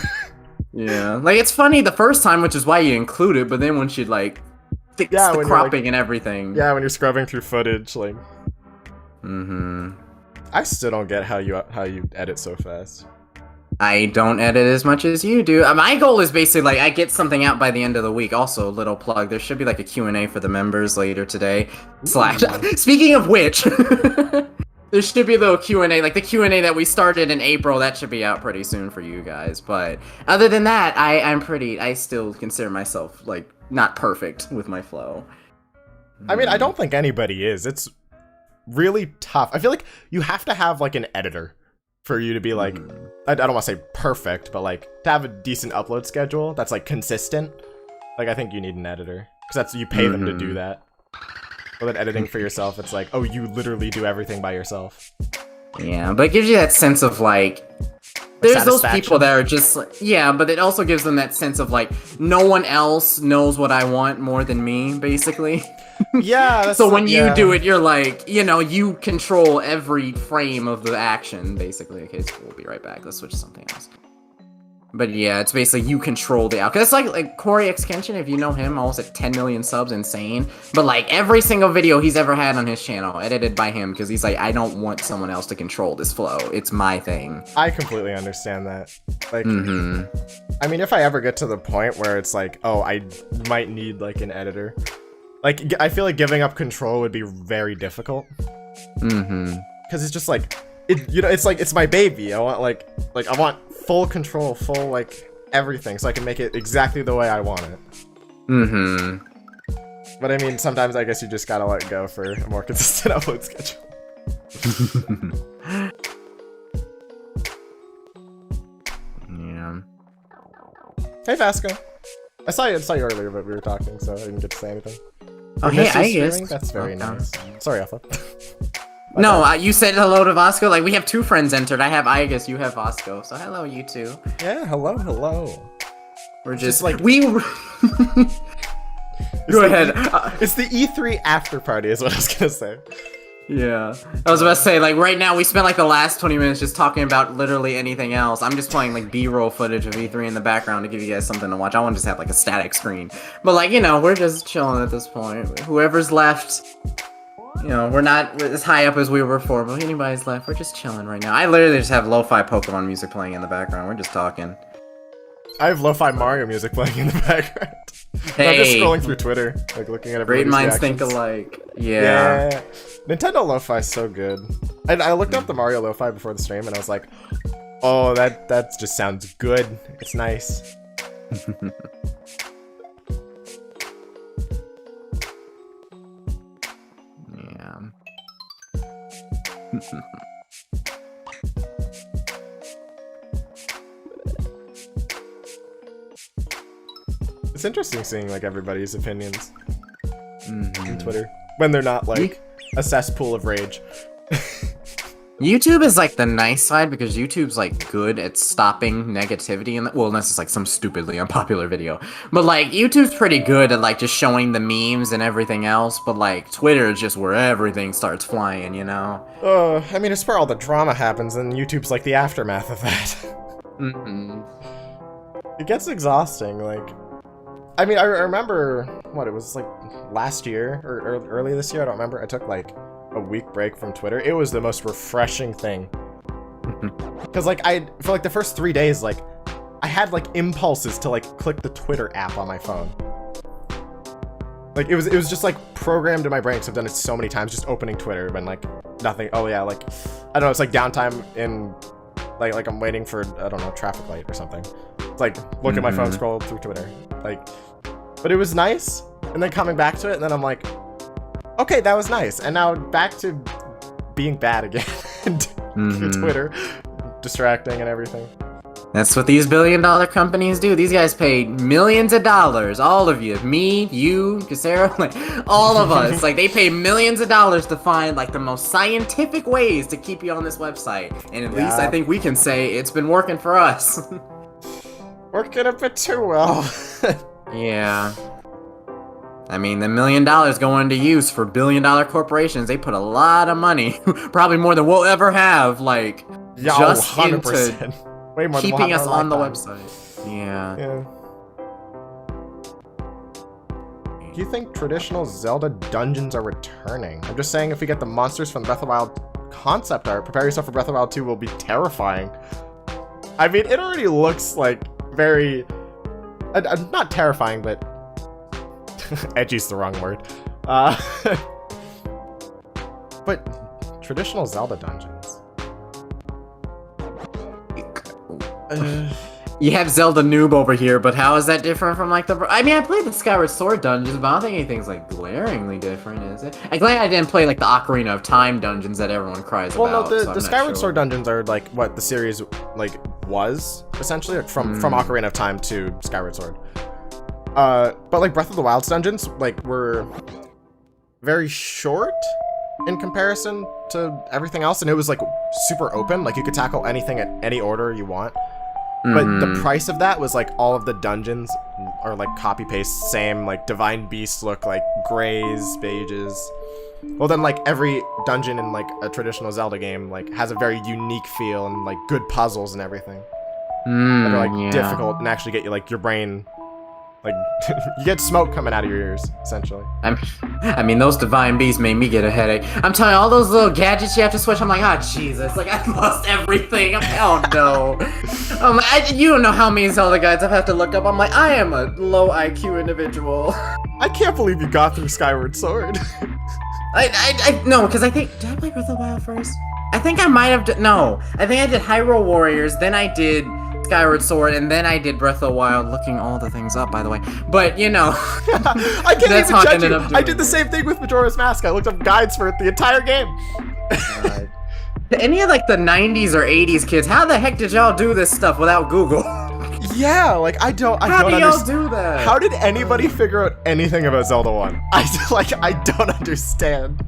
Yeah, like it's funny the first time, which is why you include it. But then once you like fix the cropping and everything. Yeah, when you're scrubbing through footage, like. I still don't get how you edit so fast. I don't edit as much as you do. My goal is basically like I get something out by the end of the week. Also, little plug, there should be like a Q&A for the members later today. Speaking of which, there should be a little Q&A, like the Q&A that we started in April. That should be out pretty soon for you guys. But other than that, I still consider myself like not perfect with my flow. I mean, I don't think anybody is. It's really tough. I feel like you have to have like an editor for you to be like, I don't want to say perfect, but like to have a decent upload schedule that's like consistent. Like I think you need an editor because you pay them to do that. But then editing for yourself, it's like, oh, you literally do everything by yourself. Yeah, but it gives you that sense of like, there's those people that are just like, yeah, but it also gives them that sense of like, no one else knows what I want more than me, basically. Yeah. So when you do it, you're like, you know, you control every frame of the action, basically. Okay, so we'll be right back. Let's switch to something else. But yeah, it's basically you control the outcome. It's like Corey X Kenshin, if you know him, almost at 10 million subs, insane. But like every single video he's ever had on his channel, edited by him, because he's like, I don't want someone else to control this flow. It's my thing. I completely understand that. Like, I mean, if I ever get to the point where it's like, oh, I might need like an editor. Like, I feel like giving up control would be very difficult. Because it's just like, it's like, it's my baby. I want like I want full control, full like everything, so I can make it exactly the way I want it. But I mean, sometimes I guess you just gotta let go for a more consistent upload schedule. Yeah. Hey Vasco, I saw you earlier, but we were talking, so I didn't get to say anything. Oh, hey, I guess. That's very nice. Sorry, Alpha. No, you said hello to Vasco. Like, we have two friends entered. I have Igus, you have Vasco. So hello, you two. Yeah, hello. We're just like, we... Go ahead. It's the E3 after party is what I was gonna say. Yeah. I was about to say, like, right now we spent like the last 20 minutes just talking about literally anything else. I'm just playing like B-roll footage of E3 in the background to give you guys something to watch. I want to just have like a static screen. But like, you know, we're just chilling at this point. Whoever's left, you know, we're not as high up as we were before, but if anybody's left, we're just chilling right now. I literally just have lo-fi Pokemon music playing in the background. We're just talking. I have lo-fi Mario music playing in the background. Hey. I'm just scrolling through Twitter, like looking at everybody's Great minds reactions. think alike. Yeah. Nintendo lo-fi is so good. I looked up the Mario lo-fi before the stream and I was like, oh, that just sounds good. It's nice. Yeah. It's interesting seeing like everybody's opinions on Twitter when they're not like a cesspool of rage. YouTube is like the nice side because YouTube's like good at stopping negativity and well, unless it's like some stupidly unpopular video. But like YouTube's pretty good at like just showing the memes and everything else. But like Twitter is just where everything starts flying, you know? I mean, it's where all the drama happens, and YouTube's like the aftermath of that. It gets exhausting. Like, I mean, I remember what it was like last year or early this year. I don't remember. I took like a week break from Twitter. It was the most refreshing thing. Because like for like the first 3 days, like I had like impulses to like click the Twitter app on my phone. Like, it was just, like, programmed in my brain, because I've done it so many times, just opening Twitter, and, like, nothing. Oh, yeah, like, I don't know, it's, like, downtime in, like I'm waiting for, I don't know, traffic light or something. It's, like, look at my phone, scroll through Twitter. Like, but it was nice, and then coming back to it, and then I'm like, okay, that was nice. And now back to being bad again. Twitter, distracting and everything. That's what these billion-dollar companies do. These guys pay millions of dollars. All of you. Me, you, Casero, like, all of us. Like, they pay millions of dollars to find, like, the most scientific ways to keep you on this website. And at least I think we can say it's been working for us. Working a bit too well. Yeah. I mean, the $1 million going into use for billion-dollar corporations, they put a lot of money, probably more than we'll ever have, like, just 100%. Into way more keeping us on the website. Yeah. Do you think traditional Zelda dungeons are returning? I'm just saying, if we get the monsters from the Breath of the Wild concept art, prepare yourself for Breath of the Wild 2 will be terrifying. I mean, it already looks like very... not terrifying, but... edgy's the wrong word. But traditional Zelda dungeons. You have Zelda noob over here, but how is that different from like the... I mean, I played the Skyward Sword dungeons, but I don't think anything's like glaringly different, is it? I'm glad I didn't play like the Ocarina of Time dungeons that everyone cries about. Well, no, the Skyward Sword dungeons are like what the series like was essentially, like, from Ocarina of Time to Skyward Sword. But like Breath of the Wild's dungeons like were very short in comparison to everything else, and it was like super open. Like you could tackle anything at any order you want. But the price of that was like all of the dungeons are like copy paste, same like Divine Beast look, like grays, beiges. Well, then like every dungeon in like a traditional Zelda game like has a very unique feel and like good puzzles and everything that are like difficult and actually get you like your brain. Like, you get smoke coming out of your ears, essentially. I mean, those Divine Beasts made me get a headache. I'm telling you, all those little gadgets you have to switch, I'm like, Jesus. Like, I lost everything. Oh, no. You don't know how many Zelda guides I've had to look up. I'm like, I am a low IQ individual. I can't believe you got through Skyward Sword. No, because I think... Did I play Breath of the Wild first? I think I might have... No. I think I did Hyrule Warriors, then I did... Skyward Sword, and then I did Breath of the Wild, looking all the things up, by the way. But, you know, I can't even judge you. I did the same thing with Majora's Mask. I looked up guides for it the entire game. Any of, like, the 90s or 80s kids, how the heck did y'all do this stuff without Google? Yeah, like, I don't How do y'all do that? How did anybody figure out anything about Zelda 1? I don't understand.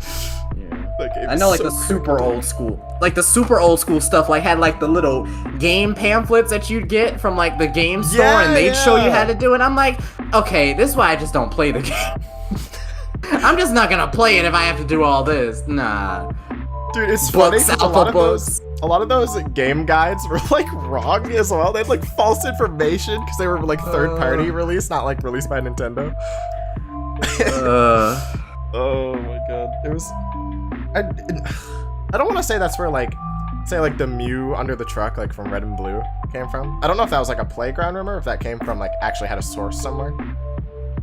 Like, I know, like, so the super old school. Like, the super old school stuff, like, had, like, the little game pamphlets that you'd get from, like, the game store, and they'd show you how to do it. I'm like, okay, this is why I just don't play the game. I'm just not gonna play it if I have to do all this. Nah. Dude, it's funny, a lot of those game guides were, like, wrong as well. They had, like, false information, because they were, like, third-party release, not, like, released by Nintendo. Oh my god. It was... I don't want to say that's where, like, say, like, the Mew under the truck, like, from Red and Blue came from. I don't know if that was, like, a playground rumor, or if that came from, like, actually had a source somewhere.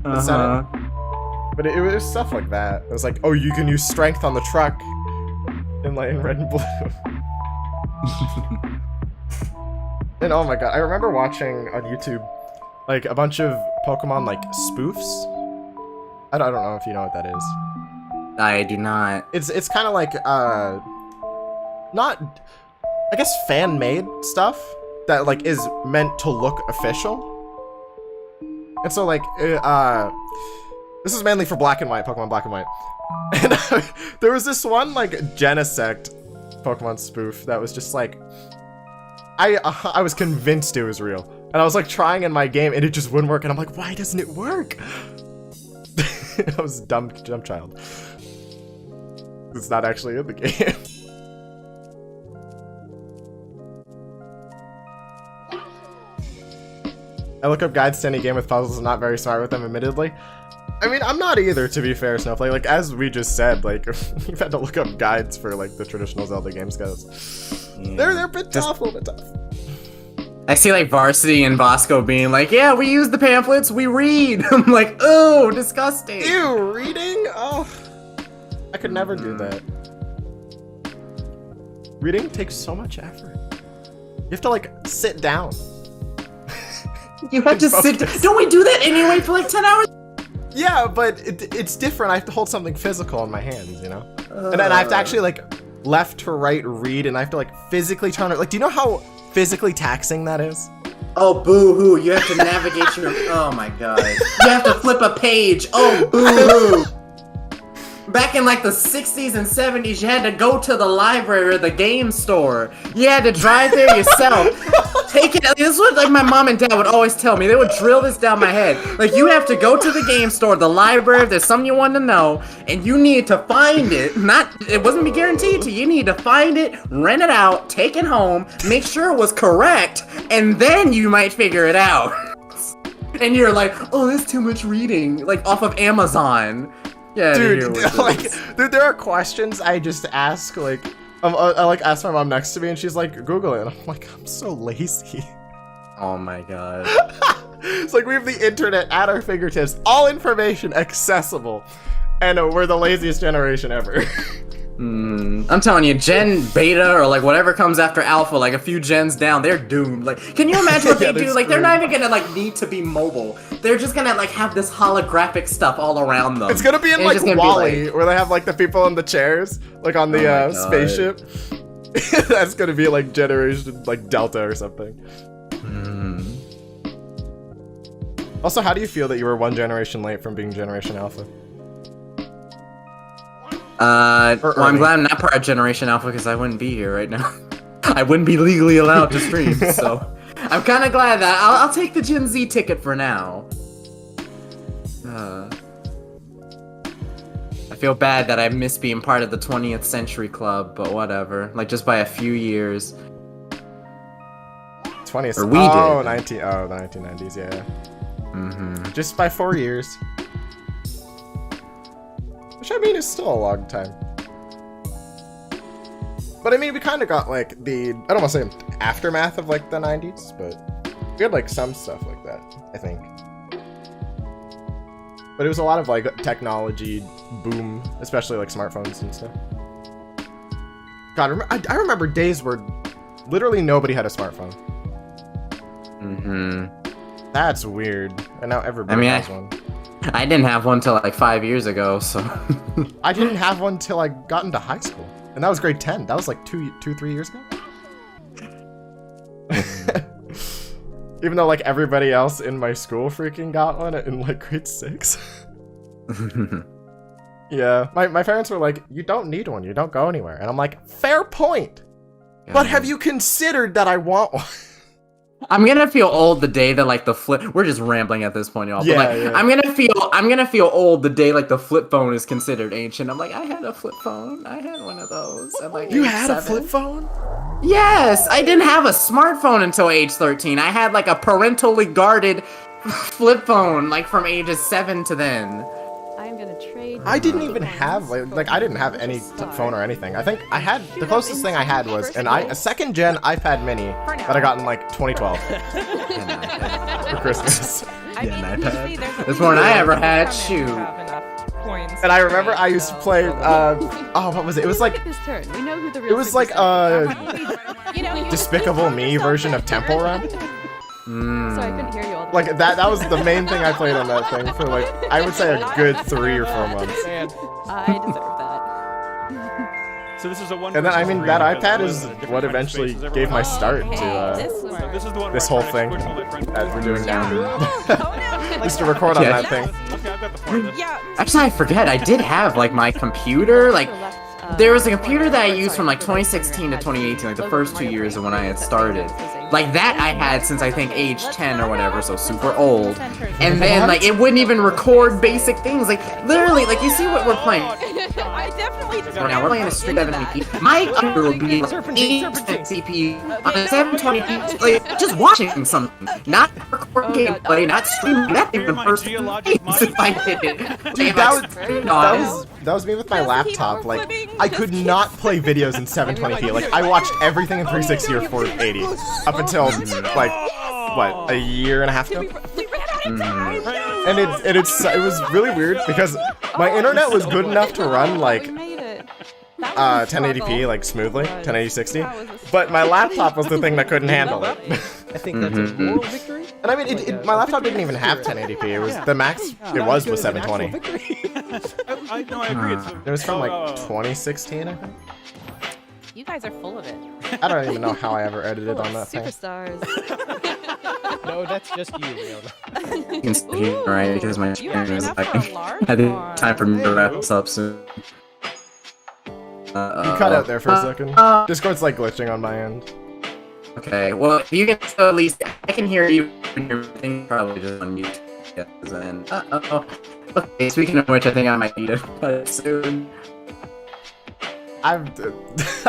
But it was stuff like that. It was like, oh, you can use strength on the truck in, like, in Red and Blue. And, oh my god, I remember watching on YouTube, like, a bunch of Pokemon, like, spoofs. I don't know if you know what that is. I do not. It's kind of like, not, I guess, fan-made stuff that, like, is meant to look official. And so, like, this is mainly for Black and White, Pokemon Black and White. And there was this one, like, Genesect Pokemon spoof that was just, like, I was convinced it was real. And I was, like, trying in my game, and it just wouldn't work. And I'm like, why doesn't it work? I was a dumb child. It's not actually in the game. I look up guides to any game with puzzles and not very smart with them, admittedly. I mean, I'm not either, to be fair, Snowflake. Like, as we just said, like, we've had to look up guides for, like, the traditional Zelda games, guys. They're a bit tough, a little bit tough. I see like Varsity and Bosco being like, yeah, we use the pamphlets, we read. I'm like, oh, disgusting. Ew, reading? Oh, I could never do that. Reading takes so much effort. You have to like sit down. You have to sit. Don't we do that anyway for like 10 hours? Yeah, but it's different. I have to hold something physical in my hands, you know? And then I have to actually like left to right read, and I have to like physically turn it. Like, do you know how physically taxing that is? Oh, boo-hoo. You have to navigate your... Oh, my God. You have to flip a page. Oh, boo-hoo. Back in like the 60s and 70s, you had to go to the library or the game store. You had to drive there yourself. Take it. This is what like my mom and dad would always tell me. They would drill this down my head. Like, you have to go to the game store, the library, if there's something you want to know, and you need to find it. It wasn't be guaranteed to you. You need to find it, rent it out, take it home, make sure it was correct, and then you might figure it out. And you're like, oh, that's too much reading. Like, off of Amazon. Yeah, dude, dude, there are questions I just ask, like, I like ask my mom next to me, and she's like, Google it, and I'm like, I'm so lazy. Oh my God. It's like we have the internet at our fingertips, all information accessible, and we're the laziest generation ever. I'm telling you, Gen Beta or like whatever comes after Alpha, like a few gens down, they're doomed. Like, can you imagine what they do? Like, they're not even gonna like need to be mobile. They're just gonna like have this holographic stuff all around them. It's gonna be in like Wall-E, where they have like the people in the chairs, like on the spaceship. That's gonna be like Generation like Delta or something. Also, how do you feel that you were one generation late from being Generation Alpha? Well, I'm glad I'm not part of Generation Alpha because I wouldn't be here right now. I wouldn't be legally allowed to stream, so I'm kind of glad that I'll take the Gen Z ticket for now. I feel bad that I missed being part of the 20th Century Club, but whatever. Like, just by a few years. 20th? Or we did. The 1990s, yeah. Just by 4 years. Which, I mean, is still a long time. But, I mean, we kind of got, like, the... I don't want to say aftermath of, like, the 90s, but we had, like, some stuff like that, I think. But it was a lot of, like, technology boom, especially, like, smartphones and stuff. God, I remember days where literally nobody had a smartphone. That's weird. And now everybody has one. I didn't have one till like 5 years ago, so... I didn't have one till I got into high school. And that was grade 10. That was like 3 years ago. Even though like everybody else in my school freaking got one in like grade 6. Yeah, my parents were like, you don't need one, you don't go anywhere. And I'm like, fair point. But have you considered that I want one? I'm gonna feel old the day that like the flip. We're just rambling at this point, y'all. Yeah, but like, yeah. I'm gonna feel old the day like the flip phone is considered ancient. I'm like, I had a flip phone. I had one of those. At, like, You age had 7. a flip phone? Yes, I didn't have a smartphone until age 13. I had like a parentally guarded flip phone, like from ages 7 to then. I'm gonna trade. I didn't even have like I didn't have any phone or anything. I think I had the closest thing I had was a second gen iPad Mini that I got in like 2012 for Christmas. That's more than I ever had. Shoot. And I remember I used to play. Oh, what was it? It was like. It was like a Despicable Me version of Temple Run. So I couldn't hear you all the Like that was the main thing I played on that thing for like I would say a good 3 or 4 months. I deserve that. So this is a one. And then I mean that iPad is what eventually gave my start to this whole thing that we're doing now. Used to record on that thing. Actually, I forget. I did have like my computer. Like there was a computer that I used from like 2016 to 2018, like the first 2 years of when I had started. Like that I had since I think age 10 or whatever, so super old. And then like it wouldn't even record basic things. Like literally, like you see what we're playing. I definitely Right now we're playing a Street 720p. My computer will be 8% CPU on a 720p. Like just watching something, not recording gameplay, not streaming. Not even the first if I did it. Dude, that was that was me with my laptop. Like, I could not play videos in 720p. Like, I watched everything in 360 or 480 up until like what, a year and a half ago. And it was really weird because my internet was good enough to run like 1080p like smoothly, 1080-60, but my laptop was the thing that couldn't handle it. I think that's a moral victory. And I mean, my laptop didn't even have 1080p. It was the max. It was 720. No, I agree. It was from like 2016, I think. You guys are full of it. I don't even know how I ever edited on that thing. Superstars. No, that's just you, Leona. You can see it, right? Because my channel is like, I think time for me to wrap this up soon. You cut out there for a second. Discord's like glitching on my end. Okay, well, if you can still at least, I can hear you and your thing probably just on mute. Yeah, then, okay, speaking of which, I think I might need it but soon. I'm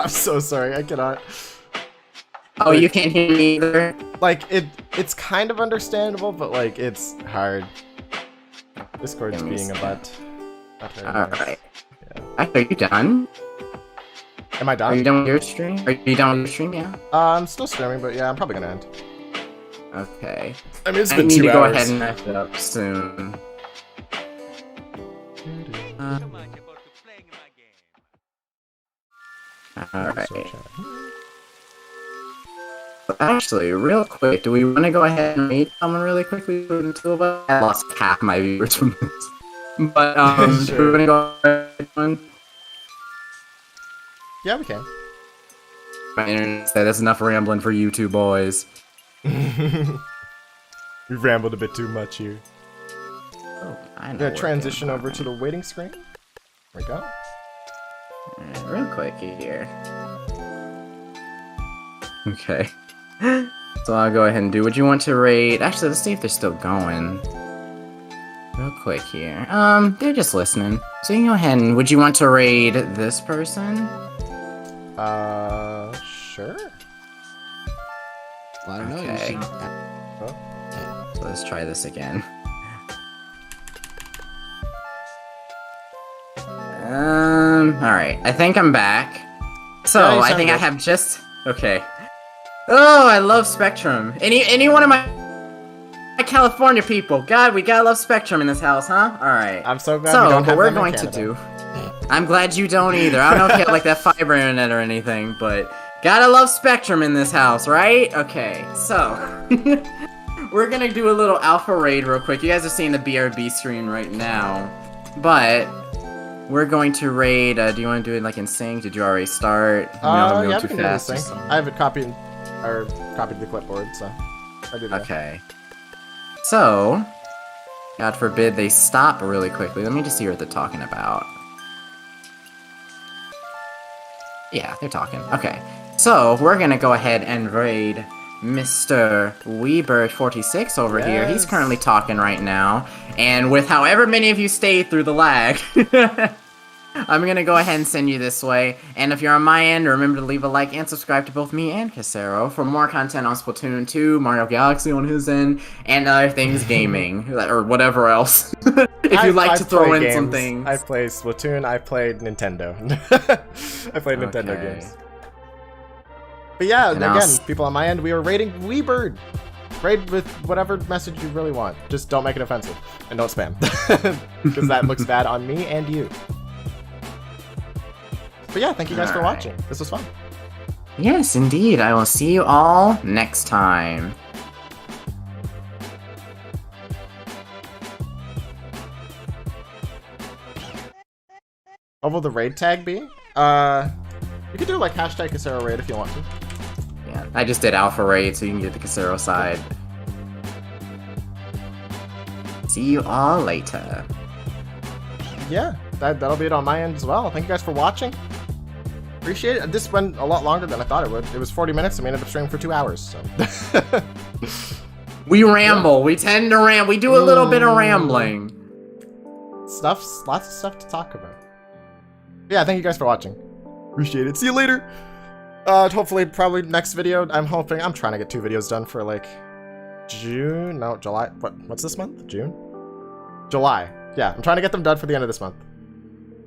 so sorry, I cannot. Oh, you can't hear me either? Like, it's kind of understandable, but like, it's hard. Discord's being a butt. Alright. Yeah. Are you done? Am I done? Are you done with your stream? Are you done with your stream, yeah? I'm still streaming, but yeah, I'm probably gonna end. Okay. I mean, it's I been need 2 to go hours. ahead and wrap it up soon. Alright. Actually, real quick, do we want to go ahead and meet someone really quickly for the two of us? I lost half my viewers from this. But, Sure. do we want to go ahead and one? Yeah, we can. My internet said that's enough rambling for you two boys. We've rambled a bit too much here. Oh, I know. I'm gonna transition over to the waiting screen. There we go. Alright, real quick here. Okay. So I'll go ahead and do what you want to rate. Actually, let's see if they're still going. Real quick here. They're just listening. So you can go ahead and would you want to raid this person? Sure. Well, I don't know. Okay. Oh. So let's try this again. Alright. I think I'm back. So, Yeah, you I sound think I good. have just... Okay. Oh, I love Spectrum. Any one of my California people. God, we gotta love Spectrum in this house, huh? Alright. I'm so glad So, we don't what have we're them in going to Canada. do... I'm glad you don't either. I don't know if you have like that fiber internet or anything, but gotta love Spectrum in this house, right? Okay, so we're gonna do a little alpha raid real quick. You guys are seeing the BRB screen right now, but we're going to raid. Do you want to do it like in sync? Did you already start? Yeah, we can do this thing. I have it copied the clipboard, so I did that. Okay. So, God forbid they stop really quickly. Let me just see what they're talking about. Yeah, they're talking. Okay. So, we're gonna go ahead and raid Mr. Weebird46 over here. He's currently talking right now. And with however many of you stayed through the lag, I'm gonna go ahead and send you this way. And if you're on my end, remember to leave a like and subscribe to both me and Casero for more content on Splatoon 2, Mario Galaxy on his end, and other things gaming, or whatever else. If you'd like to throw in some things. I play Splatoon, I played Nintendo. I played Nintendo games. But yeah, And again, people on my end, we are raiding Weebird. Raid with whatever message you really want. Just don't make it offensive. And don't spam. Because that looks bad on me and you. But yeah, thank you guys for watching. This was fun. Yes, indeed. I will see you all next time. What will the raid tag be? You could do like hashtag Casero raid if you want to. Yeah, I just did alpha raid so you can get the Casero side. See you all later. Yeah, that'll be it on my end as well. Thank you guys for watching. Appreciate it. This went a lot longer than I thought it would. It was 40 minutes and we ended up streaming for 2 hours, so. We ramble. Yeah. We tend to ramble. We do a little bit of rambling. Lots of stuff to talk about. Yeah, thank you guys for watching. Appreciate it. See you later. Hopefully, probably next video. I'm trying to get 2 videos done for like June. No, July. What's this month? June? July. Yeah, I'm trying to get them done for the end of this month.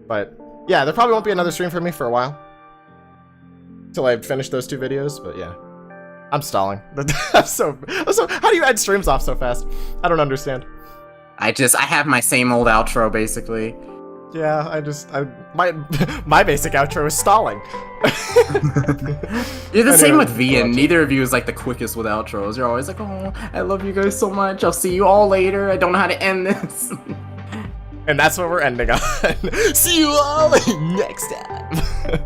But yeah, there probably won't be another stream for me for a while. Till I finish those 2 videos, but yeah. I'm stalling. I'm so how do you end streams off so fast? I don't understand. I have my same old outro basically. Yeah, my basic outro is stalling. You're the Anyway, same with V, and neither of you is like the quickest with outros. You're always like, oh, I love you guys so much. I'll see you all later. I don't know how to end this. And that's what we're ending on. See you all next time.